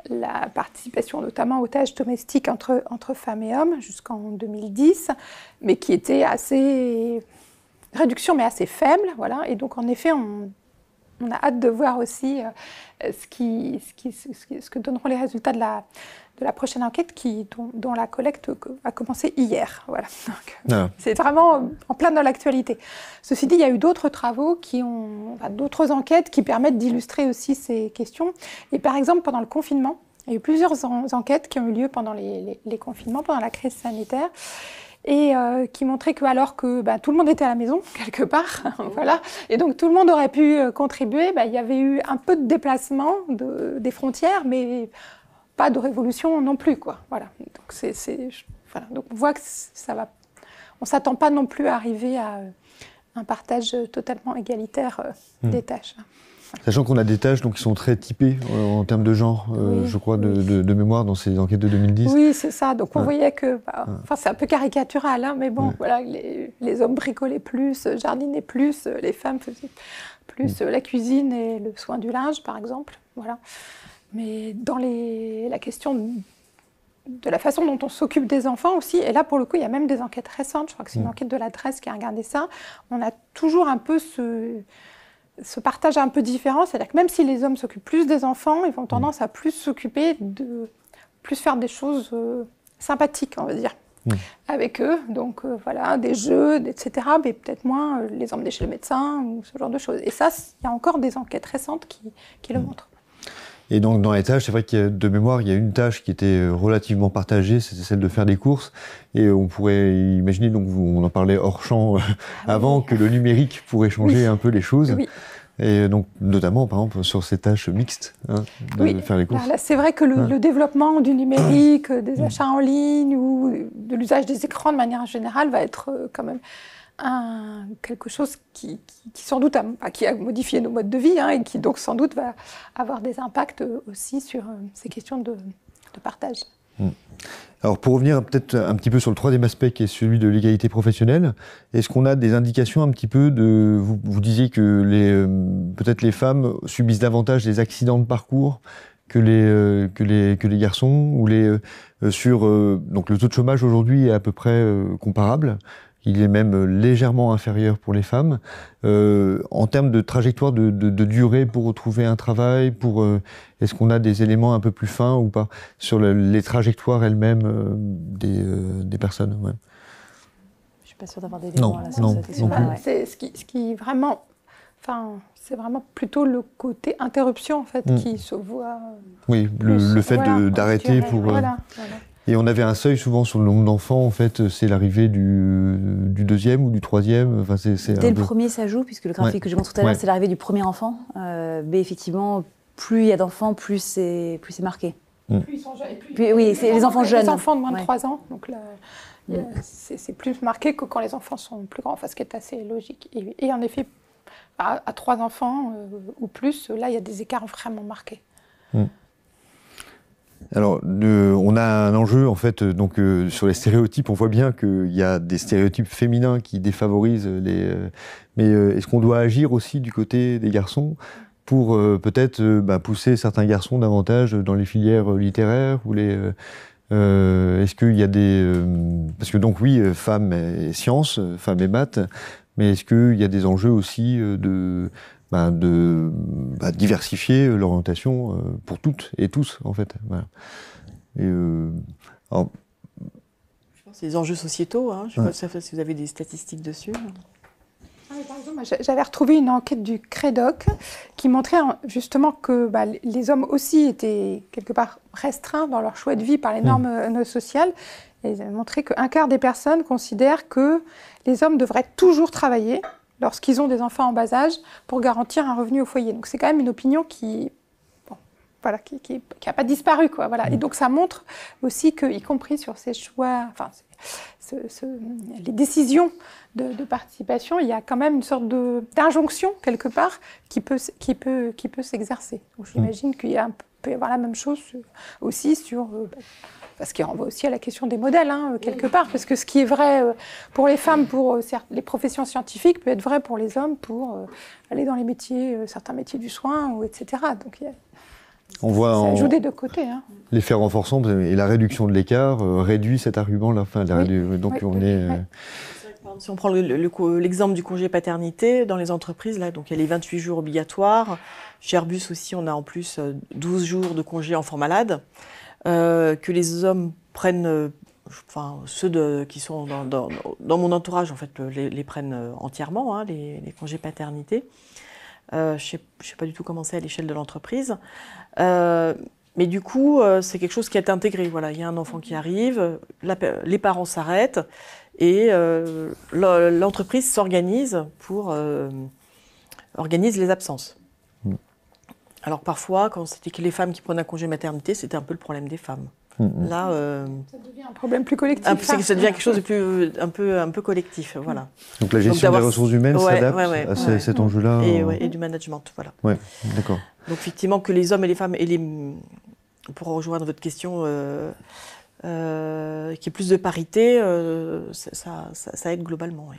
la participation, notamment aux tâches domestiques entre femmes et hommes, jusqu'en 2010, mais qui était réduction, mais assez faible, voilà. Et donc, en effet, on a hâte de voir aussi ce que donneront les résultats de la prochaine enquête dont la collecte a commencé hier. Voilà. Donc, c'est vraiment en plein dans l'actualité. Ceci dit, il y a eu d'autres travaux d'autres enquêtes qui permettent d'illustrer aussi ces questions. Et par exemple, pendant le confinement, il y a eu plusieurs enquêtes qui ont eu lieu pendant les confinements, pendant la crise sanitaire, et qui montraient que alors que tout le monde était à la maison, quelque part, voilà, et donc tout le monde aurait pu contribuer, il y avait eu un peu de déplacement des frontières, mais pas de révolution non plus, quoi. Voilà. Donc, voilà. Donc on voit que on ne s'attend pas non plus à arriver à un partage totalement égalitaire des tâches. Sachant qu'on a des tâches qui sont très typées en termes de genre, je crois, de mémoire dans ces enquêtes de 2010. Oui, c'est ça. Donc on voyait que, c'est un peu caricatural, hein, mais bon, voilà, les hommes bricolaient plus, jardinaient plus, les femmes faisaient plus la cuisine et le soin du linge, par exemple. Voilà. Mais dans la question de la façon dont on s'occupe des enfants aussi, et là pour le coup il y a même des enquêtes récentes, je crois que c'est une enquête de l'adresse qui a regardé ça, on a toujours un peu ce partage un peu différent, c'est-à-dire que même si les hommes s'occupent plus des enfants, ils vont tendance à plus s'occuper plus faire des choses sympathiques, on va dire, avec eux, donc voilà, des jeux, etc., mais peut-être moins les emmener chez le médecin ou ce genre de choses. Et ça, il y a encore des enquêtes récentes qui le montrent. Et donc dans les tâches, c'est vrai qu'il y a, de mémoire, il y a une tâche qui était relativement partagée, c'était celle de faire des courses. Et on pourrait imaginer, donc on en parlait hors champ avant, que le numérique pourrait changer un peu les choses. Oui. Et donc notamment, par exemple, sur ces tâches mixtes, de faire les courses. Là, c'est vrai que le développement du numérique, des achats en ligne ou de l'usage des écrans de manière générale va être quand même quelque chose qui sans doute qui a modifié nos modes de vie et qui donc sans doute va avoir des impacts aussi sur ces questions de partage. Alors pour revenir peut-être un petit peu sur le troisième aspect qui est celui de l'égalité professionnelle, est-ce qu'on a des indications un petit peu vous disiez que peut-être les femmes subissent davantage des accidents de parcours que les garçons, ou donc le taux de chômage aujourd'hui est à peu près comparable. Il est même légèrement inférieur pour les femmes. En termes de trajectoire de durée pour retrouver un travail, est-ce qu'on a des éléments un peu plus fins ou pas sur les trajectoires elles-mêmes des personnes? Je ne suis pas sûre d'avoir des éléments là sur cette question-là. C'est ce qui vraiment... c'est vraiment plutôt le côté interruption en fait qui se voit. Oui, le fait d'arrêter pour. Voilà. Et on avait un seuil souvent sur le nombre d'enfants, en fait, c'est l'arrivée du deuxième ou du troisième. Enfin, dès le premier, ça joue, puisque le graphique que je montre tout à l'heure, c'est l'arrivée du premier enfant. Mais effectivement, plus il y a d'enfants, plus c'est marqué. Plus ils sont jeunes. Oui, c'est les enfants jeunes. Les enfants de moins de 3 ans, donc là, c'est plus marqué que quand les enfants sont plus grands, ce qui est assez logique. Et en effet, à 3 enfants ou plus, là, il y a des écarts vraiment marqués. Alors, on a un enjeu, en fait, sur les stéréotypes, on voit bien qu'il y a des stéréotypes féminins qui défavorisent mais est-ce qu'on doit agir aussi du côté des garçons pour peut-être pousser certains garçons davantage dans les filières littéraires ou est-ce qu'il y a parce que donc oui, femmes et sciences, femmes et maths, mais est-ce qu'il y a des enjeux aussi diversifier l'orientation pour toutes et tous, en fait. Voilà. Et, alors, je pense que c'est les enjeux sociétaux. Hein. Je ne sais pas si vous avez des statistiques dessus. Par exemple, j'avais retrouvé une enquête du CREDOC qui montrait justement que les hommes aussi étaient quelque part restreints dans leur choix de vie par les normes sociales. Et ils avaient montré qu'un quart des personnes considèrent que les hommes devraient toujours travailler lorsqu'ils ont des enfants en bas âge pour garantir un revenu au foyer. Donc c'est quand même une opinion qui n'a pas disparu, quoi. Voilà. Et donc ça montre aussi que, y compris sur ces choix, les décisions de participation, il y a quand même une sorte d'injonction quelque part qui peut s'exercer. Donc j'imagine qu'il peut y avoir la même chose aussi sur parce qu'il renvoie aussi à la question des modèles, quelque part, parce que ce qui est vrai pour les femmes, pour les professions scientifiques, peut être vrai pour les hommes, pour aller dans les métiers, certains métiers du soin, etc. Donc on voit ça joue des deux côtés. L'effet renforçant et la réduction de l'écart réduit cet argument-là. Donc on est... Si on prend l'exemple du congé paternité, dans les entreprises, là, donc il y a les 28 jours obligatoires. Chez Airbus aussi, on a en plus 12 jours de congé enfant malade. Que les hommes prennent, ceux qui sont dans mon entourage, en fait, les prennent entièrement, les congés paternité. Je sais pas du tout comment c'est à l'échelle de l'entreprise. Mais du coup, c'est quelque chose qui est intégré. Voilà, il y a un enfant qui arrive, les parents s'arrêtent et l'entreprise s'organise pour organise les absences. Alors parfois, quand c'était que les femmes qui prenaient un congé maternité, c'était un peu le problème des femmes. Là, ça devient un problème plus collectif. Ça devient quelque chose de plus un peu collectif, voilà. Donc la gestion des ressources humaines s'adapte à cet enjeu-là. Et du management, voilà. Ouais, d'accord. Donc effectivement, que les hommes et les femmes, pour rejoindre votre question, qu'il y ait plus de parité, ça aide globalement, oui.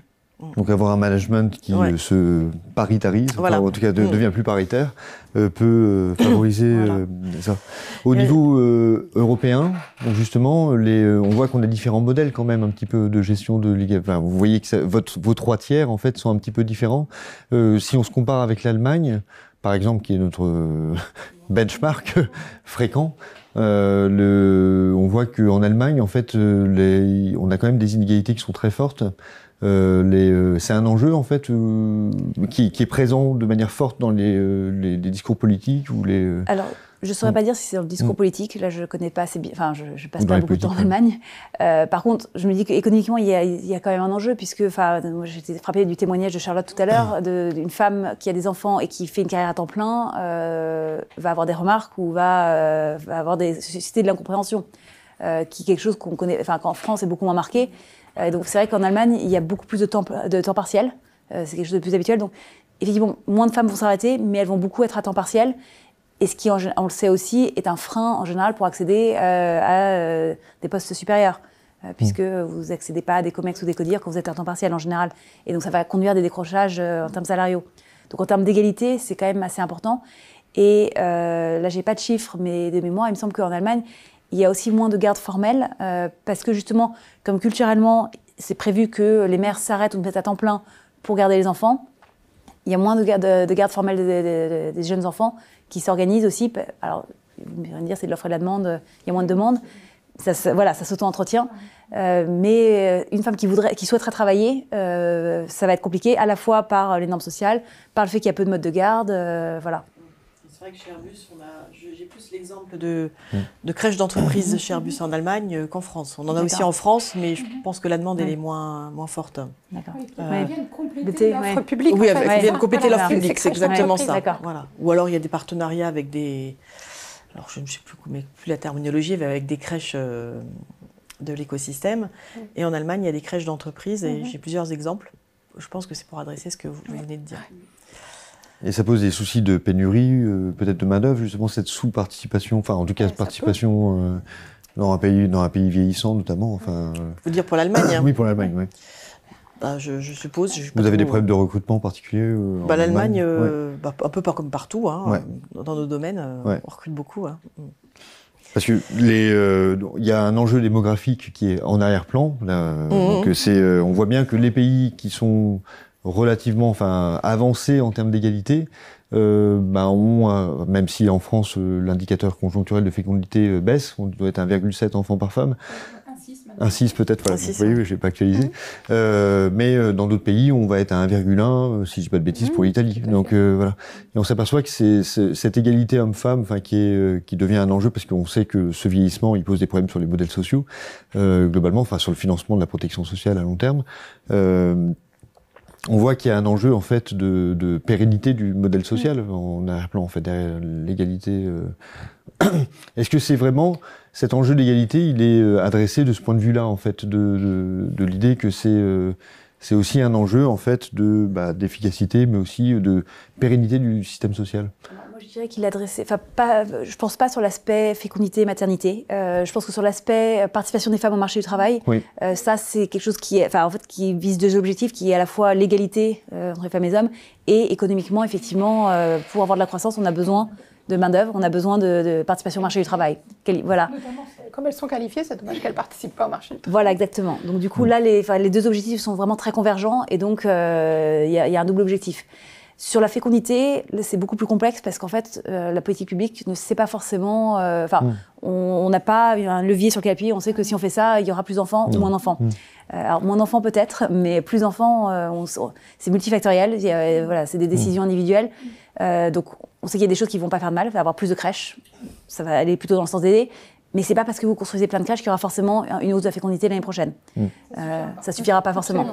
Donc avoir un management qui se paritarise, en tout cas devient plus paritaire, peut favoriser ça. Au niveau européen, donc justement, on voit qu'on a différents modèles quand même un petit peu de gestion de l'IGF. Enfin, vous voyez que vos 3 tiers en fait sont un petit peu différents. Si on se compare avec l'Allemagne, par exemple, qui est notre benchmark fréquent, on voit qu'en Allemagne, en fait, on a quand même des inégalités qui sont très fortes. C'est un enjeu en fait qui est présent de manière forte dans les discours politiques ou les. Alors, je ne saurais pas dire si c'est dans le discours politique. Là, je ne connais pas assez bien. Enfin, je passe pas beaucoup de temps en Allemagne. Par contre, je me dis qu'économiquement, il y a quand même un enjeu puisque, moi, j'étais frappée du témoignage de Charlotte tout à l'heure, d'une femme qui a des enfants et qui fait une carrière à temps plein, va avoir des remarques ou va avoir susciter de l'incompréhension, qui est quelque chose qu'on connaît, qu'en France est beaucoup moins marqué. Donc c'est vrai qu'en Allemagne, il y a beaucoup plus de temps partiel. C'est quelque chose de plus habituel. Donc effectivement, moins de femmes vont s'arrêter, mais elles vont beaucoup être à temps partiel. Et ce qui, on le sait aussi, est un frein en général pour accéder à des postes supérieurs. Puisque vous n'accédez pas à des COMEX ou des CODIR quand vous êtes à temps partiel en général. Et donc ça va conduire à des décrochages en termes salariaux. Donc en termes d'égalité, c'est quand même assez important. Et là, j'ai pas de chiffres, mais de mémoire, il me semble qu'en Allemagne, il y a aussi moins de garde formelle, parce que justement, comme culturellement, c'est prévu que les mères s'arrêtent ou mettent à temps plein pour garder les enfants, il y a moins de garde formelle des jeunes enfants qui s'organisent aussi. Alors, vous allez me dire, c'est de l'offre et de la demande, il y a moins de demandes, ça s'auto-entretient. Mais une femme qui souhaiterait travailler, ça va être compliqué, à la fois par les normes sociales, par le fait qu'il y a peu de modes de garde, voilà. C'est vrai que chez Airbus, j'ai plus l'exemple de crèches d'entreprise chez Airbus en Allemagne qu'en France. On en a aussi en France, mais je pense que la demande elle est moins forte. D'accord. Ils viennent compléter l'offre publique. Oui, ils viennent compléter l'offre publique, c'est exactement ça. Voilà. Ou alors il y a des partenariats avec des... Alors je ne sais plus la terminologie, mais avec des crèches de l'écosystème. Et en Allemagne, il y a des crèches d'entreprise et j'ai plusieurs exemples. Je pense que c'est pour adresser ce que vous venez de dire. Et ça pose des soucis de pénurie, peut-être de main-d'œuvre, justement, cette sous-participation, enfin, en tout cas, participation dans un pays vieillissant, notamment. Enfin, vous dire pour l'Allemagne, Oui, pour l'Allemagne, oui. Je suppose. Vous avez des problèmes de recrutement particuliers l'Allemagne, un peu comme partout, dans nos domaines, on recrute beaucoup. Parce que il y a un enjeu démographique qui est en arrière-plan. Donc on voit bien que les pays qui sont relativement avancées en termes d'égalité, même si en France l'indicateur conjoncturel de fécondité baisse, on doit être 1,7 enfants par femme. 1,6 peut-être, voilà. Vous voyez, je n'ai pas actualisé. Mais dans d'autres pays, on va être à 1,1, si je dis pas de bêtises, pour l'Italie. Donc voilà. Et on s'aperçoit que c'est cette égalité homme-femme qui devient un enjeu, parce qu'on sait que ce vieillissement, il pose des problèmes sur les modèles sociaux, globalement, sur le financement de la protection sociale à long terme. On voit qu'il y a un enjeu en fait de pérennité du modèle social en arrière-plan, en fait, derrière l'égalité. Est-ce que c'est vraiment cet enjeu d'égalité, il est adressé de ce point de vue-là, en fait, de l'idée que c'est aussi un enjeu en fait d'efficacité, mais aussi de pérennité du système social? Moi, je dirais qu'il est adressé, je pense pas sur l'aspect fécondité et maternité. Je pense que sur l'aspect participation des femmes au marché du travail, ça c'est quelque chose qui vise deux objectifs, qui est à la fois l'égalité entre les femmes et les hommes, et économiquement, effectivement, pour avoir de la croissance, on a besoin de main-d'œuvre, on a besoin de participation au marché du travail. Voilà. Notamment, comme elles sont qualifiées, c'est dommage qu'elles ne participent pas au marché du travail. Voilà, exactement. Donc du coup, là, les deux objectifs sont vraiment très convergents, et donc il y a un double objectif. Sur la fécondité, c'est beaucoup plus complexe parce qu'en fait, la politique publique ne sait pas forcément... on n'a pas un levier sur lequel appuyer. On sait que si on fait ça, il y aura plus d'enfants ou moins d'enfants. Alors, moins d'enfants peut-être, mais plus d'enfants, c'est multifactoriel. C'est des décisions individuelles. Donc, on sait qu'il y a des choses qui ne vont pas faire de mal. Il va y avoir plus de crèches. Ça va aller plutôt dans le sens d'aider. Mais ce n'est pas parce que vous construisez plein de crèches qu'il y aura forcément une hausse de la fécondité l'année prochaine. Ça ne suffira pas forcément.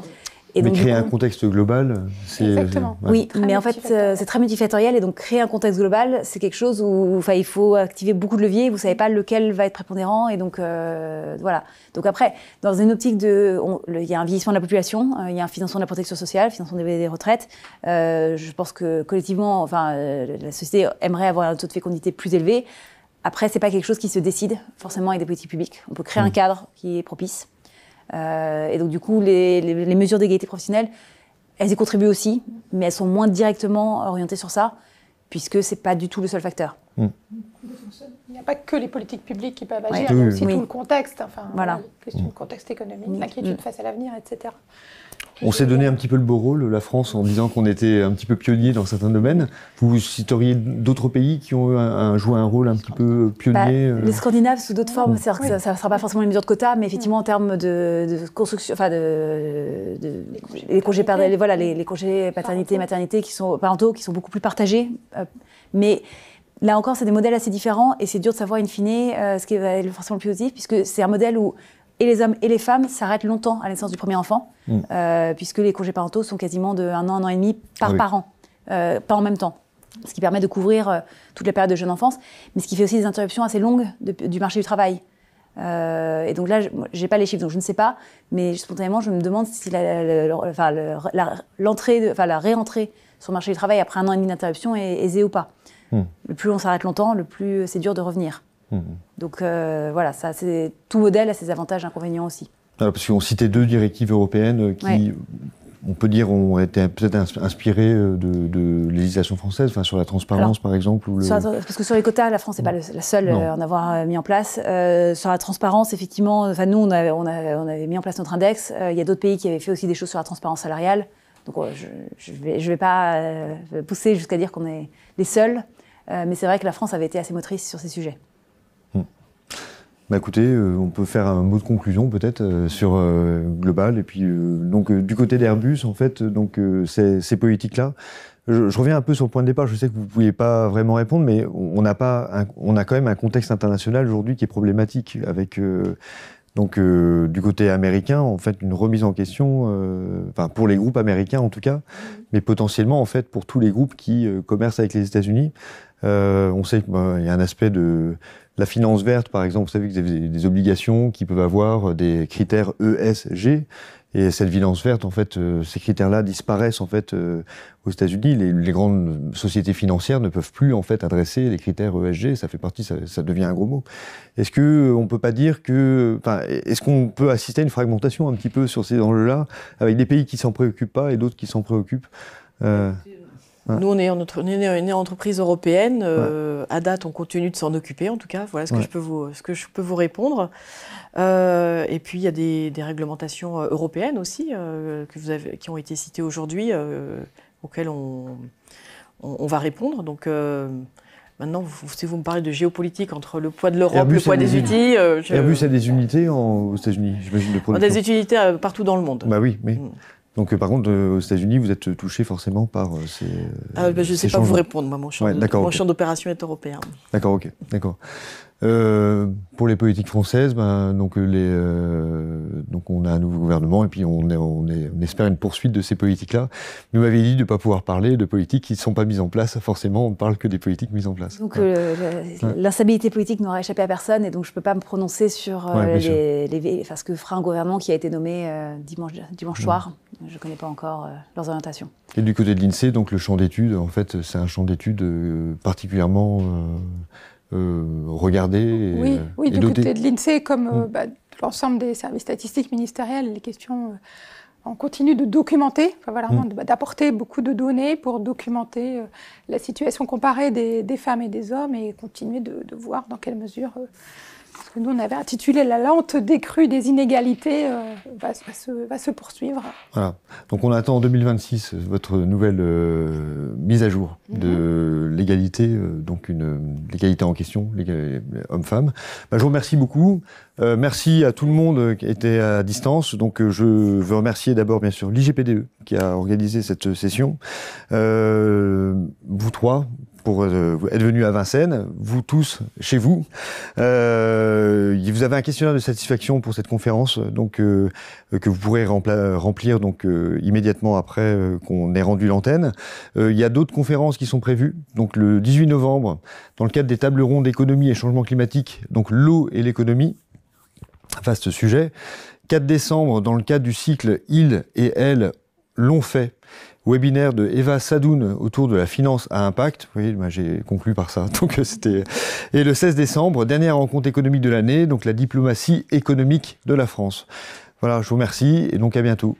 Et donc, créer un contexte global, c'est... Exactement. Oui, mais en fait, c'est très multifactoriel, et donc créer un contexte global, c'est quelque chose où il faut activer beaucoup de leviers, vous ne savez pas lequel va être prépondérant, et donc voilà. Donc après, dans une optique il y a un vieillissement de la population, il y a un financement de la protection sociale, financement des retraites. Je pense que collectivement, la société aimerait avoir un taux de fécondité plus élevé. Après, c'est pas quelque chose qui se décide forcément avec des politiques publiques. On peut créer un cadre qui est propice. Et donc du coup, les mesures d'égalité professionnelle, elles y contribuent aussi, mais elles sont moins directement orientées sur ça, puisque c'est pas du tout le seul facteur. Il n'y a pas que les politiques publiques qui peuvent agir, il y a aussi tout le contexte, la question du contexte économique, l'inquiétude face à l'avenir, etc. On s'est donné un petit peu le beau rôle, la France, en disant qu'on était un petit peu pionnier dans certains domaines. Vous citeriez d'autres pays qui ont joué un rôle un petit peu pionnier Les Scandinaves, sous d'autres formes, ça ne sera pas forcément une mesure de quota, mais effectivement en termes de construction, les congés les congés paternité et maternité parentaux qui sont beaucoup plus partagés. Mais là encore, c'est des modèles assez différents, et c'est dur de savoir in fine ce qui va être forcément le plus positif, puisque c'est un modèle où et les hommes et les femmes s'arrêtent longtemps à la naissance du premier enfant, puisque les congés parentaux sont quasiment de 1 an et demi par parent, pas en même temps. Ce qui permet de couvrir toute la période de jeune enfance, mais ce qui fait aussi des interruptions assez longues du marché du travail. Et donc là, je n'ai pas les chiffres, donc je ne sais pas, mais spontanément, je me demande si la réentrée sur le marché du travail après 1 an et demi d'interruption est aisée ou pas. Le plus on s'arrête longtemps, le plus c'est dur de revenir. Donc voilà, tout modèle a ses avantages et inconvénients aussi. Alors, parce qu'on citait 2 directives européennes qui, on peut dire, ont été peut-être inspirées de législation française, sur la transparence par exemple. Parce que sur les quotas, la France n'est pas la seule à en avoir mis en place. Sur la transparence, effectivement, nous on avait mis en place notre index. Il y a d'autres pays qui avaient fait aussi des choses sur la transparence salariale. Donc je vais pas pousser jusqu'à dire qu'on est les seuls, mais c'est vrai que la France avait été assez motrice sur ces sujets. Écoutez, on peut faire un mot de conclusion peut-être sur Global, et puis donc du côté d'Airbus, en fait, donc ces politiques-là. Je reviens un peu sur le point de départ. Je sais que vous ne pouviez pas vraiment répondre, mais on a quand même un contexte international aujourd'hui qui est problématique avec du côté américain, en fait, une remise en question, pour les groupes américains en tout cas, mais potentiellement en fait pour tous les groupes qui commercent avec les États-Unis. On sait qu'il y a un aspect de la finance verte, par exemple. Vous savez que vous avez des obligations qui peuvent avoir des critères ESG, et cette finance verte, en fait, ces critères-là disparaissent en fait aux États-Unis. Les grandes sociétés financières ne peuvent plus en fait adresser les critères ESG. Ça fait partie, ça devient un gros mot. Est-ce que on peut pas dire que, est-ce qu'on peut assister à une fragmentation un petit peu sur ces enjeux-là, avec des pays qui s'en préoccupent pas et d'autres qui s'en préoccupent? Nous, on est une entreprise européenne. À date, on continue de s'en occuper, en tout cas. Voilà ce que je peux vous répondre. Et puis il y a des réglementations européennes aussi qui ont été citées aujourd'hui, auxquelles on va répondre. Donc maintenant, si vous me parlez de géopolitique entre le poids de l'Europe, le poids des outils... Airbus a des unités aux États-unis, j'imagine, de production. Des unités partout dans le monde. Bah oui, mais... Donc par contre, aux États-Unis, vous êtes touché forcément par ces je ne sais pas vous répondre, moi, mon champ d'opération est européen. D'accord, ok, d'accord. Pour les politiques françaises, donc on a un nouveau gouvernement et puis on espère une poursuite de ces politiques-là. Vous m'avez dit de ne pas pouvoir parler de politiques qui ne sont pas mises en place. Forcément, on ne parle que des politiques mises en place. Donc l'instabilité politique n'aura échappé à personne et donc je ne peux pas me prononcer sur ce que fera un gouvernement qui a été nommé dimanche soir. Je ne connais pas encore leurs orientations. Et du côté de l'INSEE, donc le champ d'études, en fait, c'est un champ d'études particulièrement regardé Oui, du côté de l'INSEE, comme l'ensemble des services statistiques ministériels, les questions, on continue de documenter, d'apporter beaucoup de données pour documenter la situation comparée des femmes et des hommes et continuer de voir dans quelle mesure... ce que nous, on avait intitulé « La lente décrue des inégalités va se poursuivre ». Voilà. Donc on attend en 2026 votre nouvelle mise à jour de l'égalité, donc l'égalité en question, hommes-femmes. Je vous remercie beaucoup. Merci à tout le monde qui était à distance. Donc je veux remercier d'abord bien sûr l'IGPDE qui a organisé cette session. Vous trois, pour être venus à Vincennes, vous tous chez vous. Vous avez un questionnaire de satisfaction pour cette conférence, donc que vous pourrez remplir donc immédiatement après qu'on ait rendu l'antenne. Il y a d'autres conférences qui sont prévues. Donc le 18 novembre, dans le cadre des tables rondes économie et changement climatique, donc l'eau et l'économie, vaste sujet. 4 décembre, dans le cadre du cycle Il et Elle l'ont fait. Webinaire de Eva Sadoun autour de la finance à impact. Vous voyez, j'ai conclu par ça. Donc c'était. Et le 16 décembre, dernière rencontre économique de l'année, donc la diplomatie économique de la France. Voilà, je vous remercie et donc à bientôt.